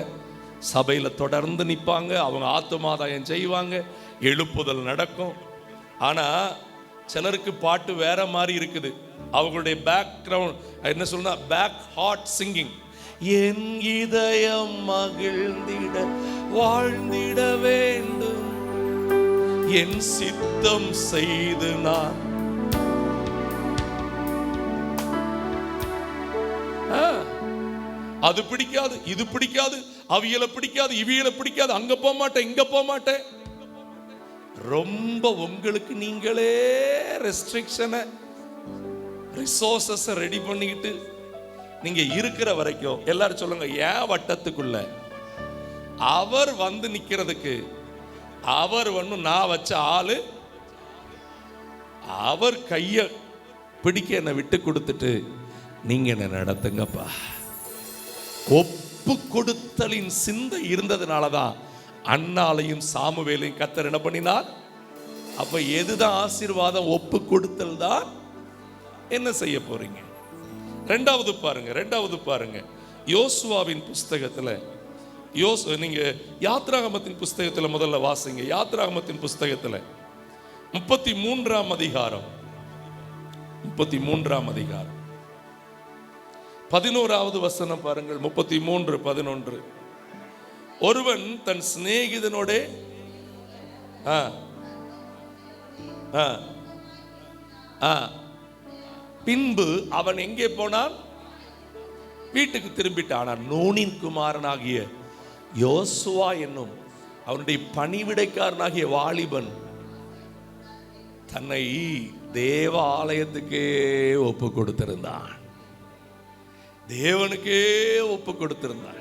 Speaker 1: சபையில தொடர்ந்து நிற்பாங்க. அவங்க ஆத்துமாதாயம் செய்வாங்க, எழுப்புதல் நடக்கும். ஆனா சிலருக்கு பாட்டு வேற மாதிரி இருக்குது. அவங்களுடைய பேக்ரவுண்ட் என்ன சொல்றா, பேக் ஹார்ட் சிங்கிங். என் இதயம் மகிழ்ந்திட வாழ்ந்திட வேண்டும், என் சித்தம் செய்து நான். அது பிடிக்காது, இது பிடிக்காது, அவியலை பிடிக்காது, இவியலை பிடிக்காது, அங்க போக மாட்டேன், இங்க போக மாட்டேன். ரொம்ப உங்களுக்கு நீங்களே ரெஸ்ட்ரிக்ஷனை, ரிசோர்சஸ் ரெடி பண்ணிக்கிட்டு நீங்க இருக்கிற வரைக்கும் எல்லாரும் சொல்லுங்க, ஏன் வட்டத்துக்குள்ள அவர் வந்து நிக்கிறதுக்கு அவர் நான் வச்ச ஆளு, அவர் கைய பிடிக்க என்னை விட்டு கொடுத்துட்டு நீங்க என்ன நடத்துங்கப்பா. ஒப்பு கொடுத்தலின் சிந்தை இருந்ததுனாலதான் அன்னாலையும் சாமுவேலையும் கர்த்தர் என்ன பண்ணினார். அப்ப எதுதான் ஆசீர்வாதம்? ஒப்பு கொடுத்தல் தான். என்ன செய்ய போறீங்க? ரெண்டாவது பாருங்க யோசுவாவின் புஸ்தகத்துல, நீங்க யாத்ராகமத்தின் புஸ்தகத்துல முதல்ல வாசிங்க. யாத்ராகமத்தின் புஸ்தகத்துல 33ஆம் அதிகாரம் 11வது வசனம் பாருங்கள். 33:11. ஒருவன் தன் சிநேகிதனோட பின்பு அவன் எங்கே போனான்? வீட்டுக்கு திரும்பிட்டான். நூனின் குமாரனாகிய யோசுவா என்னும் அவனுடைய பணிவிடைக்காரனாகிய வாலிபன் தன்னை தேவ ஆலயத்துக்கே ஒப்பு கொடுத்திருந்தான். தேவனுக்கே ஒப்பு கொடுத்திருந்தான்.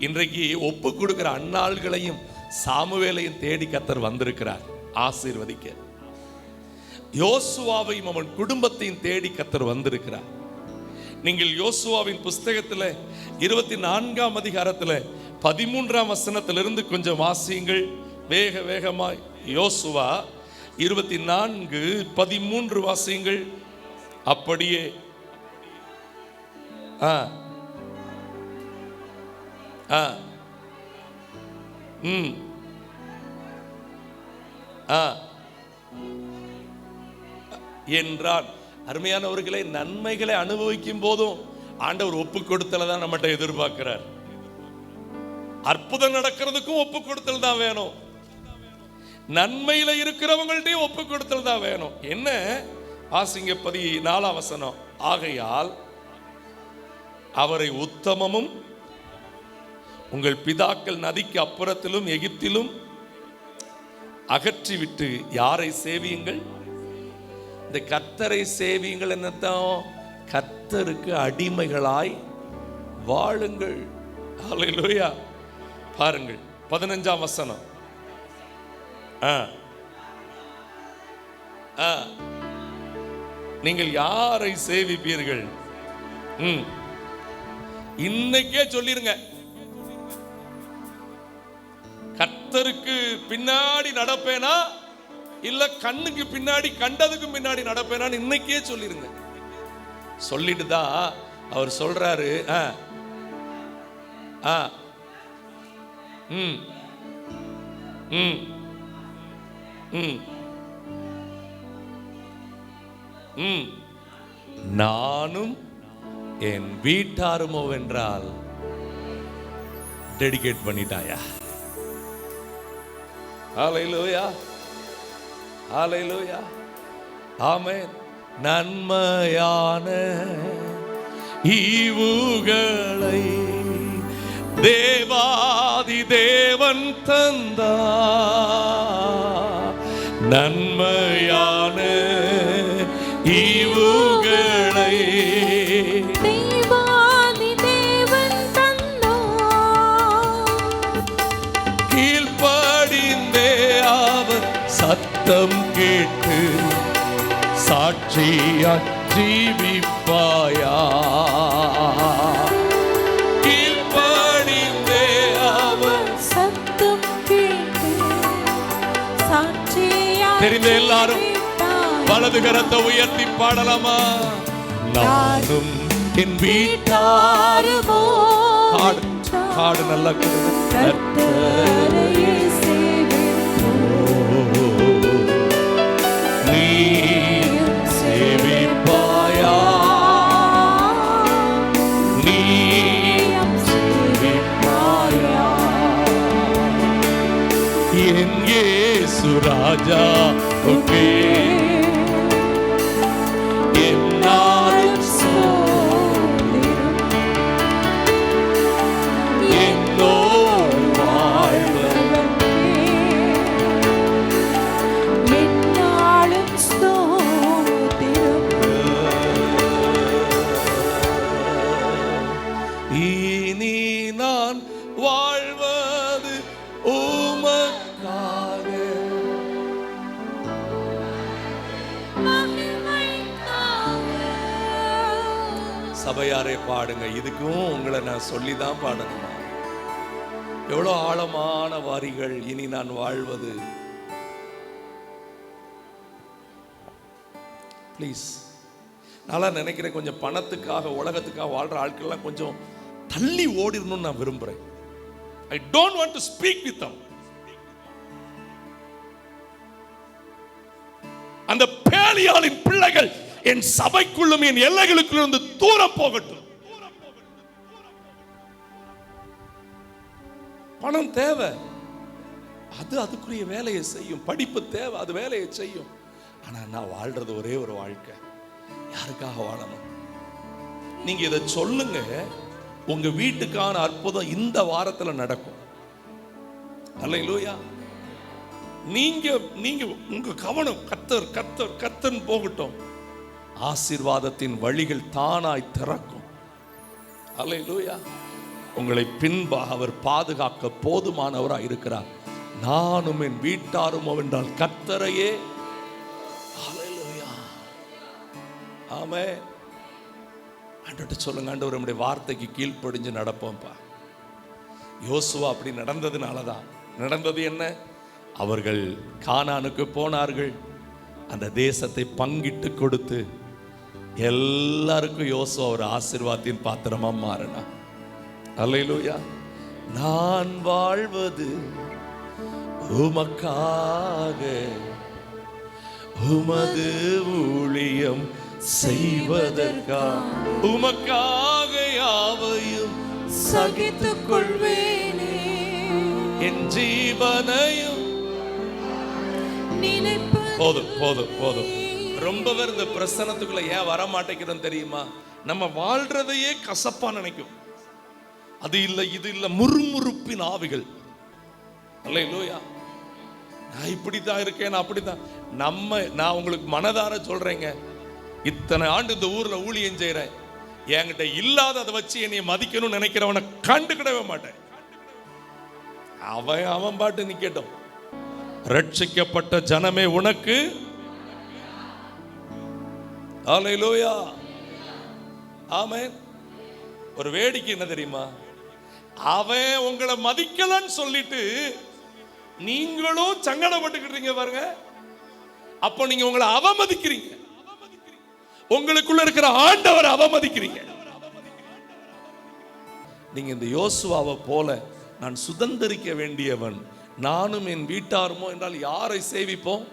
Speaker 1: இன்றைக்கு ஒப்பு கொடுக்கிற அன்னாள்களையும் சாமுவேலையும் தேடி கர்த்தர் வந்திருக்கிறார் ஆசீர்வதிக்க. யோசுவாவையும் அவன் குடும்பத்தையும் தேடி கர்த்தர் வந்திருக்கிறார். நீங்கள் யோசுவாவின் புஸ்தகத்தில் 24ஆம் அதிகாரத்தில் 13ஆம் வசனத்திலிருந்து கொஞ்சம் வாசியுங்கள் வேகமாய். யோசுவா 24:13 வாசியுங்கள். அப்படியே என்றான். அருமையானவர்களை, நன்மைகளை அனுபவிக்கும் போதும் ஆண்டவர் ஒப்பு கொடுத்தல தான் நம்மகிட்ட எதிர்பார்க்கிறார். அற்புதம் நடக்கிறதுக்கும் ஒப்பு கொடுத்தல் தான் வேணும். நன்மையில இருக்கிறவங்கள்ட்டே ஒப்பு கொடுத்தல் தான் வேணும். என்ன ஆசிங்க 14ஆம் வசனம். ஆகையால் அவரை உத்தமமும் உங்கள் பிதாக்கள் நதிக்கு அப்புறத்திலும் எகிப்திலும் அகற்றிவிட்டு யாரை சேவியுங்கள்? இந்த கர்த்தரை சேவியுங்கள். என்னத்தான்? கர்த்தருக்கு அடிமைகளாய் வாழுங்கள். ஹல்லேலூயா. பாருங்கள் 15ஆம் வசனம். நீங்கள் யாரை சேவிப்பீர்கள்? இன்னைக்கே சொல்லிருங்க, கர்த்தருக்கு பின்னாடி நடப்பேனா இல்ல கண்ணுக்கு பின்னாடி கண்டதுக்கு பின்னாடி நடப்பேனான்னு இன்னைக்கே சொல்லிருங்க. சொல்லிட்டு தான் அவர் சொல்றாரு, நானும் என் வீட்டாருமோ என்றால் டெடிகேட் பண்ணிட்டாயா? ஹல்லேலூயா, ஹல்லேலூயா, ஆமென். நன்மையான ஈவுகளை தேவாதி தேவன் தந்தார். நன்மையான ஈவுகளை
Speaker 2: தேவாதி தேவன் தந்தார்.
Speaker 1: கீழ்ப்படிந்தே அவர் சத்தம் கேட்டு சாட்சியாய் ஜீவிப்பாயா? கீழ்ப்படிந்தே அவர்
Speaker 2: சத்தம் கேட்டு சாட்சியாய்
Speaker 1: தெரிந்த எல்லாரும் வலது கரத்தை உயர்த்தி பாடலாமா? நானும் என் வீட்டாருமோ. காடு நல்லா
Speaker 2: கர்த்தரையே
Speaker 1: நீ சேவிப்பாயா? நீ சேவிப்பாயா? என் இயேசு ராஜா ஓகே சபையாரே பாடுங்க. இதுக்கும் உங்களை நான் சொல்லிதான் பாடணுமா? எவ்வளவு ஆழமான வாரிகள். இனி நான் வாழ்வது. ப்ளீஸ், நான் நினைக்கிறேன் கொஞ்சம் பணத்துக்காக உலகத்துக்காக வாழ்ற ஆட்கள்லாம் கொஞ்சம் தள்ளி ஓடிடணும்னு நான் விரும்புறேன். I don't want to speak with them. அந்த பேலியாளின் பிள்ளைகள் என் சபைக்குள்ளும் என் எல்லைகளுக்குள்ளும் இருந்து தூரம் போகட்டும். பணம் தேவை, அது அதுக்குரிய வேலையை செய்யும். படிப்பு தேவை, அது வேலையை செய்யும். ஆனா நான் வாழ்றது ஒரே ஒரு வாழ்க்கை. யாருக்காக வாழணும்? நீங்க இதை சொல்லுங்க, உங்க வீட்டுக்கான அற்புதம் இந்த வாரத்துல நடக்கும். அல்லேலூயா. நீங்க நீங்க உங்க கவனம் கர்த்தர் கர்த்தர் கர்த்தர் போகட்டும். ஆசீர்வாதத்தின் வழிகள் தானாய் திறக்கும். அல்லேலூயா. உங்களை பின்பாக அவர் பாதுகாக்க போதுமானவராய் இருக்கிறார். நானும் என் வீட்டாரும் என்றால் கர்த்தரையே. அல்லேலூயா. ஆமென். ஆண்டவர்ட்ட சொல்லுங்க, ஆண்டவர் நம்முடைய வார்த்தைக்கு கீழ்ப்படிஞ்சு நடப்போம்ப்பா. யோசுவா அப்படி நடந்ததுனாலதான். நடந்தது என்ன? அவர்கள் கானானுக்கு போனார்கள். அந்த தேசத்தை பங்கிட்டு கொடுத்து எல்லாருக்கும் யோசுவா ஒரு ஆசீர்வாதத்தின் பாத்திரமா மாறினா. அல்லேலூயா. நான் வாழ்வது உமக்காக, உமது ஊழியம் செய்வதற்காக, உமக்காக யாவையும்
Speaker 2: சகித்துக் கொள்வேனே.
Speaker 1: என் ஜீவனையும். போதும் போதும் போதும். ரொம்ப பேர் இந்த பிரசனத்துக்குள்ள ஏன் வர மாட்டேங்கிறோம் தெரியுமா? நம்ம வாழ்றதையே கசப்பா நினைக்கும். அது இல்ல இது இல்ல, முறுமுறுப்பின் ஆவிகள். அல்லேலூயா. நான் இப்படித்தான் இருக்கேன், அப்படித்தான். நான் உங்களுக்கு மனதார சொல்றேங்க, இத்தனை ஆண்டு இந்த ஊர்ல ஊழியம் செய்யறேன், என்கிட்ட இல்லாத அதை வச்சு என்னை மதிக்கணும்னு நினைக்கிறவனை கண்டுக்கிடவே மாட்டேன். அவன் பாட்டு நிக்கட்டும். ரட்சிக்கப்பட்ட ஜனமே உனக்கு ஹல்லேலூயா, ஆமென். ஒரு வேடிக்கை என்ன தெரியுமா? அவன் உங்களை மதிக்கலன்னு சொல்லிட்டு நீங்களும் சங்கடப்பட்டுக்கிட்டீங்க பாருங்க. அப்போ நீங்க உங்களை அவமதிக்கிறீங்க, உங்களுக்குள்ள இருக்கிற ஆண்டவர் அவமதிக்கிறீங்க. நீங்க இந்த யோசுவாவை போல நான் சுதந்தரிக்க வேண்டியவன் நானும் என் வீட்டாருமோ என்றால் யாரை சேவிப்போம்?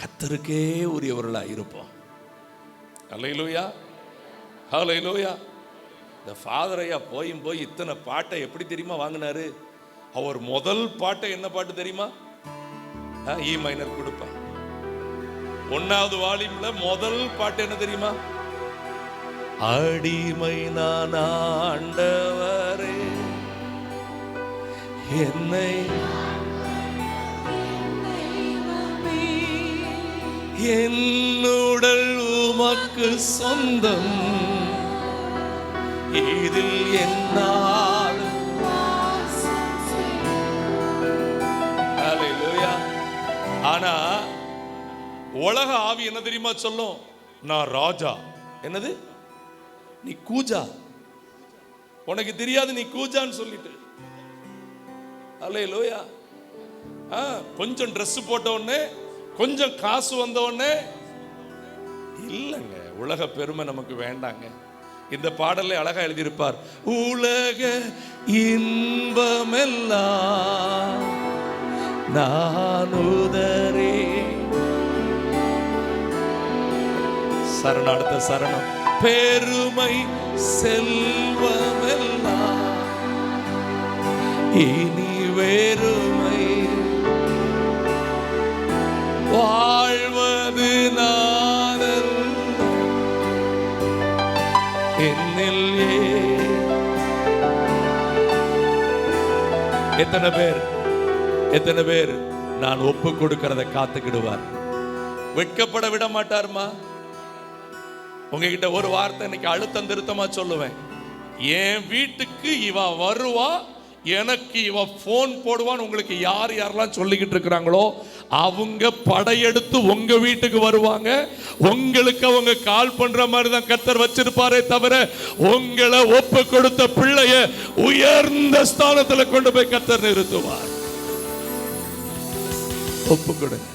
Speaker 1: கர்த்தருக்கே உரியவர்களாக இருப்போம். ஹல்லேலூயா, ஹல்லேலூயா. இந்த ஃபாதர் ஐயா போய் இத்தனை பாட்டை எப்படி தெரியுமா வாங்கினாரு? அவர் முதல் பாட்டை என்ன பாட்டு தெரியுமா? இ மைனர் கொடுப்பான். 1வது வால்யூம்ல முதல் பாட்டு என்ன தெரியுமா? அடிமை நான் ஆண்டவரே என்னை என்னுடல் உமக்கு சொந்தம், இதில் என்னால். ஹல்லேலூயா. ஆனா உலக ஆவி என்ன தெரியுமா சொல்லும்? நான் ராஜா. என்னது? நீ கூஜா. உனக்கு தெரியாது நீ கூஜான்னு சொல்லிட்டு. ஹல்லேலூயா. கொஞ்சம் ட்ரெஸ் போட்ட உடனே, கொஞ்சம் காசு வந்த உடனே இல்லைங்க, உலக பெருமை நமக்கு வேண்டாங்க. இந்த பாடலை அழகா எழுதியிருப்பார். உலக இன்பமெல்லாம் நான் உதரே. சரணம், அடுத்த சரணம். பெருமை செல்வமெல்லாம் இனி வெறுமை, வாழ்வது நானல் என்னில். எத்தனை பேர் நான் ஒப்பு கொடுக்கிறத காத்துக்கிடுவார்? வெட்கப்பட விட மாட்டாருமா? உங்ககிட்ட ஒரு வார்த்தை இன்னைக்கு அழுத்தம் திருத்தமா சொல்லுவேன். என் வீட்டுக்கு இவ வருவா, எனக்கு இவ போன் போடுவான்னு உங்களுக்கு யார் யாரெல்லாம் சொல்லிக்கிட்டு இருக்கிறாங்களோ அவங்க படையெடுத்து உங்க வீட்டுக்கு வருவாங்க. உங்களுக்கு அவங்க கால் பண்ற மாதிரி தான் கர்த்தர் வச்சிருப்பாரே தவிர உங்களை ஒப்பு கொடுத்த பிள்ளைய உயர்ந்த ஸ்தானத்துல கொண்டு போய் கர்த்தர் நிறுத்துவார். ஒப்பு கொடுங்க,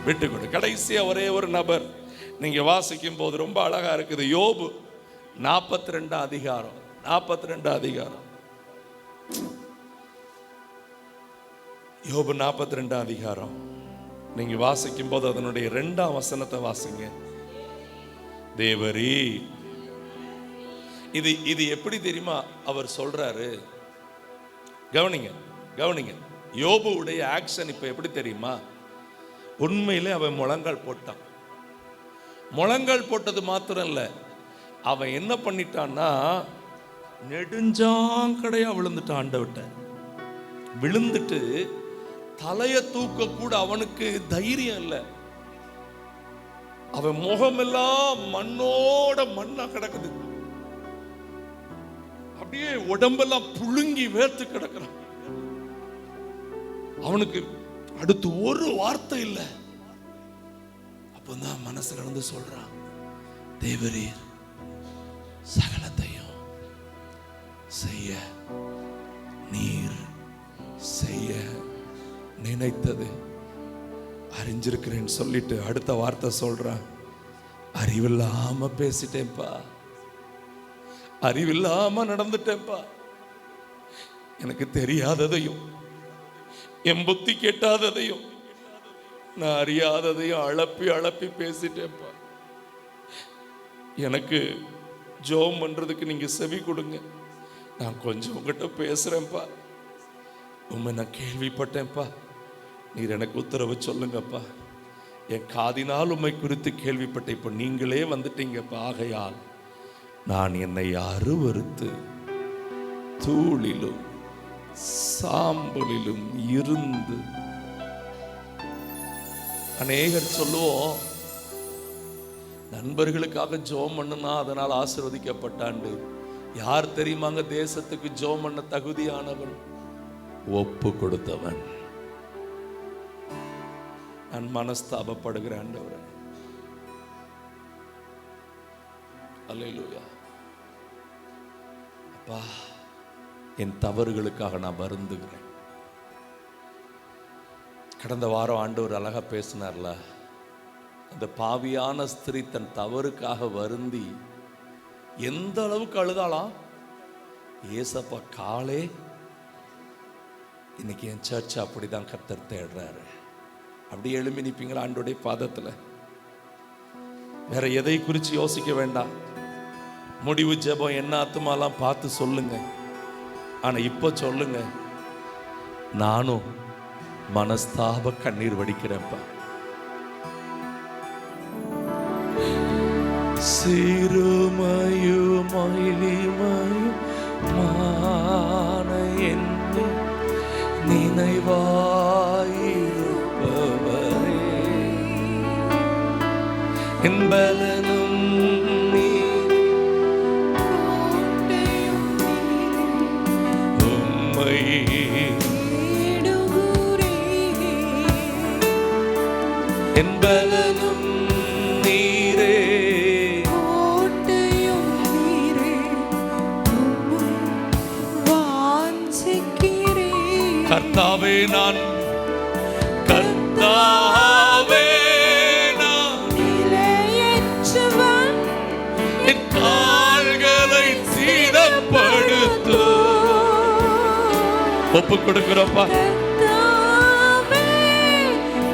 Speaker 1: விட்டு கொடு. கடைசியா ஒரே ஒரு நபர் நீங்க வாசிக்கும் போது ரொம்ப அழகா இருக்குது. யோபு 42 அதிகாரம். 42 அதிகாரம். யோபு 42 அதிகாரம் நீங்க வாசிக்கும் போது அதனுடைய 2ஆம் வசனத்தை வாசிங்க. தேவரீ, இது எப்படி தெரியுமா அவர் சொல்றாரு? கவனிங்க, கவனிங்க. யோபுடைய ஆக்ஷன் இப்ப எப்படி தெரியுமா? உண்மையிலே அவன் முழங்கால் போட்டான். முழங்கால் போட்டது மாத்திரம் இல்ல, அவன் என்ன பண்ணிட்டான்னா நெடுஞ்சாங்கடையா விழுந்துட்டான். ஆண்டவட்ட விழுந்துட்டு தலைய தூக்க கூட அவனுக்கு தைரியம் இல்லை. அவன் முகமெல்லாம் மண்ணோட மண்ணா கிடக்குது. அப்படியே உடம்பெல்லாம் புழுங்கி வேர்த்து கிடக்குறான். அவனுக்கு அடுத்து ஒரு வார்த்தை இல்லை. அப்பதான் மனசுல இருந்து சொல்றான், தேவரீர் சகலத்தையும் செய்ய நீர் செய்ய நினைத்தது அறிஞ்சிருக்கிறேன்னு சொல்லிட்டு அடுத்த வார்த்தை சொல்றான், அறிவில்லாம பேசிட்டேன்ப்பா, அறிவில்லாம நடந்துட்டேன்ப்பா, எனக்கு தெரியாததையும் என் புத்தி கேட்டாததையும் நான் அறியாததையும் அழப்பி பேசிட்டேன்ப்பா. எனக்கு ஜெபம் பண்றதுக்கு நீங்க செவி கொடுங்க. நான் கொஞ்சம் உங்ககிட்ட பேசுறேன்ப்பா. உண்மை நான் கேள்விப்பட்டேன்ப்பா, நீர் எனக்கு உத்தரவு சொல்லுங்கப்பா. என் காதினால் உண்மை குறித்து கேள்விப்பட்டேன். இப்போ நீங்களே வந்துட்டீங்கப்பா. ஆகையால் நான் என்னை அருவருத்து தூளிலும் சாம்பலிலும் இருந்து. அநேகர் சொல்லுவோம், நண்பர்களுக்காக ஜெபம் பண்ணுனா அதனால் ஆசீர்வதிக்கப்பட்டாண்டு. யார் தெரியுமாங்க தேசத்துக்கு ஜெபம் பண்ண தகுதியானவன்? ஒப்பு கொடுத்தவன். நான் மனஸ்தாபப்படுகிறேன் ஆண்டவரே. அல்லேலூயா. அப்பா, என் தவறுகளுக்காக நான் வருந்துகிறேன். கடந்த வாரம் ஆண்டவர் அழகா பேசினார்ல, அந்த பாவியான ஸ்திரீ தன் தவறுக்காக வருந்தி எந்த அளவுக்கு அழுதாளாம். ஏசப்பா காலே, இன்னைக்கு என் சர்ச் அப்படிதான் கர்த்தர் தேடுறாரு. அப்படி எழும்பி நிற்பீங்களா ஆண்டோடைய பாதத்துல? வேற எதை குறித்து யோசிக்க வேண்டாம். முடிவு ஜெபம் என்ன ஆத்துமாலாம் பார்த்து சொல்லுங்க. ஆனா இப்ப சொல்லுங்க, நானும் மனஸ்தாப கண்ணீர் வடிக்கிறேன்ப்பா. சிறுமையும் மகிமையும் மான என்னை நினைவாயிருப்பவரே, என் பலனும் உம்மை என் பலனும் நீரே, கர்த்தாவே நான்
Speaker 2: நிலையற்றவன்,
Speaker 1: என் கால்களை சீதப்படுத்து. ஒப்பு கொடுக்கிறோப்பா.
Speaker 2: கர்த்தாவே,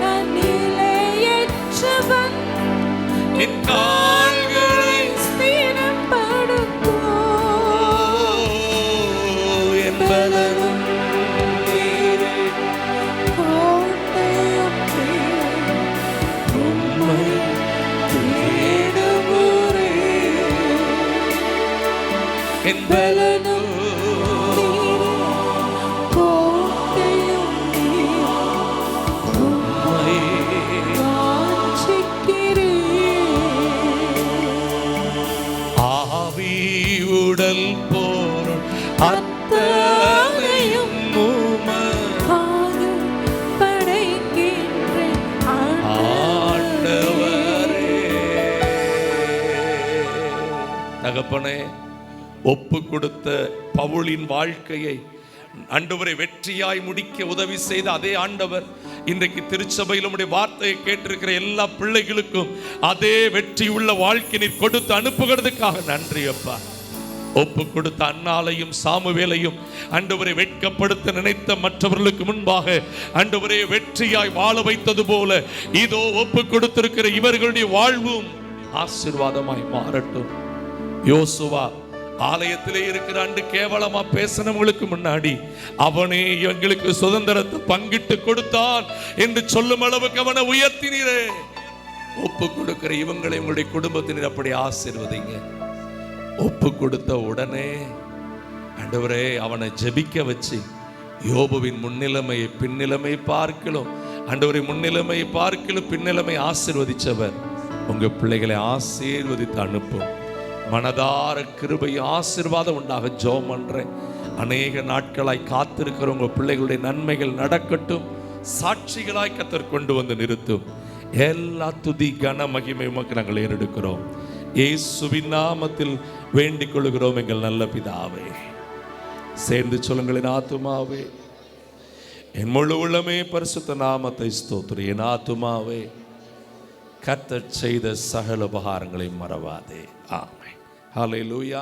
Speaker 2: நான் நிலையற்றவன்,
Speaker 1: என் கால்களை
Speaker 2: ஸ்திரப்படுத்தும்.
Speaker 1: என் பலனும்
Speaker 2: கோட்டையும் நீரே,
Speaker 1: உம்மை
Speaker 2: தேடுகிறே.
Speaker 1: என் பலனும்
Speaker 2: கோட்டையும் நீரே,
Speaker 1: உம்மை ஆவி உடல் போரும் அத்தனையும் உமது ஆண்டவரே. தகப்பனே, ஒப்பு கொடுத்த பவுலின் வாழ்க்கையை ஆண்டவரை வெற்றியாய் முடிக்க உதவி செய்த அதே ஆண்டவர் இன்றைக்கு திருச்சபையில் உம்முடைய வார்த்தையை கேட்டிருக்கிற எல்லா பிள்ளைகளுக்கும் அதே வெற்றி உள்ள வாழ்க்கை நீர் கொடுத்து அனுப்புகிறதுக்காக நன்றி அப்பா. ஒப்பு கொடுத்த அன்னாளையும் சாமுவேலையும் ஆண்டவரை வெட்கப்படுத்த நினைத்த மற்றவர்களுக்கு முன்பாக ஆண்டவரை வெற்றியாய் வாழ வைத்தது போல இதோ ஒப்பு கொடுத்திருக்கிற இவர்களுடைய வாழ்வும் ஆசீர்வாதமாய் மாறட்டும். யோசுவா ஆலயத்திலே இருக்கிற ஆண்டு கேவலமா பேசினவங்களுக்கு முன்னாடி அவனே எங்களுக்கு சுதந்திரத்தை பங்கிட்டு கொடுத்தான் என்று சொல்லும் அளவுக்கு அவனை உயர்த்தினீரே. ஒப்பு கொடுக்கிற இவங்களை உங்களுடைய குடும்பத்தினர் அப்படி ஆசீர்வதிங்க. ஒப்பு கொடுத்த உடனே ஆண்டவரே அவனை ஜெபிக்க வச்சு யோபுவின் முன்னிலைமையை பின்னிலைமை பார்க்கலும் ஆண்டவரை முன்னிலைமையை பார்க்கலும் பின்னிலைமை ஆசீர்வதிச்சவர் உங்க பிள்ளைகளை ஆசீர்வதித்து அனுப்பும். மனதார கிருபை ஆசீர்வாதம் உண்டாக ஜெபம் பண்றேன். அநேக நாட்களாய் காத்திருக்கிற உங்க பிள்ளைகளுடைய நன்மைகள் நடக்கட்டும். சாட்சிகளாய் கர்த்தர் கொண்டு வந்து நிறுத்தும். எல்லா துதி கன மகிமை உமக்கு நாங்கள் ஏறெடுக்கிறோம். இயேசுவின் நாமத்தில் வேண்டிக் கொள்கிறோம் எங்கள் நல்ல பிதாவே. சேர்ந்து சொல்லுங்கள், என் ஆத்துமாவே என் முழு உள்ளமே பரிசுத்த நாமத்தை ஸ்தோத்திரி. என் ஆத்துமாவே கர்த்தர் செய்த சகல உபகாரங்களை மறவாதே. ஆமென். ஹல்லேலூயா.